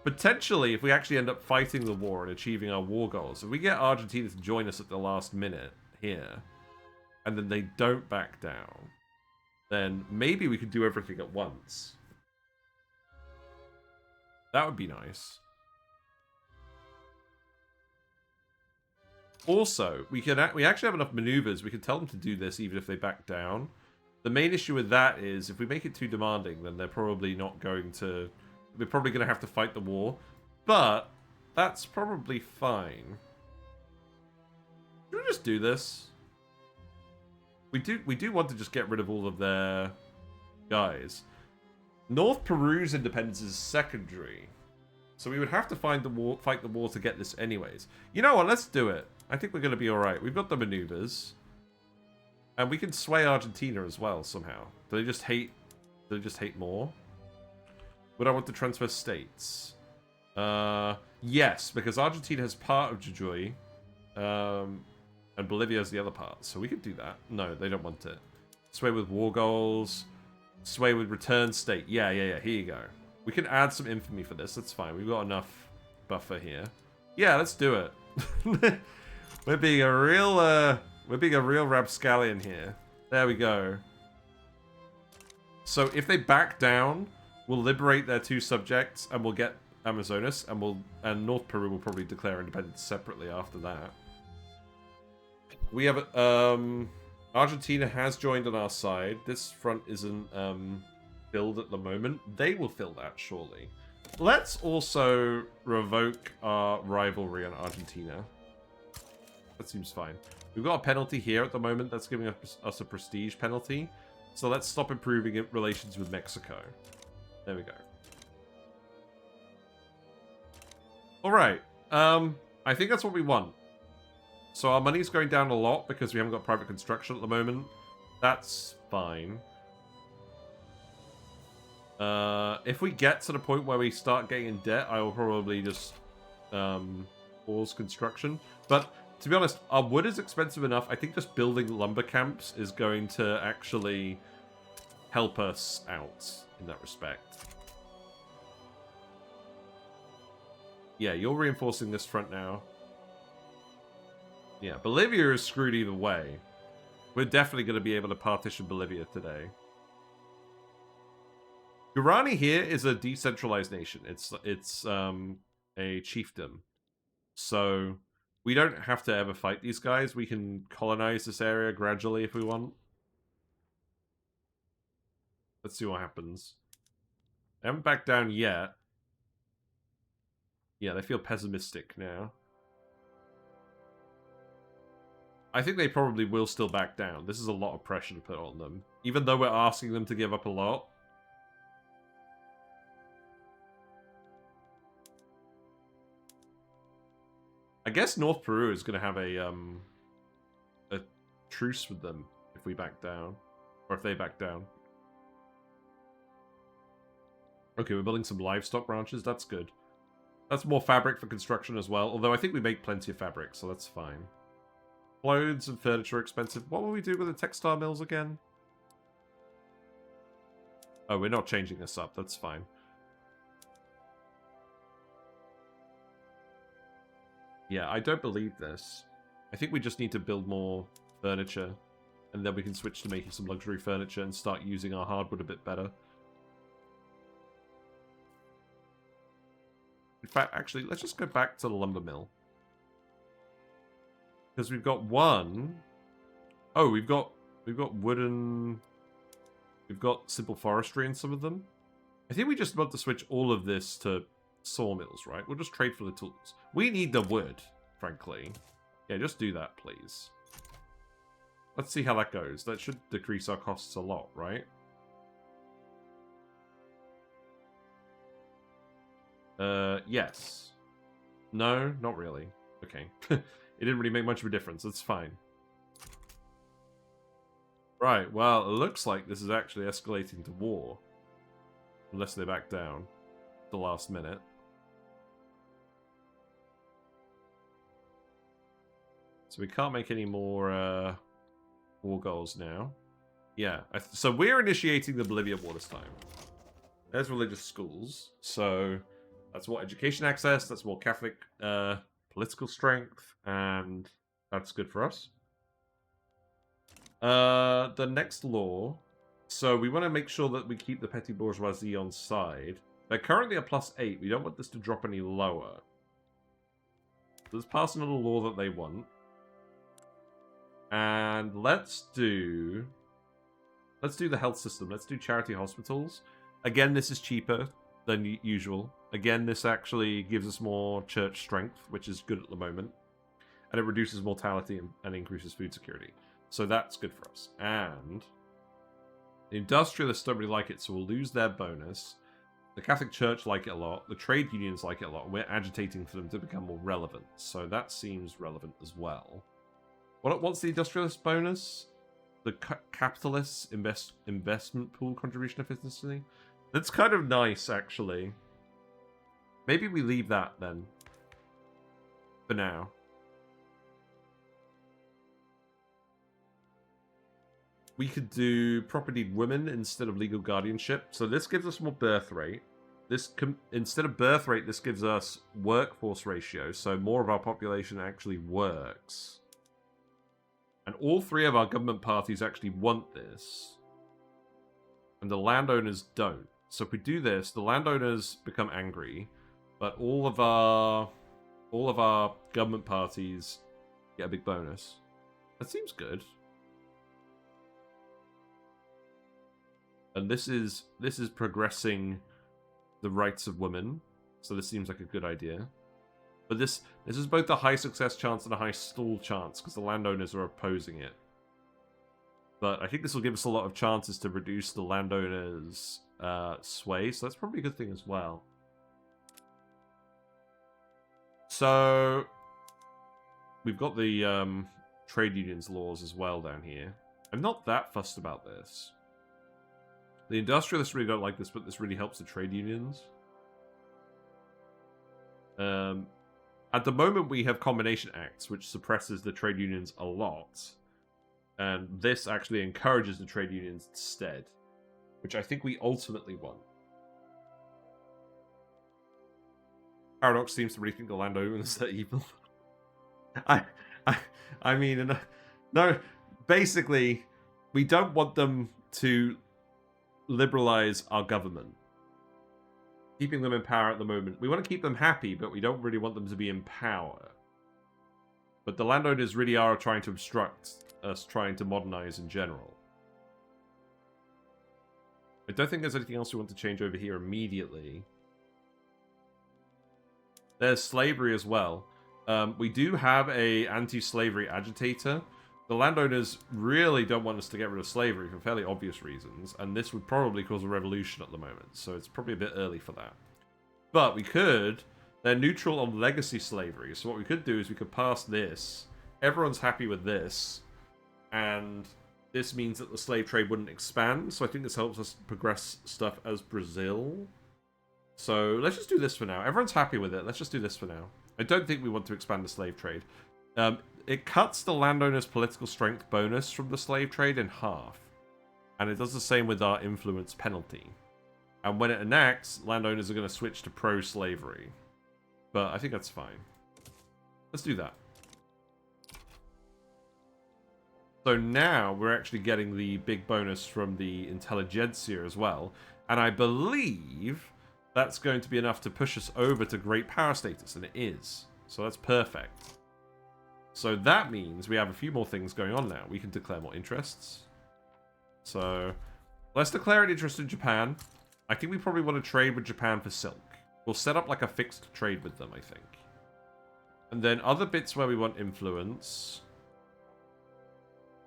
Potentially, if we actually end up fighting the war and achieving our war goals, if we get Argentina to join us at the last minute here, and then they don't back down, then maybe we could do everything at once. That would be nice. Also, we actually have enough maneuvers. We can tell them to do this even if they back down. The main issue with that is if we make it too demanding, then they're probably not going to... We're probably going to have to fight the war. But that's probably fine. Should we just do this? We do want to just get rid of all of their guys. North Peru's independence is secondary. So we would have to fight the war to get this anyways. You know what? Let's do it. I think we're going to be alright. We've got the maneuvers. And we can sway Argentina as well, somehow. Do they just hate more? Would I want to transfer states? Yes, because Argentina has part of Jujuy. And Bolivia has the other part. So we could do that. No, they don't want it. Sway with war goals. Sway with return state. Yeah. Here you go. We can add some infamy for this. That's fine. We've got enough buffer here. Yeah, let's do it. We're being a real rapscallion here. There we go. So if they back down, we'll liberate their 2 subjects and we'll get Amazonas and North Peru will probably declare independence separately after that. We have Argentina has joined on our side. This front isn't filled at the moment. They will fill that surely. Let's also revoke our rivalry on Argentina. That seems fine. We've got a penalty here at the moment that's giving us a prestige penalty. So let's stop improving relations with Mexico. There we go. Alright. I think that's what we want. So our money's going down a lot because we haven't got private construction at the moment. That's fine. If we get to the point where we start getting in debt, I will probably just pause construction. But to be honest, our wood is expensive enough. I think just building lumber camps is going to actually help us out in that respect. Yeah, you're reinforcing this front now. Yeah, Bolivia is screwed either way. We're definitely going to be able to partition Bolivia today. Guarani here is a decentralized nation. It's a chiefdom. So we don't have to ever fight these guys. We can colonize this area gradually if we want. Let's see what happens. They haven't backed down yet. Yeah, they feel pessimistic now. I think they probably will still back down. This is a lot of pressure to put on them. Even though we're asking them to give up a lot. I guess North Peru is going to have a truce with them if we back down. Or if they back down. Okay, we're building some livestock ranches. That's good. That's more fabric for construction as well. Although I think we make plenty of fabric, so that's fine. Clothes and furniture are expensive. What will we do with the textile mills again? Oh, we're not changing this up. That's fine. Yeah, I don't believe this. I think we just need to build more furniture. And then we can switch to making some luxury furniture and start using our hardwood a bit better. In fact, actually, let's just go back to the lumber mill. Because we've got one... Oh, we've got wooden... We've got simple forestry in some of them. I think we just want to switch all of this to sawmills, right? We'll just trade for the tools. We need the wood, frankly. Yeah, just do that, please. Let's see how that goes. That should decrease our costs a lot, right? Yes. No, not really. Okay. It didn't really make much of a difference. It's fine. Right, well, it looks like this is actually escalating to war. Unless they back down at the last minute. So we can't make any more war goals now. Yeah, so we're initiating the Bolivian war this time. There's religious schools, so that's more education access, that's more Catholic political strength, and that's good for us. The next law, so we want to make sure that we keep the petty bourgeoisie on side. They're currently at +8, we don't want this to drop any lower. Let's pass another law that they want. And let's do the health system. Let's do charity hospitals. Again, this is cheaper than usual. Again, this actually gives us more church strength, which is good at the moment. And it reduces mortality and increases food security. So that's good for us. And the industrialists don't really like it, so we'll lose their bonus. The Catholic Church like it a lot. The trade unions like it a lot. And we're agitating for them to become more relevant. So that seems relevant as well. What's the industrialist bonus? The capitalists investment pool contribution efficiency? That's kind of nice, actually. Maybe we leave that, then. For now. We could do property women instead of legal guardianship. So this gives us more birth rate. Instead of birth rate, this gives us workforce ratio. So more of our population actually works. And all three of our government parties actually want this. And the landowners don't. So if we do this, the landowners become angry. But all of our government parties get a big bonus. That seems good. And this is progressing the rights of women. So this seems like a good idea. But this is both a high success chance and a high stall chance, because the landowners are opposing it. But I think this will give us a lot of chances to reduce the landowners' sway, so that's probably a good thing as well. So, we've got the trade unions laws as well down here. I'm not that fussed about this. The industrialists really don't like this, but this really helps the trade unions. At the moment, we have combination acts, which suppresses the trade unions a lot. And this actually encourages the trade unions instead, which I think we ultimately want. Paradox seems to really think the landowners are evil. I mean, no, basically, we don't want them to liberalize our government. Keeping them in power at the moment. We want to keep them happy, but we don't really want them to be in power. But the landowners really are trying to obstruct us trying to modernize in general. I don't think there's anything else we want to change over here immediately. There's slavery as well. We do have a anti-slavery agitator. The landowners really don't want us to get rid of slavery for fairly obvious reasons, and this would probably cause a revolution at the moment, so it's probably a bit early for that. But we could... They're neutral on legacy slavery, so what we could do is we could pass this. Everyone's happy with this, and this means that the slave trade wouldn't expand, so I think this helps us progress stuff as Brazil. So let's just do this for now. Everyone's happy with it. Let's just do this for now. I don't think we want to expand the slave trade. It cuts the landowner's political strength bonus from the slave trade in half. And it does the same with our influence penalty. And when it enacts, landowners are going to switch to pro-slavery. But I think that's fine. Let's do that. So now we're actually getting the big bonus from the intelligentsia as well. And I believe that's going to be enough to push us over to great power status. And it is. So that's perfect. So that means we have a few more things going on now. We can declare more interests. So let's declare an interest in Japan. I think we probably want to trade with Japan for silk. We'll set up like a fixed trade with them, I think. And then other bits where we want influence.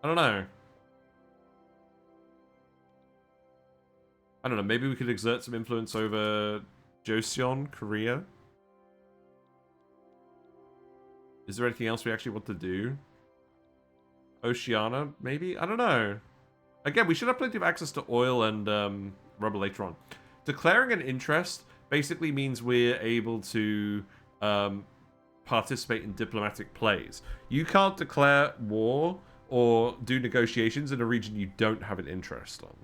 I don't know. Maybe we could exert some influence over Joseon, Korea. Is there anything else we actually want to do? Oceania, maybe? I don't know. Again, we should have plenty of access to oil and rubber later on. Declaring an interest basically means we're able to participate in diplomatic plays. You can't declare war or do negotiations in a region you don't have an interest on.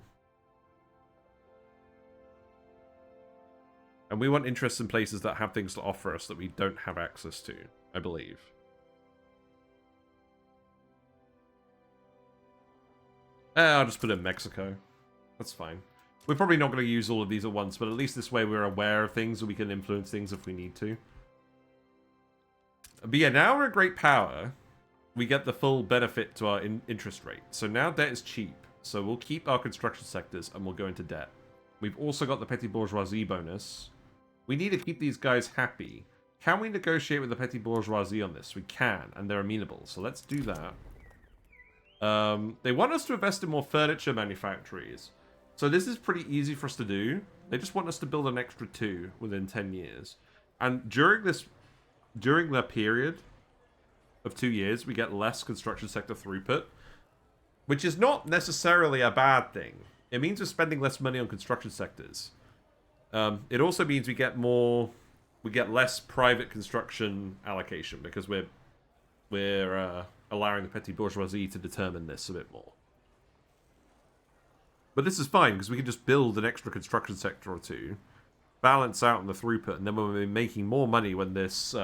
And we want interests in places that have things to offer us that we don't have access to, I believe. I'll just put in Mexico. That's fine. We're probably not going to use all of these at once, but at least this way we're aware of things and we can influence things if we need to. But yeah, now we're a great power. We get the full benefit to our interest rate. So now debt is cheap. So we'll keep our construction sectors and we'll go into debt. We've also got the petty bourgeoisie bonus. We need to keep these guys happy. Can we negotiate with the petty bourgeoisie on this? We can, and they're amenable. So let's do that. They want us to invest in more furniture manufactories. So this is pretty easy for us to do. They just want us to build an extra 2 within 10 years. And during the period of 2 years, we get less construction sector throughput, which is not necessarily a bad thing. It means we're spending less money on construction sectors. It also means we get less private construction allocation because we're allowing the petty bourgeoisie to determine this a bit more. But this is fine because we can just build an extra construction sector or 2, balance out on the throughput, and then when we're making more money when this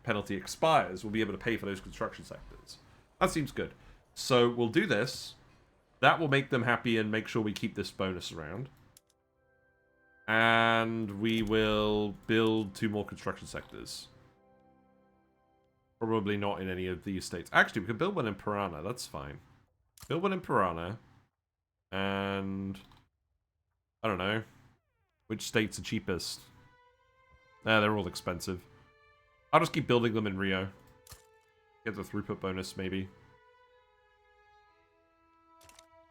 penalty expires, we'll be able to pay for those construction sectors. That seems good. So we'll do this. That will make them happy and make sure we keep this bonus around. And we will build 2 more construction sectors. Probably not in any of these states. Actually, we could build one in Parana. That's fine. Build one in Parana. And I don't know. Which states are cheapest? They're all expensive. I'll just keep building them in Rio. Get the throughput bonus, maybe.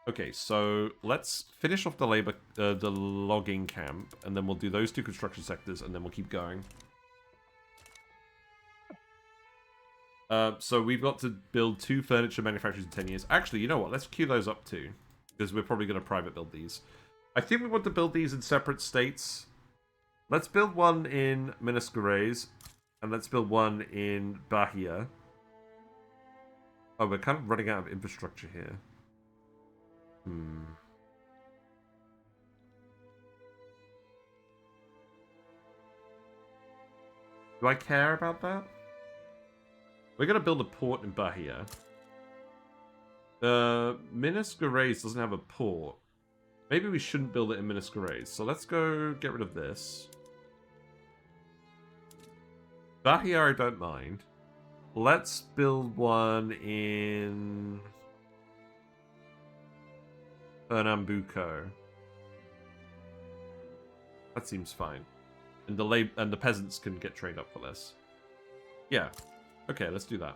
Okay, so let's finish off the logging camp, and then we'll do those 2 construction sectors, and then we'll keep going. So we've got to build 2 furniture manufacturers in 10 years. Actually, you know what? Let's queue those up too, because we're probably going to private build these. I think we want to build these in separate states. Let's build one in Minas Gerais, and let's build one in Bahia. Oh, we're kind of running out of infrastructure here. Do I care about that? We're going to build a port in Bahia. Minas Gerais doesn't have a port. Maybe we shouldn't build it in Minas Gerais. So let's go get rid of this. Bahia, I don't mind. Let's build one in Pernambuco. That seems fine. And the peasants can get trained up for this. Yeah. Okay, let's do that.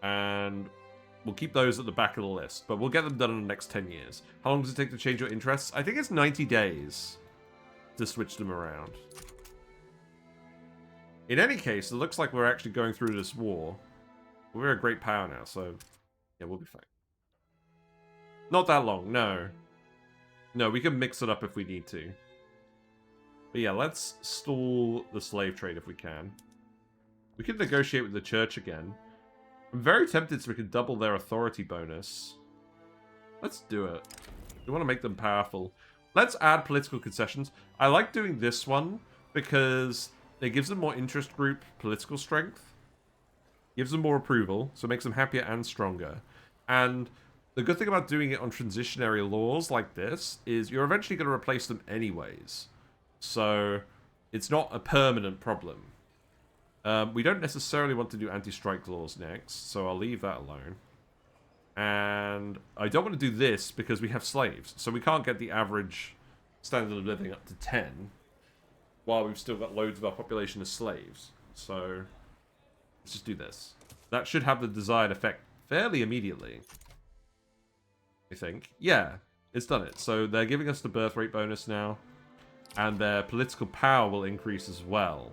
And we'll keep those at the back of the list, but we'll get them done in the next 10 years. How long does it take to change your interests? I think it's 90 days to switch them around. In any case, it looks like we're actually going through this war. We're a great power now, so yeah, we'll be fine. Not that long, no. No, we can mix it up if we need to. But yeah, let's stall the slave trade if we can. We can negotiate with the church again. I'm very tempted so we can double their authority bonus. Let's do it. We want to make them powerful. Let's add political concessions. I like doing this one because it gives them more interest group political strength. Gives them more approval, so it makes them happier and stronger. And the good thing about doing it on transitionary laws like this is you're eventually going to replace them anyways. So it's not a permanent problem. We don't necessarily want to do anti-strike laws next, so I'll leave that alone. And I don't want to do this because we have slaves, so we can't get the average standard of living up to 10 while we've still got loads of our population as slaves. So let's just do this. That should have the desired effect fairly immediately, I think. Yeah, it's done it. So they're giving us the birth rate bonus now, and their political power will increase as well.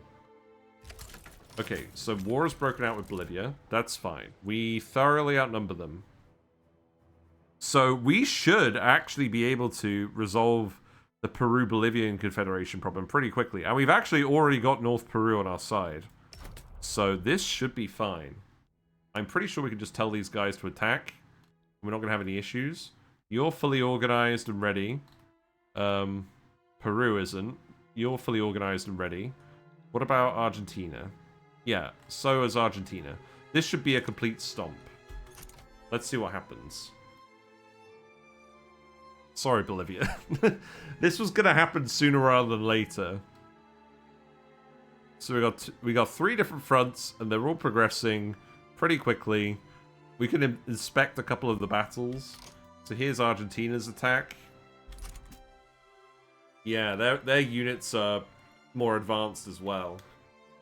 Okay, so war has broken out with Bolivia. That's fine. We thoroughly outnumber them. So we should actually be able to resolve the Peru-Bolivian-Confederation problem pretty quickly. And we've actually already got North Peru on our side. So this should be fine. I'm pretty sure we can just tell these guys to attack. We're not going to have any issues. You're fully organized and ready. Peru isn't. You're fully organized and ready. What about Argentina? Yeah, so is Argentina. This should be a complete stomp. Let's see what happens. Sorry, Bolivia. This was going to happen sooner rather than later. So we got 3 different fronts, and they're all progressing pretty quickly. We can inspect a couple of the battles. So here's Argentina's attack. Yeah, their units are more advanced as well.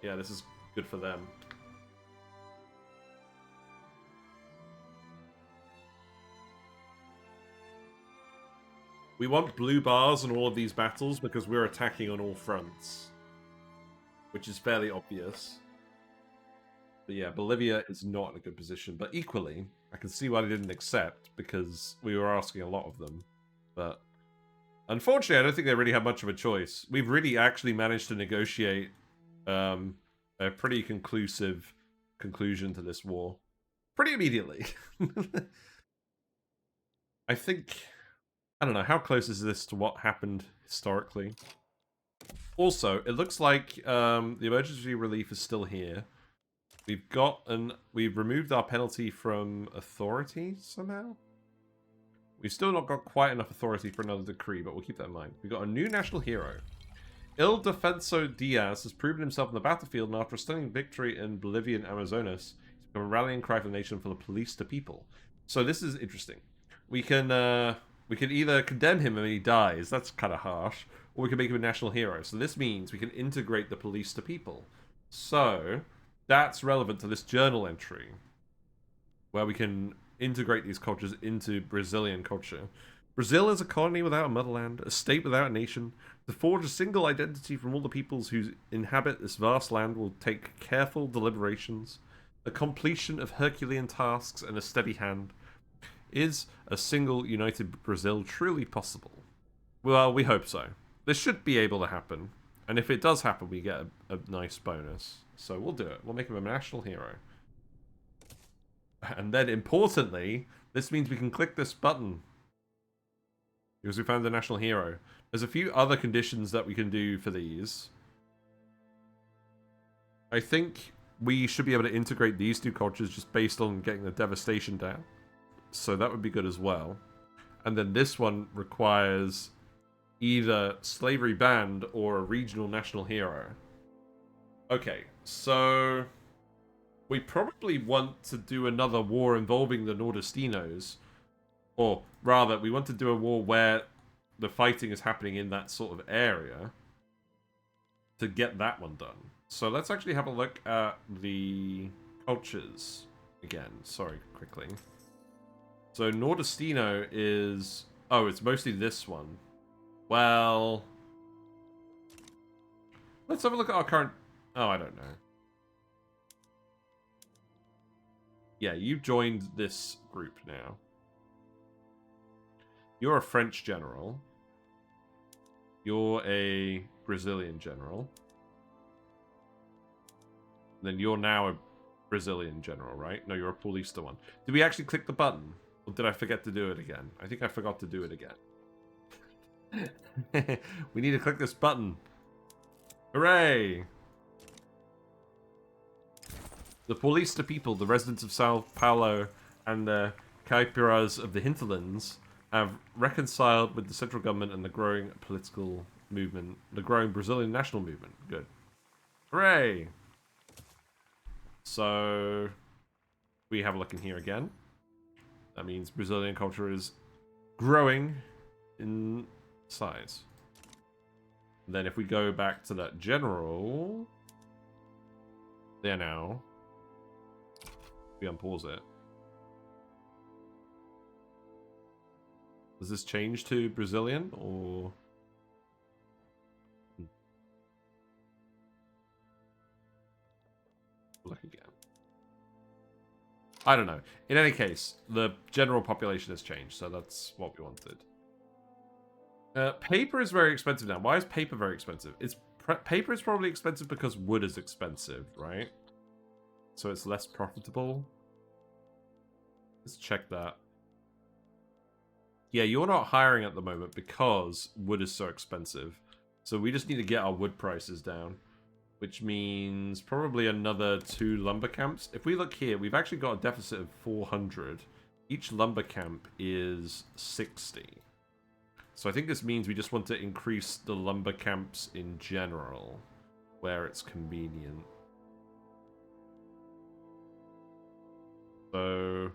Yeah, this is good for them. We want blue bars in all of these battles because we're attacking on all fronts. Which is fairly obvious. But yeah, Bolivia is not in a good position. But equally, I can see why they didn't accept, because we were asking a lot of them. But unfortunately, I don't think they really have much of a choice. We've really actually managed to negotiate a pretty conclusive conclusion to this war. Pretty immediately. I think... I don't know, how close is this to what happened historically? Also, it looks like the emergency relief is still here. We've removed our penalty from authority somehow? We've still not got quite enough authority for another decree, but we'll keep that in mind. We've got a new national hero. Il Defenso Diaz has proven himself in the battlefield, and after a stunning victory in Bolivian Amazonas, he's become a rallying cry for the nation for the police to people. So this is interesting. We can either condemn him and he dies, that's kind of harsh, or we can make him a national hero. So this means we can integrate the police to people. So that's relevant to this journal entry, where we can integrate these cultures into Brazilian culture. Brazil is a colony without a motherland, a state without a nation. To forge a single identity from all the peoples who inhabit this vast land will take careful deliberations, the completion of Herculean tasks, and a steady hand. Is a single united Brazil truly possible? Well, we hope so. This should be able to happen. And if it does happen, we get a nice bonus. So we'll do it. We'll make him a national hero. And then, importantly, this means we can click this button. Because we found the national hero. There's a few other conditions that we can do for these. I think we should be able to integrate these two cultures just based on getting the devastation down. So that would be good as well. And then this one requires either slavery banned or a regional national hero. Okay, so we probably want to do another war involving the Nordestinos. Or rather, we want to do a war where the fighting is happening in that sort of area to get that one done. So let's actually have a look at the cultures again. Sorry, quickly. So Nordestino is... Oh, it's mostly this one. Well... Let's have a look at our current... Oh, I don't know. Yeah, you've joined this group now. You're a French general. You're a Brazilian general. And then you're now a Brazilian general, right? No, you're a Paulista one. Did we actually click the button? Or did I forget to do it again? I think I forgot to do it again. We need to click this button. Hooray! The Paulista people, the residents of Sao Paulo and the Caipiras of the hinterlands, have reconciled with the central government and the growing political movement, the growing Brazilian national movement. Good. Hooray! So, we have a look in here again. That means Brazilian culture is growing in size. And then if we go back to that general, there now, we unpause it. Does this change to Brazilian or? Look again. I don't know. In any case, the general population has changed, so that's what we wanted. Paper is very expensive now. Why is paper very expensive? Paper is probably expensive because wood is expensive, right? So it's less profitable. Let's check that. Yeah, you're not hiring at the moment because wood is so expensive. So we just need to get our wood prices down. Which means probably another 2 lumber camps. If we look here, we've actually got a deficit of 400. Each lumber camp is 60. So I think this means we just want to increase the lumber camps in general, where it's convenient. So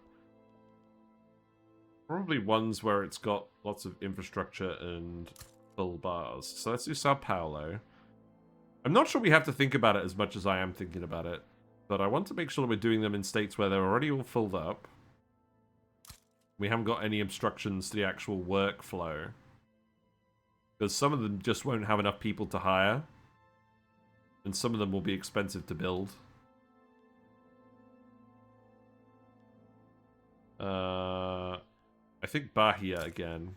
probably ones where it's got lots of infrastructure and full bars. So let's do Sao Paulo. I'm not sure we have to think about it as much as I am thinking about it, but I want to make sure we're doing them in states where they're already all filled up. We haven't got any obstructions to the actual workflow. Because some of them just won't have enough people to hire. And some of them will be expensive to build. I think Bahia again.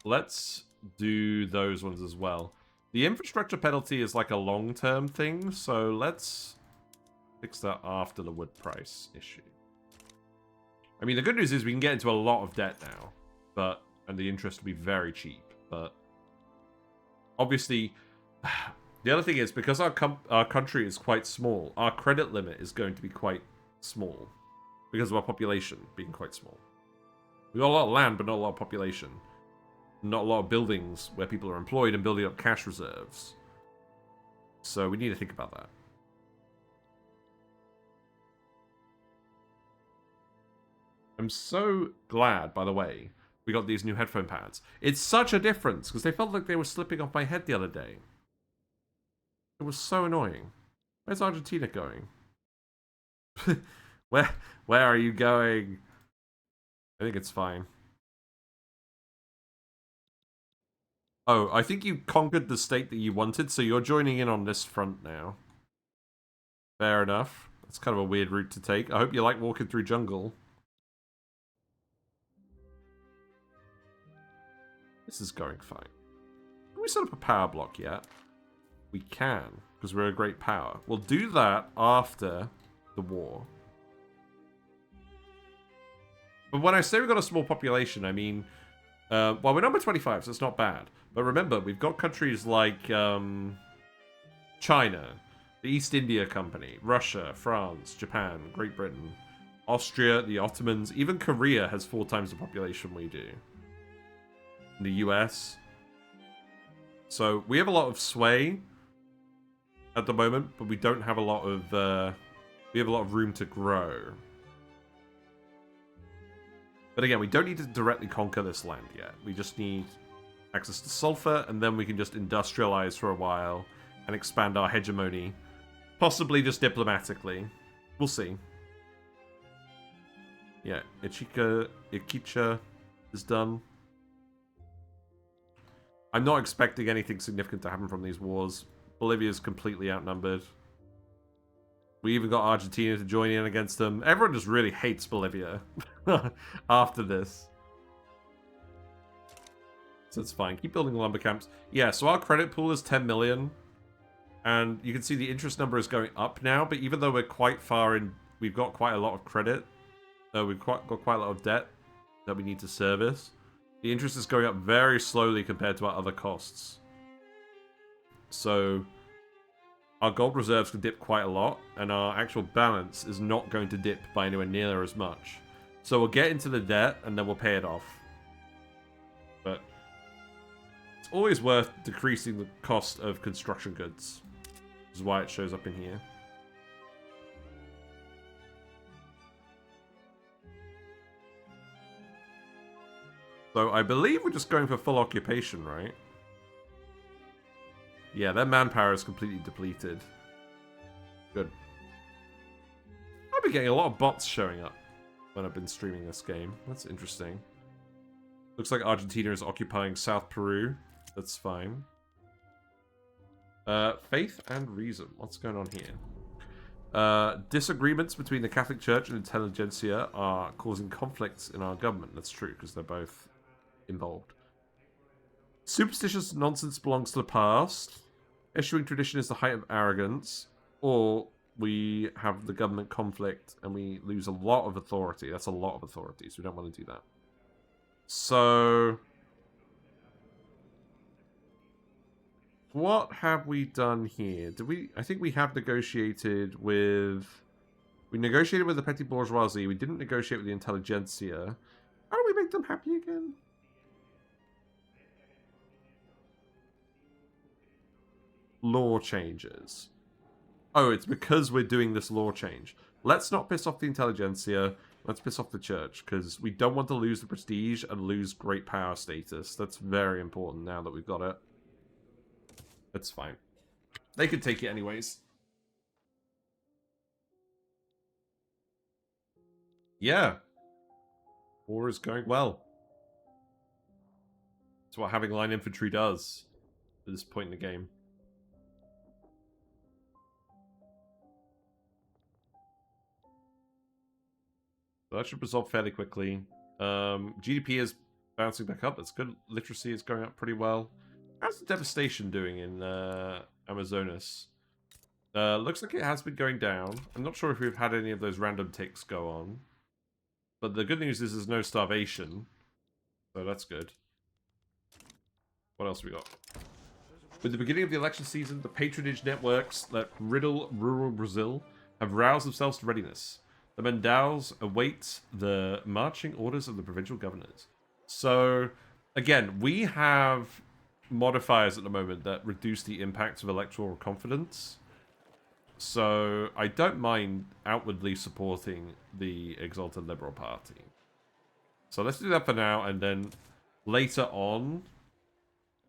Let's do those ones as well. The infrastructure penalty is like a long-term thing, so let's fix that after the wood price issue. I mean, the good news is we can get into a lot of debt now, and the interest will be very cheap, but obviously, the other thing is, because our country is quite small, our credit limit is going to be quite small, because of our population being quite small. We've got a lot of land, but not a lot of population. Not a lot of buildings where people are employed and building up cash reserves. So we need to think about that. I'm so glad, by the way, we got these new headphone pads. It's such a difference, because they felt like they were slipping off my head the other day. It was so annoying. Where's Argentina going? Where are you going? I think it's fine. Oh, I think you conquered the state that you wanted, so you're joining in on this front now. Fair enough. That's kind of a weird route to take. I hope you like walking through jungle. This is going fine. Can we set up a power block yet? We can, because we're a great power. We'll do that after the war. But when I say we've got a small population, I mean... well, we're number 25, so it's not bad. But remember, we've got countries like China, the East India Company, Russia, France, Japan, Great Britain, Austria, the Ottomans, even Korea has 4 times the population we do. In the US. So we have a lot of sway at the moment, but we don't have a lot of we have a lot of room to grow. But again, we don't need to directly conquer this land yet. We just need access to sulfur, and then we can just industrialize for a while and expand our hegemony. Possibly just diplomatically. We'll see. Yeah, Iquicha is done. I'm not expecting anything significant to happen from these wars. Bolivia's completely outnumbered. We even got Argentina to join in against them. Everyone just really hates Bolivia after this. So it's fine. Keep building lumber camps. Yeah, so our credit pool is 10 million. And you can see the interest number is going up now. But even though we're quite far in, we've got quite a lot of credit. We've got quite a lot of debt that we need to service. The interest is going up very slowly compared to our other costs. So our gold reserves can dip quite a lot, and our actual balance is not going to dip by anywhere near as much. So we'll get into the debt, and then we'll pay it off. But it's always worth decreasing the cost of construction goods. Which is why it shows up in here. So I believe we're just going for full occupation, right? Yeah, their manpower is completely depleted. Good. I've been getting a lot of bots showing up when I've been streaming this game. That's interesting. Looks like Argentina is occupying South Peru. That's fine. Faith and reason. What's going on here? Disagreements between the Catholic Church and intelligentsia are causing conflicts in our government. That's true, because they're both involved. Superstitious nonsense belongs to the past. Issuing tradition is the height of arrogance. Or we have the government conflict and we lose a lot of authority. That's a lot of authority, so we don't want to do that. So... what have we done here? Did we? I think we have negotiated with... we negotiated with the petty bourgeoisie. We didn't negotiate with the intelligentsia. How do we make them happy again? Law changes. Oh, it's because we're doing this law change. Let's not piss off the intelligentsia. Let's piss off the church, because we don't want to lose the prestige and lose great power status. That's very important now that we've got it. That's fine. They could take it anyways. Yeah. War is going well. That's what having line infantry does at this point in the game. So that should resolve fairly quickly. GDP is bouncing back up. That's good. Literacy is going up pretty well. How's the devastation doing in Amazonas? Looks like it has been going down. I'm not sure if we've had any of those random ticks go on. But the good news is there's no starvation. So that's good. What else we got? With the beginning of the election season, the patronage networks that riddle rural Brazil have roused themselves to readiness. The Mendaus await the marching orders of the provincial governors. So, again, we have modifiers at the moment that reduce the impact of electoral confidence. So I don't mind outwardly supporting the Exalted Liberal Party. So let's do that for now, and then later on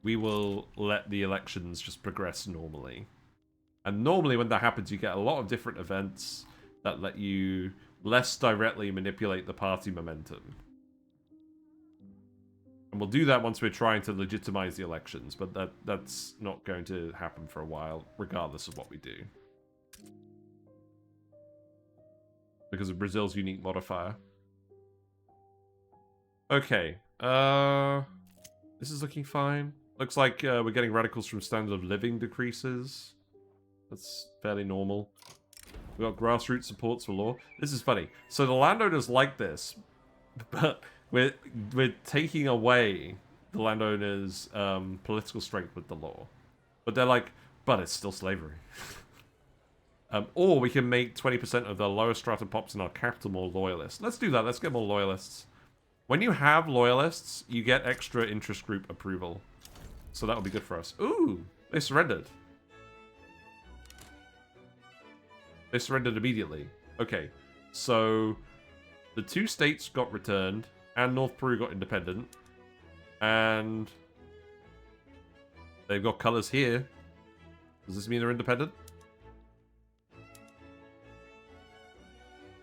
we will let the elections just progress normally. And normally when that happens, you get a lot of different events that let you less directly manipulate the party momentum. And we'll do that once we're trying to legitimize the elections, but that's not going to happen for a while, regardless of what we do. Because of Brazil's unique modifier. Okay. This is looking fine. Looks like we're getting radicals from standard of living decreases. That's fairly normal. We got grassroots supports for law. This is funny. So the landowners like this, but we're taking away the landowners' political strength with the law. But they're like, but it's still slavery. Or we can make 20% of the lower strata pops in our capital more loyalists. Let's do that. Let's get more loyalists. When you have loyalists, you get extra interest group approval. So that'll be good for us. Ooh, they surrendered. They surrendered immediately. Okay, so the 2 states got returned, and North Peru got independent. And they've got colors here. Does this mean they're independent?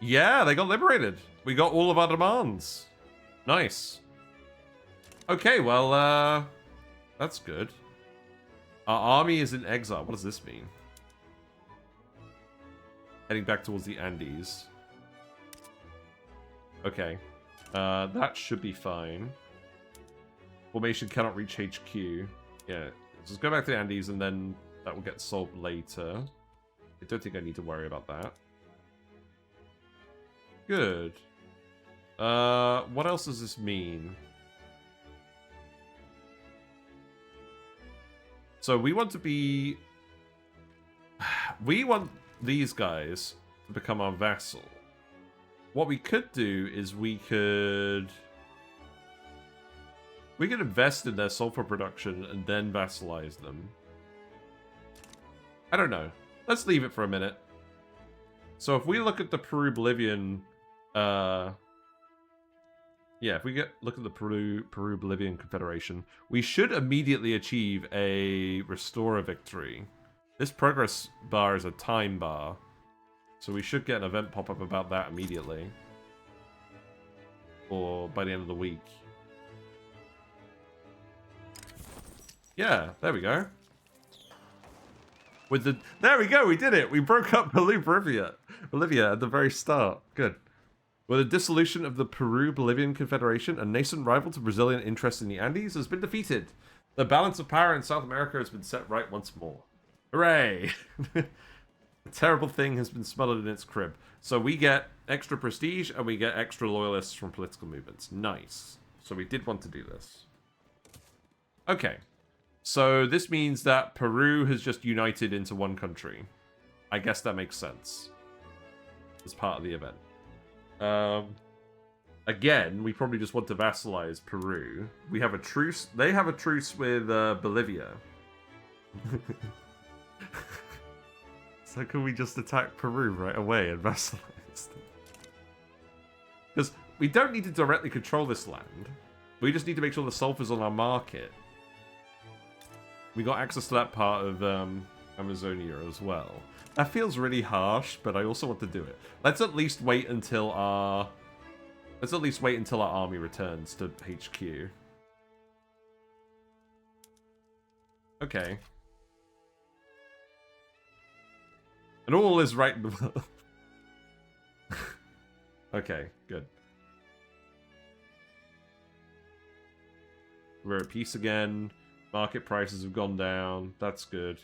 Yeah, they got liberated. We got all of our demands. Nice. Okay, well, that's good. Our army is in exile. What does this mean? Heading back towards the Andes. Okay. That should be fine. Formation cannot reach HQ. Yeah, just go back to the Andes and then that will get solved later. I don't think I need to worry about that. Good. What else does this mean? So we want to be... we want these guys to become our vassal. What we could do is we could invest in their sulfur production and then vassalize them. I don't know. Let's leave it for a minute. So if we look at the Peru-Bolivian... yeah, if we look at the Peru-Bolivian-Confederation, we should immediately achieve a Restorer victory. This progress bar is a time bar. So we should get an event pop up about that immediately. Or by the end of the week. Yeah, there we go. With the there we go, we did it. We broke up Bolivia at the very start. Good. With the dissolution of the Peru-Bolivian-Confederation, a nascent rival to Brazilian interests in the Andes has been defeated. The balance of power in South America has been set right once more. Hooray! A terrible thing has been smothered in its crib. So we get extra prestige and we get extra loyalists from political movements. Nice. So we did want to do this. Okay. So this means that Peru has just united into one country. I guess that makes sense. As part of the event. Again, we probably just want to vassalize Peru. We have a truce. They have a truce with Bolivia. So can we just attack Peru right away and vassalize them? Because we don't need to directly control this land. We just need to make sure the sulfur's on our market. We got access to that part of Amazonia as well. That feels really harsh, but I also want to do it. Let's at least wait until our army returns to HQ. Okay. And all is right in the world. Okay, good. We're at peace again. Market prices have gone down. That's good.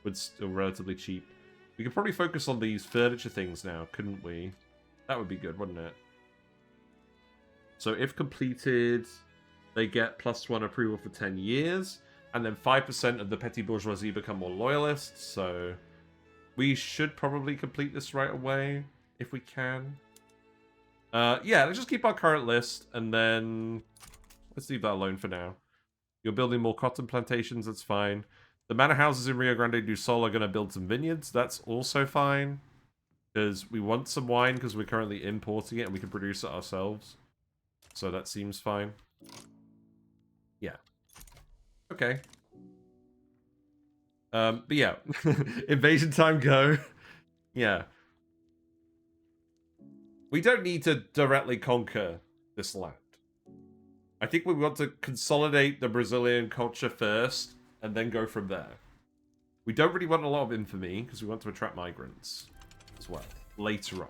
But still relatively cheap. We could probably focus on these furniture things now, couldn't we? That would be good, wouldn't it? So if completed, they get +1 approval for 10 years. And then 5% of the petty bourgeoisie become more loyalists. So we should probably complete this right away, if we can. Yeah, let's just keep our current list. And then let's leave that alone for now. You're building more cotton plantations, that's fine. The manor houses in Rio Grande do Sul are going to build some vineyards. That's also fine. Because we want some wine because we're currently importing it and we can produce it ourselves. So that seems fine. Yeah. Okay. But yeah. Invasion time, go. Yeah. We don't need to directly conquer this land. I think we want to consolidate the Brazilian culture first, and then go from there. We don't really want a lot of infamy, because we want to attract migrants as well, later on.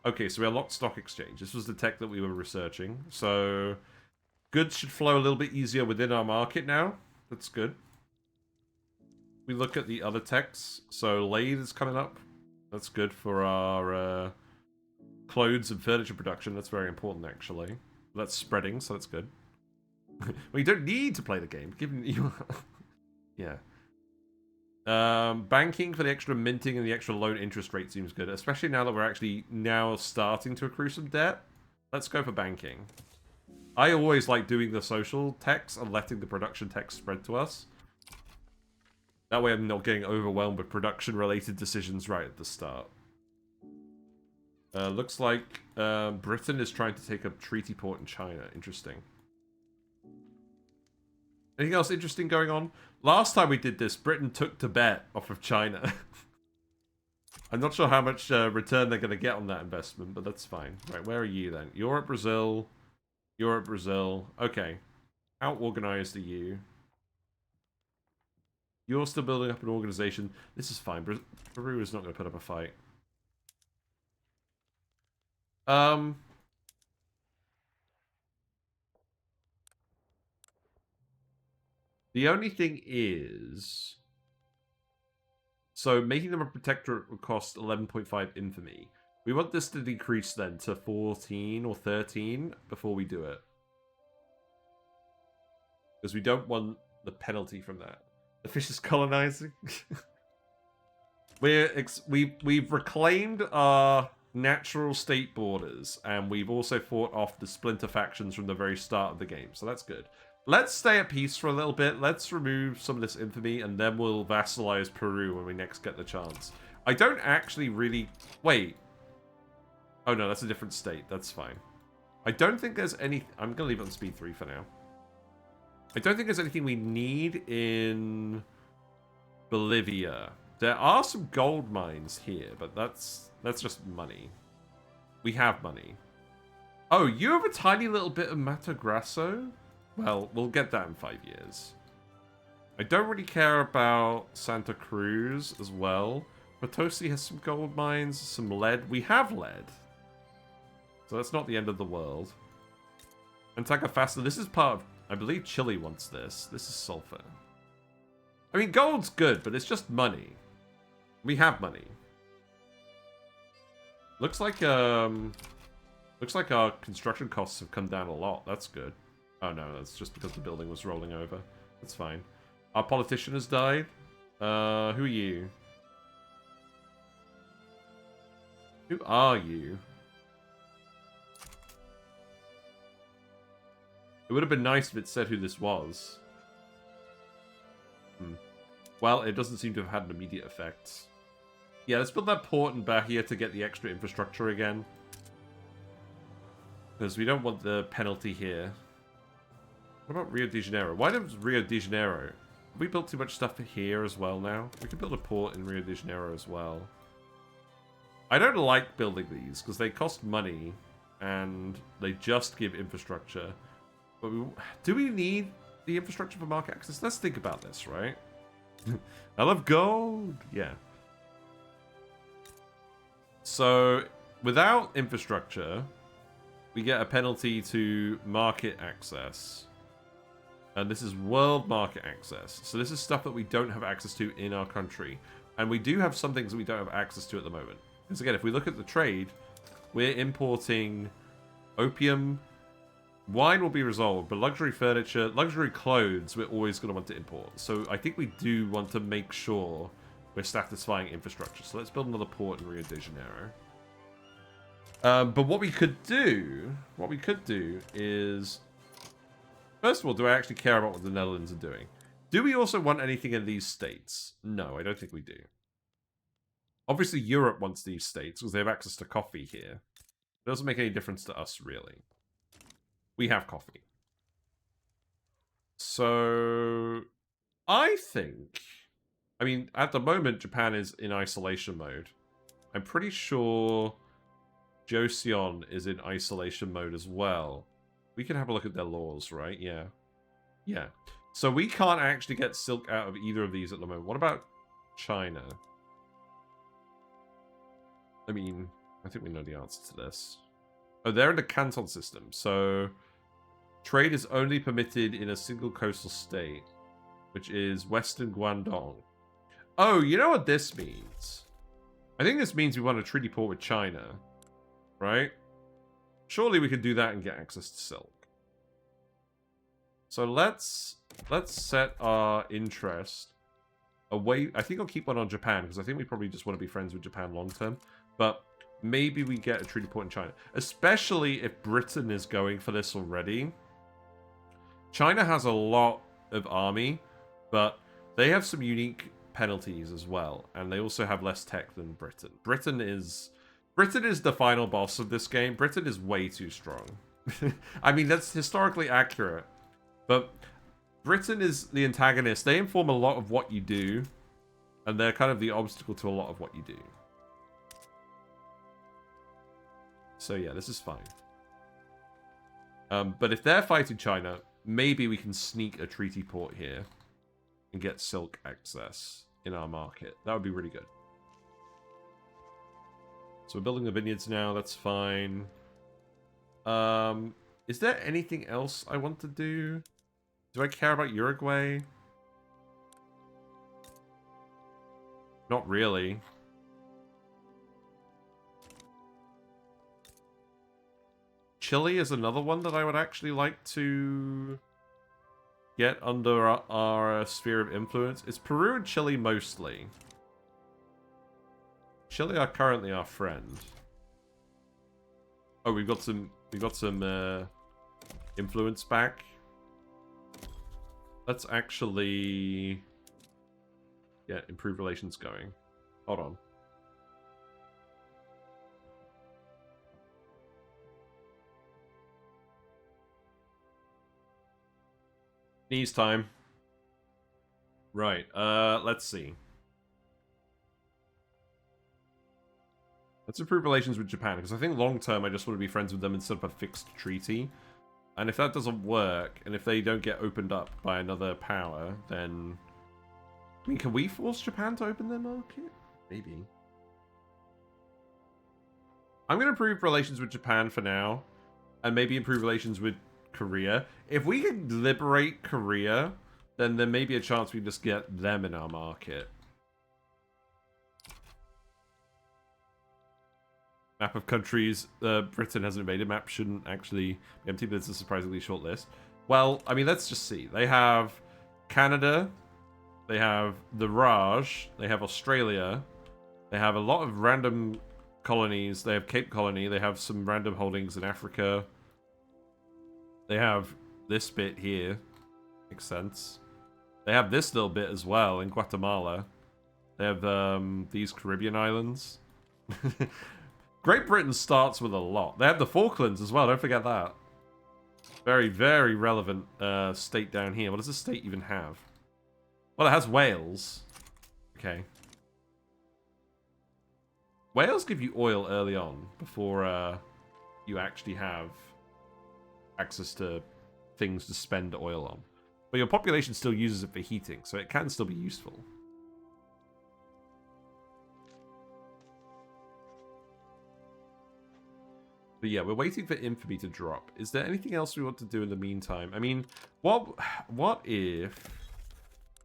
Okay, so we unlocked stock exchange. This was the tech that we were researching. So, goods should flow a little bit easier within our market now. That's good. We look at the other techs. So, lathe is coming up. That's good for our clothes and furniture production. That's very important, actually. That's spreading, so that's good. Well, you don't need to play the game, given you... Yeah. Banking for the extra minting and the extra loan interest rate seems good, especially now that we're actually now starting to accrue some debt. Let's go for banking. I always like doing the social techs and letting the production techs spread to us. That way I'm not getting overwhelmed with production-related decisions right at the start. Looks like Britain is trying to take a treaty port in China. Interesting. Anything else interesting going on? Last time we did this, Britain took Tibet off of China. I'm not sure how much return they're going to get on that investment, but that's fine. Right, where are you then? Europe, Brazil. Europe, Brazil. Okay. How organized are you? You're still building up an organization. This is fine. Peru is not going to put up a fight. The only thing is... So, making them a protectorate would cost 11.5 infamy. We want this to decrease then to 14 or 13 before we do it. Because we don't want the penalty from that. The fish is colonizing. We've reclaimed our natural state borders, and we've also fought off the splinter factions from the very start of the game, so that's good. Let's stay at peace for a little bit. Let's remove some of this infamy, and then we'll vassalize Peru when we next get the chance. I don't actually really... Wait. Oh no, that's a different state. That's fine. I don't think there's any... I'm going to leave it on speed 3 for now. I don't think there's anything we need in Bolivia. There are some gold mines here, but that's just money. We have money. Oh, you have a tiny little bit of Mato Grasso? Well, we'll get that in 5 years. I don't really care about Santa Cruz as well. Potosi has some gold mines, some lead. We have lead. So that's not the end of the world. Antofagasta, this is part of... I believe Chile wants this. This is sulfur. I mean, gold's good, but it's just money. We have money. Looks like our construction costs have come down a lot. That's good. Oh no, that's just because the building was rolling over. That's fine. Our politician has died. Who are you? Who are you? It would have been nice if it said who this was. Well, it doesn't seem to have had an immediate effect. Yeah, let's build that port in Bahia to get the extra infrastructure again. Because we don't want the penalty here. What about Rio de Janeiro? Why does Rio de Janeiro? Have we built too much stuff here as well now? We can build a port in Rio de Janeiro as well. I don't like building these because they cost money and they just give infrastructure. But do we need the infrastructure for market access? Let's think about this, right? I love gold! Yeah. So, without infrastructure, we get a penalty to market access. And this is world market access. So this is stuff that we don't have access to in our country. And we do have some things that we don't have access to at the moment. Because again, if we look at the trade, we're importing opium. Wine will be resolved, but luxury furniture, luxury clothes, we're always going to want to import. So I think we do want to make sure we're satisfying infrastructure. So let's build another port in Rio de Janeiro. But what we could do is... First of all, do I actually care about what the Netherlands are doing? Do we also want anything in these states? No, I don't think we do. Obviously, Europe wants these states because they have access to coffee here. It doesn't make any difference to us, really. We have coffee. So, I think... I mean, at the moment, Japan is in isolation mode. I'm pretty sure Joseon is in isolation mode as well. We can have a look at their laws, right? Yeah. Yeah. So we can't actually get silk out of either of these at the moment. What about China? I mean, I think we know the answer to this. Oh, they're in the Canton system. So trade is only permitted in a single coastal state, which is Western Guangdong. Oh, you know what this means? I think this means we want a treaty port with China, right? Surely we could do that and get access to silk. So let's set our interest away. I think I'll keep one on Japan because I think we probably just want to be friends with Japan long term. But maybe we get a treaty port in China, especially if Britain is going for this already. China has a lot of army, but they have some unique penalties as well, and they also have less tech than Britain. Britain is the final boss of this game. Britain is way too strong. I mean, that's historically accurate, but Britain is the antagonist. They inform a lot of what you do, and they're kind of the obstacle to a lot of what you do. So yeah, this is fine. But if they're fighting China, maybe we can sneak a treaty port here and get silk access in our market. That would be really good. So we're building the vineyards now. That's fine. Is there anything else I want to do? Do I care about Uruguay? Not really. Chile is another one that I would actually like to get under our sphere of influence. It's Peru and Chile mostly. Chile are currently our friend. Oh, we got some influence back. Let's actually get improved relations going. Hold on. Knees time. Right, let's see. Let's improve relations with Japan, because I think long term I just want to be friends with them instead of a fixed treaty. And if that doesn't work, and if they don't get opened up by another power, then I mean, can we force Japan to open their market? Maybe. I'm going to improve relations with Japan for now. And maybe improve relations with Korea. If we can liberate Korea, then there may be a chance we just get them in our market. Map of countries Britain has invaded. Map shouldn't actually be empty, but it's a surprisingly short list. Well, I mean, let's just see. They have Canada. They have the Raj. They have Australia. They have a lot of random colonies. They have Cape Colony. They have some random holdings in Africa. They have this bit here. Makes sense. They have this little bit as well in Guatemala. They have these Caribbean islands. Great Britain starts with a lot. They have the Falklands as well. Don't forget that. Very, very relevant state down here. What does this state even have? Well, it has Wales. Okay. Wales give you oil early on before you actually have access to things to spend oil on. But your population still uses it for heating, so it can still be useful. But yeah, we're waiting for infamy to drop. Is there anything else we want to do in the meantime? I mean, what if...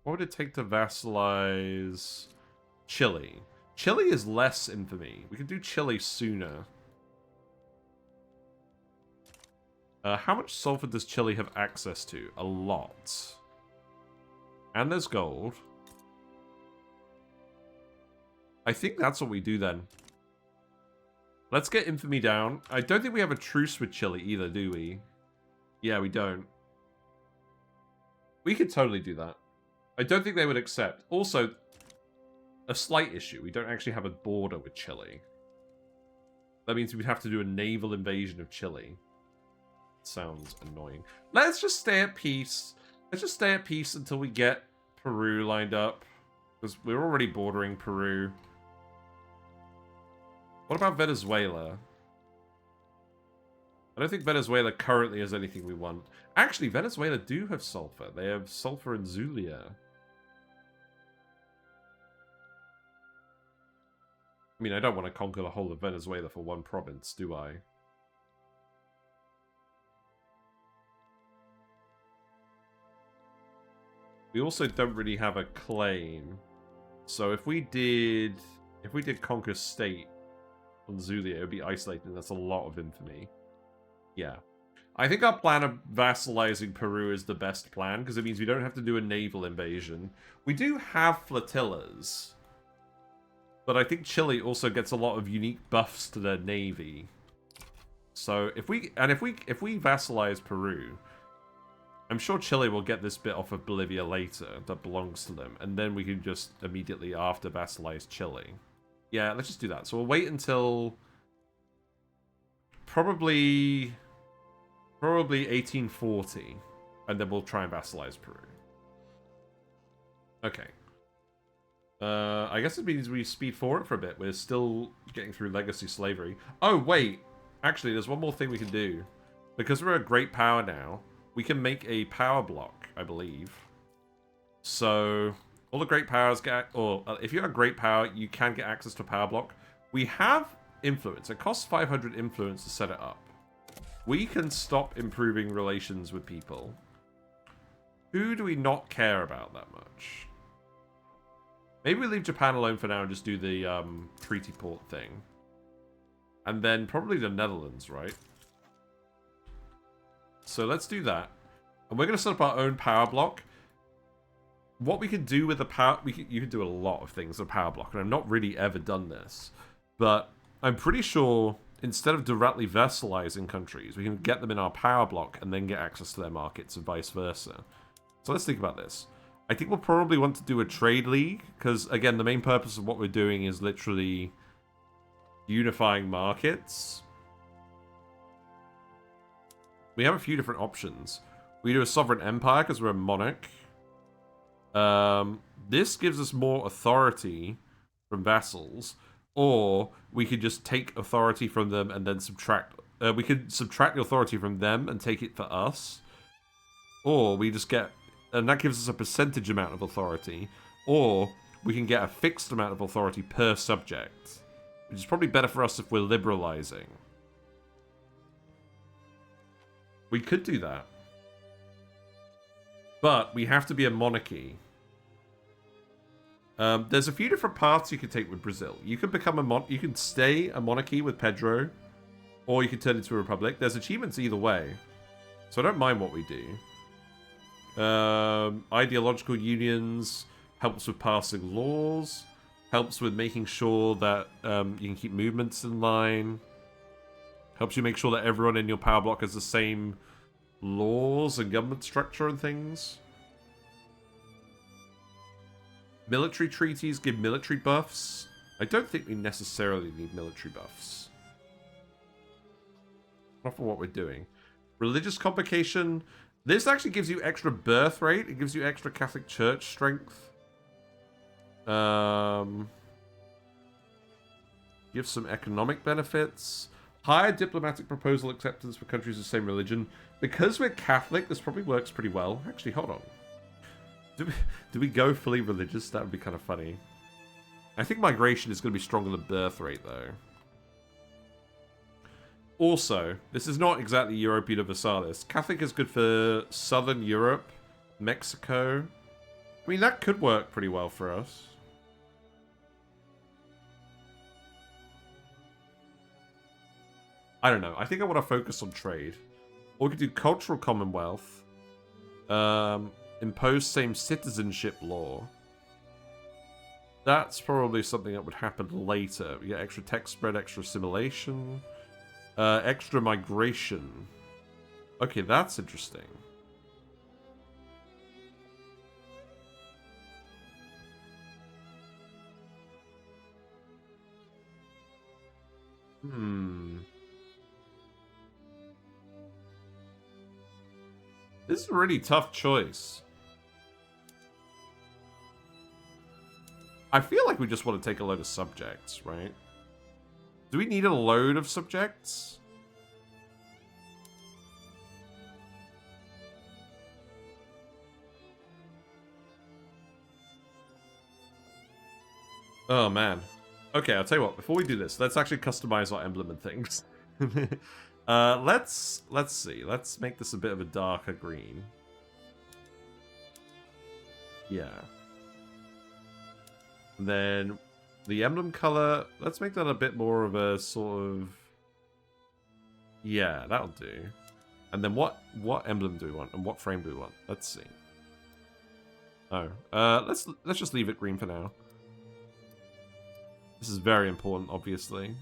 What would it take to vassalize Chile? Chile is less infamy. We could do Chile sooner. How much sulfur does Chile have access to? A lot. And there's gold. I think that's what we do then. Let's get infamy down. I don't think we have a truce with Chile either, do we? Yeah, we don't. We could totally do that. I don't think they would accept. Also, a slight issue. We don't actually have a border with Chile. That means we'd have to do a naval invasion of Chile. Sounds annoying. Let's just stay at peace. Let's just stay at peace until we get Peru lined up. Because we're already bordering Peru. What about Venezuela? I don't think Venezuela currently has anything we want. Actually, Venezuela do have sulfur. They have sulfur and Zulia. I mean, I don't want to conquer the whole of Venezuela for one province, do I? We also don't really have a claim. So if we did conquer state on Zulia, it would be isolated. That's a lot of infamy. Yeah. I think our plan of vassalizing Peru is the best plan, because it means we don't have to do a naval invasion. We do have flotillas. But I think Chile also gets a lot of unique buffs to their navy. So if we vassalize Peru, I'm sure Chile will get this bit off of Bolivia later that belongs to them, and then we can just immediately after vassalize Chile. Yeah, let's just do that. So we'll wait until probably 1840, and then we'll try and vassalize Peru. Okay. I guess it means we speed forward for a bit. We're still getting through legacy slavery. Oh, wait. Actually, there's one more thing we can do. Because we're a great power now, we can make a power block, I believe. So, all the great powers get... Or, if you're a great power, you can get access to a power block. We have influence. It costs 500 influence to set it up. We can stop improving relations with people. Who do we not care about that much? Maybe we leave Japan alone for now and just do the treaty port thing. And then probably the Netherlands, right? So let's do that. And we're going to set up our own power block. What we can do with the power... You can do a lot of things with a power block. And I've not really ever done this. But I'm pretty sure instead of directly vassalizing countries, we can get them in our power block and then get access to their markets and vice versa. So let's think about this. I think we'll probably want to do a trade league, because, again, the main purpose of what we're doing is literally unifying markets. We have a few different options. We do a sovereign empire, because we're a monarch. This gives us more authority from vassals, or we could just take authority from them and then subtract... we could subtract the authority from them and take it for us, or we just get... And that gives us a percentage amount of authority. Or we can get a fixed amount of authority per subject, which is probably better for us if we're liberalizing. We could do that. But we have to be a monarchy. There's a few different paths you can take with Brazil. You can become you can stay a monarchy with Pedro, or you can turn into a republic. There's achievements either way, so I don't mind what we do. Ideological unions helps with passing laws, helps with making sure that you can keep movements in line, helps you make sure that everyone in your power block has the same laws and government structure and things. Military treaties give military buffs. I don't think we necessarily need military buffs. Not for what we're doing. Religious complication. This actually gives you extra birth rate. It gives you extra Catholic Church strength. Gives some economic benefits. Higher diplomatic proposal acceptance for countries of the same religion. Because we're Catholic, this probably works pretty well. Actually, hold on. Do we go fully religious? That would be kind of funny. I think migration is going to be stronger than birth rate, though. Also, this is not exactly Europa Universalis. Catholic is good for Southern Europe, Mexico. I mean, that could work pretty well for us. I don't know. I think I want to focus on trade. Or we could do cultural commonwealth. Impose same citizenship law. That's probably something that would happen later. We get extra tech spread, extra assimilation, extra migration. Okay, that's interesting. This is a really tough choice. I feel like we just want to take a load of subjects, right? Do we need a load of subjects? Oh, man. Okay, I'll tell you what. Before we do this, let's actually customize our emblem and things. Let's see. Let's make this a bit of a darker green. Yeah. And then the emblem color, let's make that a bit more of a sort of... Yeah, that'll do. And then what emblem do we want? And what frame do we want? Let's see. Oh, let's just leave it green for now. This is very important, obviously.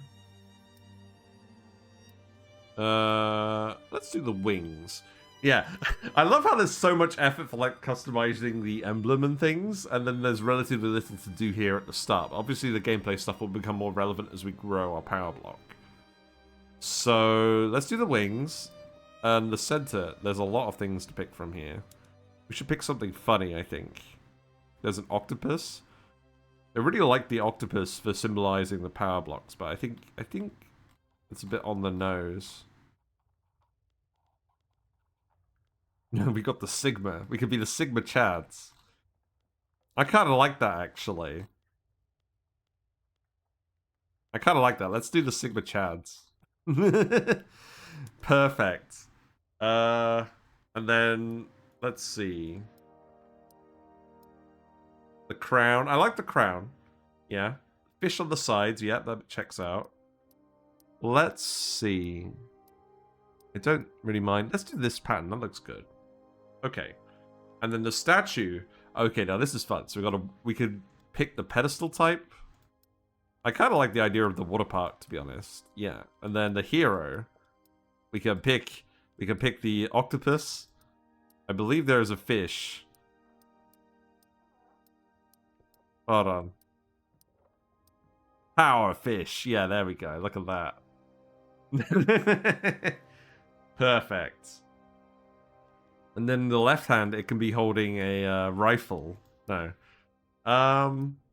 Let's do the wings. Yeah, I love how there's so much effort for like customizing the emblem and things, and then there's relatively little to do here at the start. Obviously, the gameplay stuff will become more relevant as we grow our power block. So let's do the wings and the center. There's a lot of things to pick from here. We should pick something funny, I think. There's an octopus. I really like the octopus for symbolizing the power blocks, but I think it's a bit on the nose. We got the Sigma. We could be the Sigma Chads. I kind of like that, actually. I kind of like that. Let's do the Sigma Chads. Perfect. And then, let's see. The crown. I like the crown. Yeah. Fish on the sides. Yeah, that checks out. Let's see. I don't really mind. Let's do this pattern. That looks good. Okay. And then the statue. Okay, now this is fun. So we could pick the pedestal type. I kind of like the idea of the water park, to be honest. Yeah. And then the hero. We can pick the octopus. I believe there is a fish. Hold on. Power fish. Yeah, there we go. Look at that. Perfect. And then the left hand, it can be holding a rifle. No.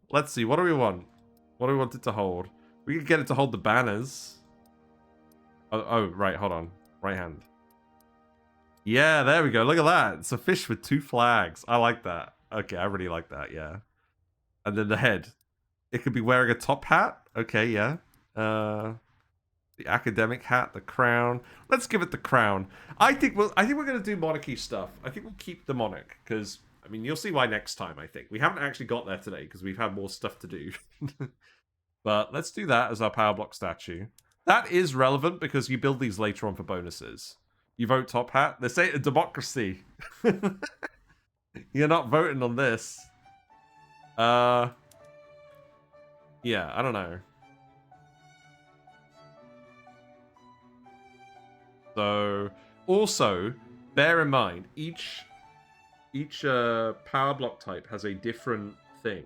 Let's see. What do we want? What do we want it to hold? We could get it to hold the banners. Oh, right. Hold on. Right hand. Yeah, there we go. Look at that. It's a fish with 2 flags. I like that. Okay, I really like that. Yeah. And then the head. It could be wearing a top hat. Okay, yeah. The academic hat, the crown. Let's give it the crown. I think we're gonna do monarchy stuff. I think we'll keep the monarch because I mean you'll see why next time. I think we haven't actually got there today because we've had more stuff to do. But let's do that as our power block statue. That is relevant because you build these later on for bonuses. You vote top hat. They say a democracy. You're not voting on this. Yeah, I don't know. So, also, bear in mind, each power block type has a different thing.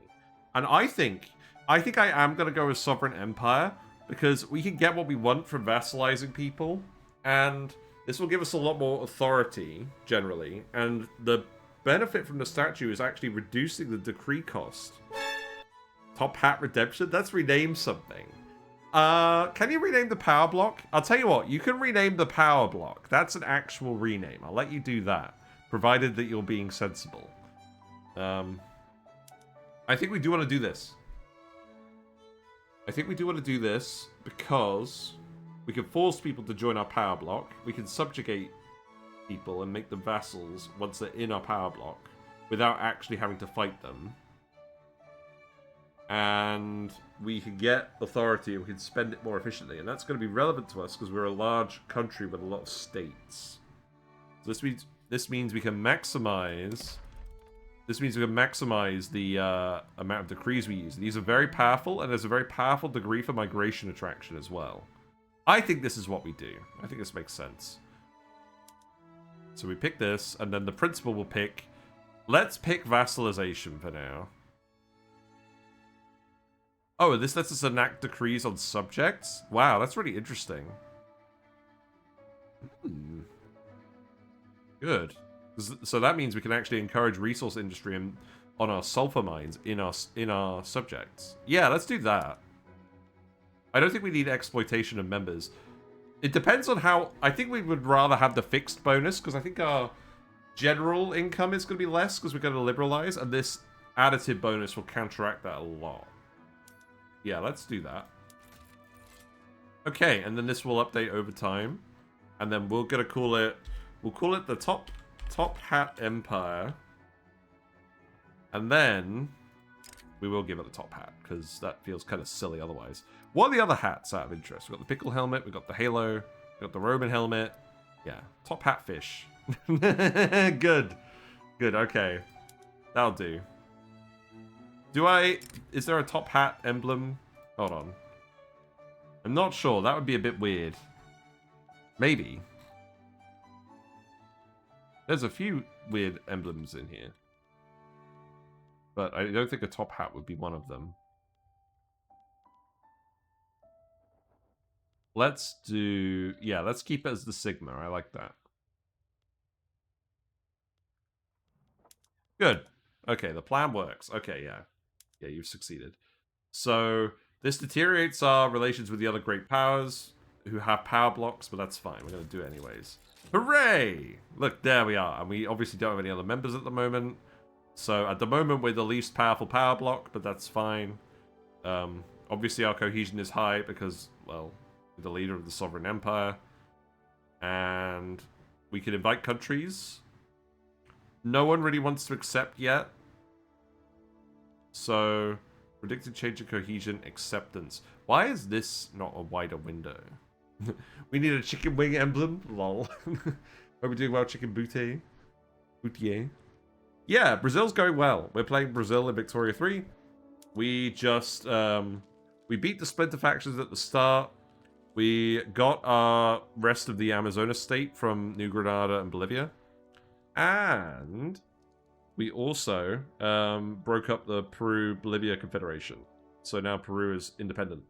And I think I am going to go with Sovereign Empire, because we can get what we want from vassalizing people, and this will give us a lot more authority, generally, and the benefit from the statue is actually reducing the decree cost. Top Hat Redemption? That's rename something. Can you rename the power block? I'll tell you what, you can rename the power block. That's an actual rename. I'll let you do that, provided that you're being sensible. I think we do want to do this. I think we do want to do this because we can force people to join our power block. We can subjugate people and make them vassals once they're in our power block without actually having to fight them. And we can get authority and we can spend it more efficiently. And that's going to be relevant to us because we're a large country with a lot of states. So this means we can maximize... This means we can maximize the amount of decrees we use. These are very powerful, and there's a very powerful degree for migration attraction as well. I think this is what we do. I think this makes sense. So we pick this, and then the principal will pick... Let's pick vassalization for now. Oh, this lets us enact decrees on subjects? Wow, that's really interesting. Good. So that means we can actually encourage resource industry on our sulfur mines in our subjects. Yeah, let's do that. I don't think we need exploitation of members. It depends on how... I think we would rather have the fixed bonus, because I think our general income is going to be less, because we're going to liberalize, and this additive bonus will counteract that a lot. Yeah, let's do that. Okay, and then this will update over time. And then we're going to call it... We'll call it the Top Hat Empire. And then we will give it the top hat, because that feels kind of silly otherwise. What are the other hats out of interest? We've got the pickle helmet, we've got the halo, we've got the Roman helmet. Yeah, top hat fish. Good. Good, okay. That'll do. Is there a top hat emblem? Hold on. I'm not sure. That would be a bit weird. Maybe. There's a few weird emblems in here. But I don't think a top hat would be one of them. Let's do... Yeah, let's keep it as the Sigma. I like that. Good. Okay, the plan works. Okay, yeah. Yeah, you've succeeded. So, this deteriorates our relations with the other great powers who have power blocks, but that's fine. We're going to do it anyways. Hooray! Look, there we are. And we obviously don't have any other members at the moment. So, at the moment, we're the least powerful power block, but that's fine. Obviously, our cohesion is high because, well, we're the leader of the Sovereign Empire. And we can invite countries. No one really wants to accept yet. So, predicted change in cohesion, acceptance. Why is this not a wider window? We need a chicken wing emblem. Lol. Are we doing well, chicken boutier? Boutier. Yeah, Brazil's going well. We're playing Brazil in Victoria 3. We just, we beat the splinter factions at the start. We got our rest of the Amazonas state from New Granada and Bolivia. And we also broke up the Peru-Bolivian-Confederation. So now Peru is independent.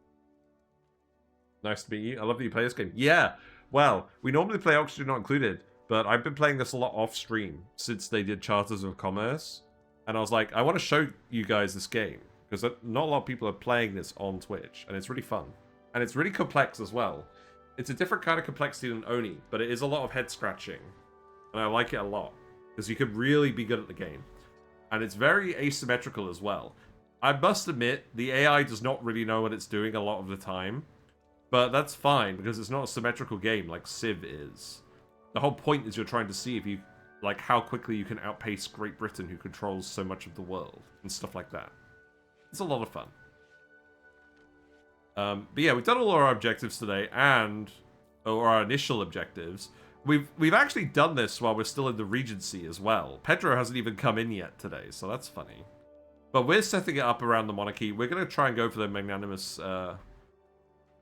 Nice to meet you. I love that you play this game. Yeah, well, we normally play Oxygen Not Included, but I've been playing this a lot off stream since they did Charters of Commerce. And I was like, I want to show you guys this game, because not a lot of people are playing this on Twitch, and it's really fun. And it's really complex as well. It's a different kind of complexity than Oni, but it is a lot of head scratching. And I like it a lot, because you could really be good at the game. And it's very asymmetrical as well. I must admit, the AI does not really know what it's doing a lot of the time. But that's fine, because it's not a symmetrical game like Civ is. The whole point is you're trying to see if you, like, how quickly you can outpace Great Britain, who controls so much of the world, and stuff like that. It's a lot of fun. But yeah, we've done all our objectives today, or our initial objectives. We've actually done this while we're still in the Regency as well. Pedro hasn't even come in yet today, so that's funny. But we're setting it up around the monarchy. We're going to try and go for the magnanimous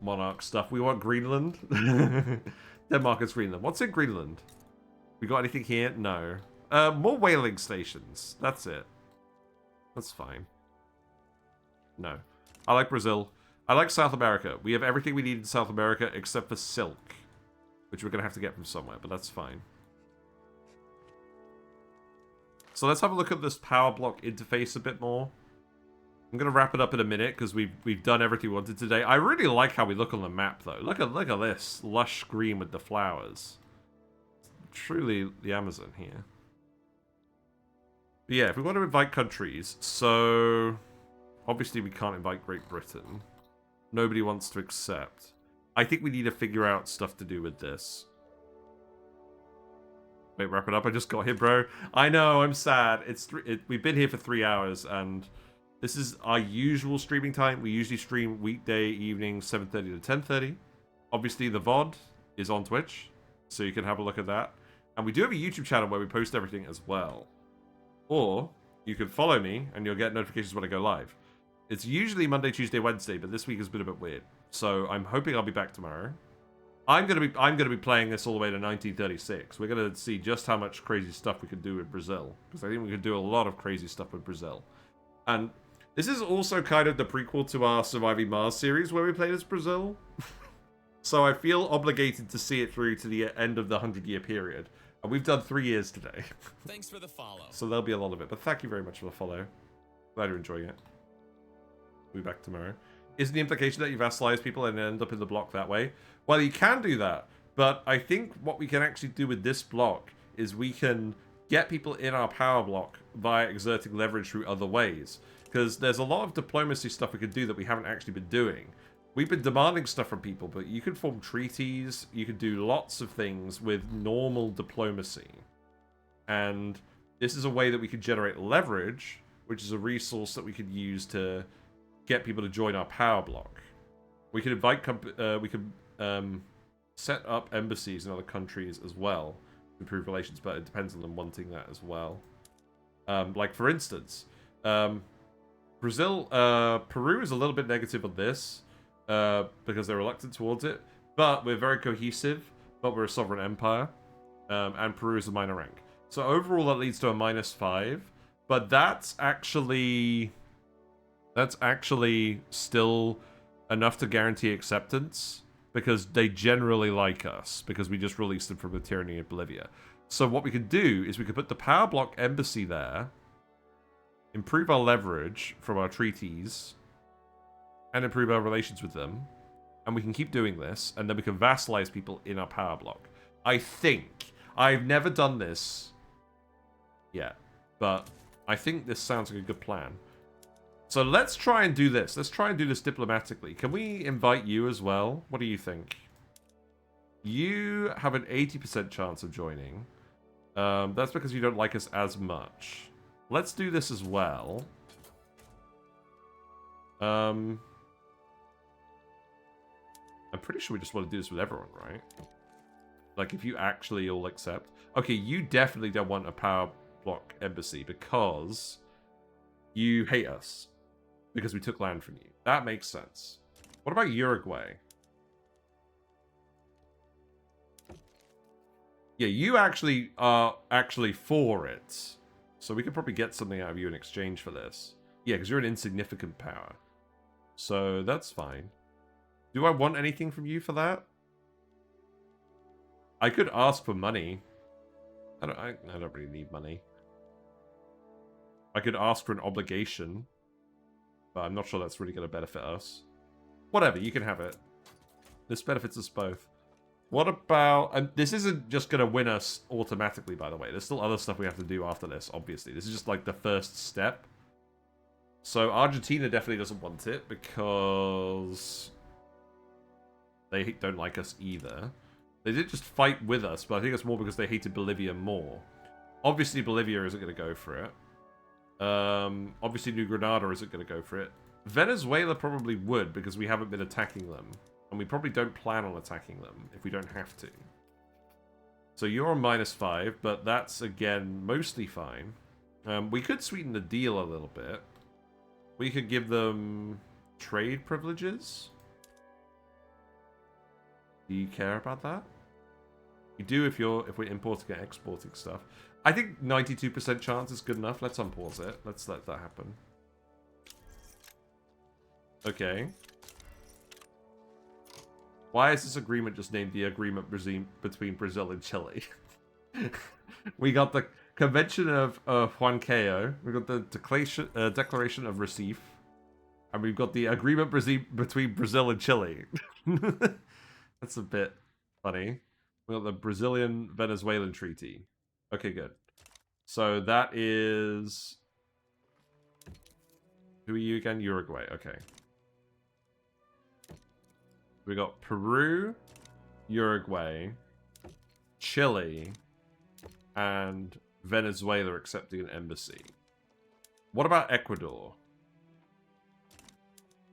monarch stuff. We want Greenland. Denmark is Greenland. What's in Greenland? We got anything here? No. More whaling stations. That's it. That's fine. No. I like Brazil. I like South America. We have everything we need in South America except for silk, which we're going to have to get from somewhere, but that's fine. So let's have a look at this Power Bloc interface a bit more. I'm going to wrap it up in a minute because we've done everything we wanted today. I really like how we look on the map, though. Look at this lush green with the flowers. It's truly the Amazon here. But yeah, if we want to invite countries, so obviously we can't invite Great Britain. Nobody wants to accept. I think we need to figure out stuff to do with this. Wait, wrap it up. I just got here, bro. I know, I'm sad. We've been here for 3 hours, and this is our usual streaming time. We usually stream weekday evening, 7:30 to 10:30. Obviously, the VOD is on Twitch, so you can have a look at that. And we do have a YouTube channel where we post everything as well. Or you can follow me, and you'll get notifications when I go live. It's usually Monday, Tuesday, Wednesday, but this week has been a bit weird. So I'm hoping I'll be back tomorrow. I'm gonna be playing this all the way to 1936. We're gonna see just how much crazy stuff we can do with Brazil, because I think we can do a lot of crazy stuff with Brazil. And this is also kind of the prequel to our Surviving Mars series where we played as Brazil. So I feel obligated to see it through to the end of the 100-year period. And we've done 3 years today. Thanks for the follow. So there'll be a lot of it. But thank you very much for the follow. Glad you're enjoying it. We'll be back tomorrow. Isn't the implication that you vassalize people and end up in the block that way? Well, you can do that. But I think what we can actually do with this block is we can get people in our power block via exerting leverage through other ways. Because there's a lot of diplomacy stuff we could do that we haven't actually been doing. We've been demanding stuff from people, but you can form treaties, you can do lots of things with normal diplomacy. And this is a way that we could generate leverage, which is a resource that we could use to get people to join our power block. We could invite, set up embassies in other countries as well to improve relations, but it depends on them wanting that as well. Like, for instance, Peru is a little bit negative on this, because they're reluctant towards it, but we're very cohesive, but we're a sovereign empire, and Peru is a minor rank. So overall that leads to a -5, but that's actually still enough to guarantee acceptance, because they generally like us, because we just released them from the tyranny of Bolivia. So what we could do is we could put the power block embassy there, improve our leverage from our treaties, and improve our relations with them, and we can keep doing this, and then we can vassalize people in our power block. I think. I've never done this yet, but I think this sounds like a good plan. So let's try and do this. Let's try and do this diplomatically. Can we invite you as well? What do you think? You have an 80% chance of joining. That's because you don't like us as much. Let's do this as well. I'm pretty sure we just want to do this with everyone, right? Like, if you actually all accept. Okay, you definitely don't want a power block embassy because you hate us. Because we took land from you. That makes sense. What about Uruguay? Yeah, you actually are for it. So we could probably get something out of you in exchange for this. Yeah, because you're an insignificant power. So that's fine. Do I want anything from you for that? I could ask for money. I don't really need money. I could ask for an obligation. But I'm not sure that's really going to benefit us. Whatever, you can have it. This benefits us both. What about... And this isn't just going to win us automatically, by the way. There's still other stuff we have to do after this, obviously. This is just like the first step. So Argentina definitely doesn't want it because they don't like us either. They did just fight with us, but I think it's more because they hated Bolivia more. Obviously, Bolivia isn't going to go for it. Obviously, New Granada isn't going to go for it. Venezuela probably would because we haven't been attacking them. And we probably don't plan on attacking them if we don't have to. So you're on -5, but that's, again, mostly fine. We could sweeten the deal a little bit. We could give them trade privileges. Do you care about that? You do if we're importing and exporting stuff. I think 92% chance is good enough. Let's unpause it. Let's let that happen. Okay. Why is this agreement just named the agreement between Brazil and Chile? We got the Convention of Huancayo. We got the Declaration of Recife. And we've got the agreement between Brazil and Chile. That's a bit funny. We got the Brazilian-Venezuelan Treaty. Okay, good. So that is... Who are you again? Uruguay. Okay. We got Peru, Uruguay, Chile, and Venezuela accepting an embassy. What about Ecuador?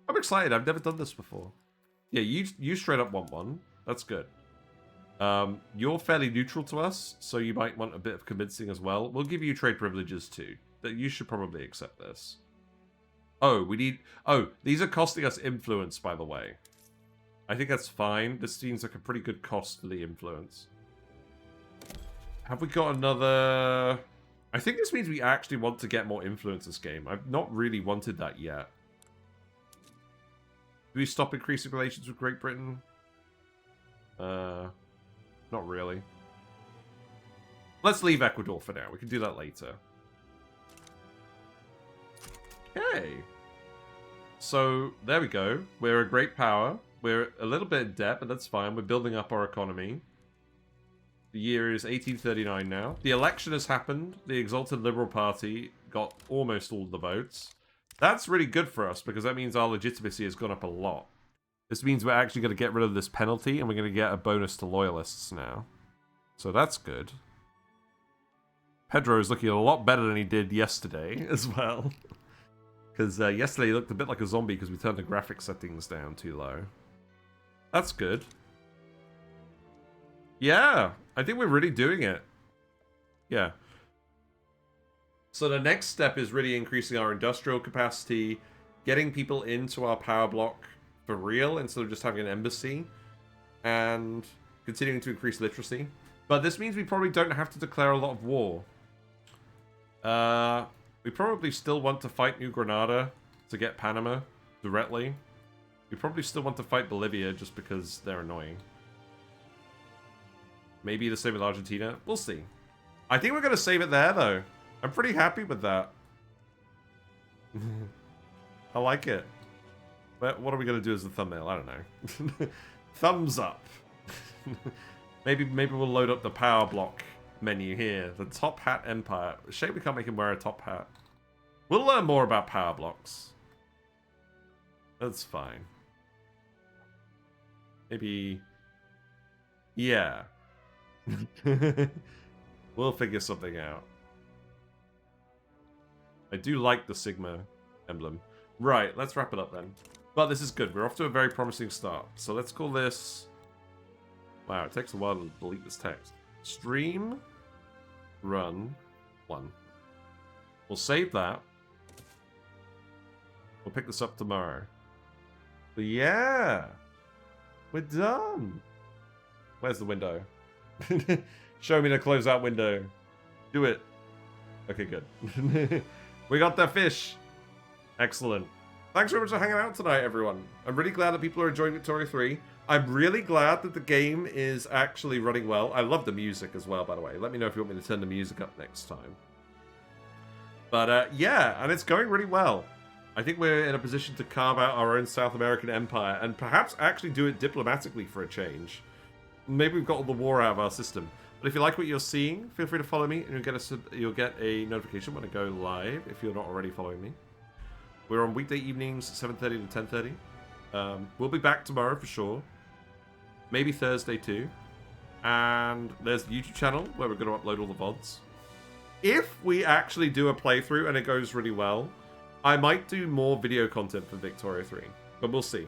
I'm excited. I've never done this before. Yeah, you straight up want one. That's good. You're fairly neutral to us, so you might want a bit of convincing as well. We'll give you trade privileges too. That you should probably accept this. Oh, we need... Oh, these are costing us influence, by the way. I think that's fine. This seems like a pretty good cost for the influence. Have we got another... I think this means we actually want to get more influence this game. I've not really wanted that yet. Do we stop increasing relations with Great Britain? Not really. Let's leave Ecuador for now. We can do that later. Okay. So, there we go. We're a great power. We're a little bit in debt, but that's fine. We're building up our economy. The year is 1839 now. The election has happened. The Exalted Liberal Party got almost all the votes. That's really good for us, because that means our legitimacy has gone up a lot. This means we're actually going to get rid of this penalty, and we're going to get a bonus to loyalists now. So that's good. Pedro is looking a lot better than he did yesterday, as well. Because yesterday he looked a bit like a zombie because we turned the graphic settings down too low. That's good. Yeah, I think we're really doing it. Yeah. So the next step is really increasing our industrial capacity, getting people into our power block for real instead of just having an embassy, and continuing to increase literacy. But this means we probably don't have to declare a lot of war. We probably still want to fight New Granada to get Panama directly. We probably still want to fight Bolivia just because they're annoying. Maybe the same with Argentina. We'll see. I think we're going to save it there, though. I'm pretty happy with that. I like it. But what are we going to do as the thumbnail? I don't know. Thumbs up. Maybe we'll load up the Power Bloc menu here. The Top Hat Empire. Shame we can't make him wear a top hat. We'll learn more about Power Blocks. That's fine. Maybe... Yeah. We'll figure something out. I do like the Sigma emblem. Right, let's wrap it up then. But this is good. We're off to a very promising start. So let's call this... Wow, it takes a while to delete this text. Stream Run 1. We'll save that. We'll pick this up tomorrow. But yeah! We're done! Where's the window? Show me the closeout window. Do it. Okay, good. We got that fish. Excellent. Thanks very much for hanging out tonight, everyone. I'm really glad that people are enjoying Victoria 3. I'm really glad that the game is actually running well. I love the music as well, by the way. Let me know if you want me to turn the music up next time. But yeah, and it's going really well. I think we're in a position to carve out our own South American empire and perhaps actually do it diplomatically for a change. Maybe we've got all the war out of our system. But if you like what you're seeing, feel free to follow me and you'll get a notification when I go live if you're not already following me. We're on weekday evenings, 7:30 to 10:30. We'll be back tomorrow for sure. Maybe Thursday too. And there's the YouTube channel where we're going to upload all the VODs. If we actually do a playthrough and it goes really well, I might do more video content for Victoria 3. But we'll see.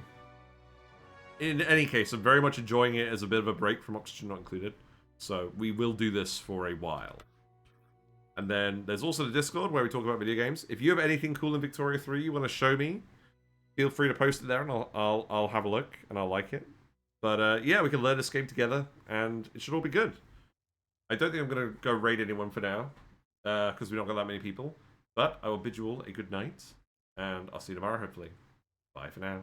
In any case, I'm very much enjoying it as a bit of a break from Oxygen Not Included. So we will do this for a while. And then there's also the Discord where we talk about video games. If you have anything cool in Victoria 3 you want to show me, feel free to post it there and I'll have a look and I'll like it. But yeah, we can learn this game together and it should all be good. I don't think I'm going to go raid anyone for now because we've not got that many people. But I will bid you all a good night and I'll see you tomorrow hopefully. Bye for now.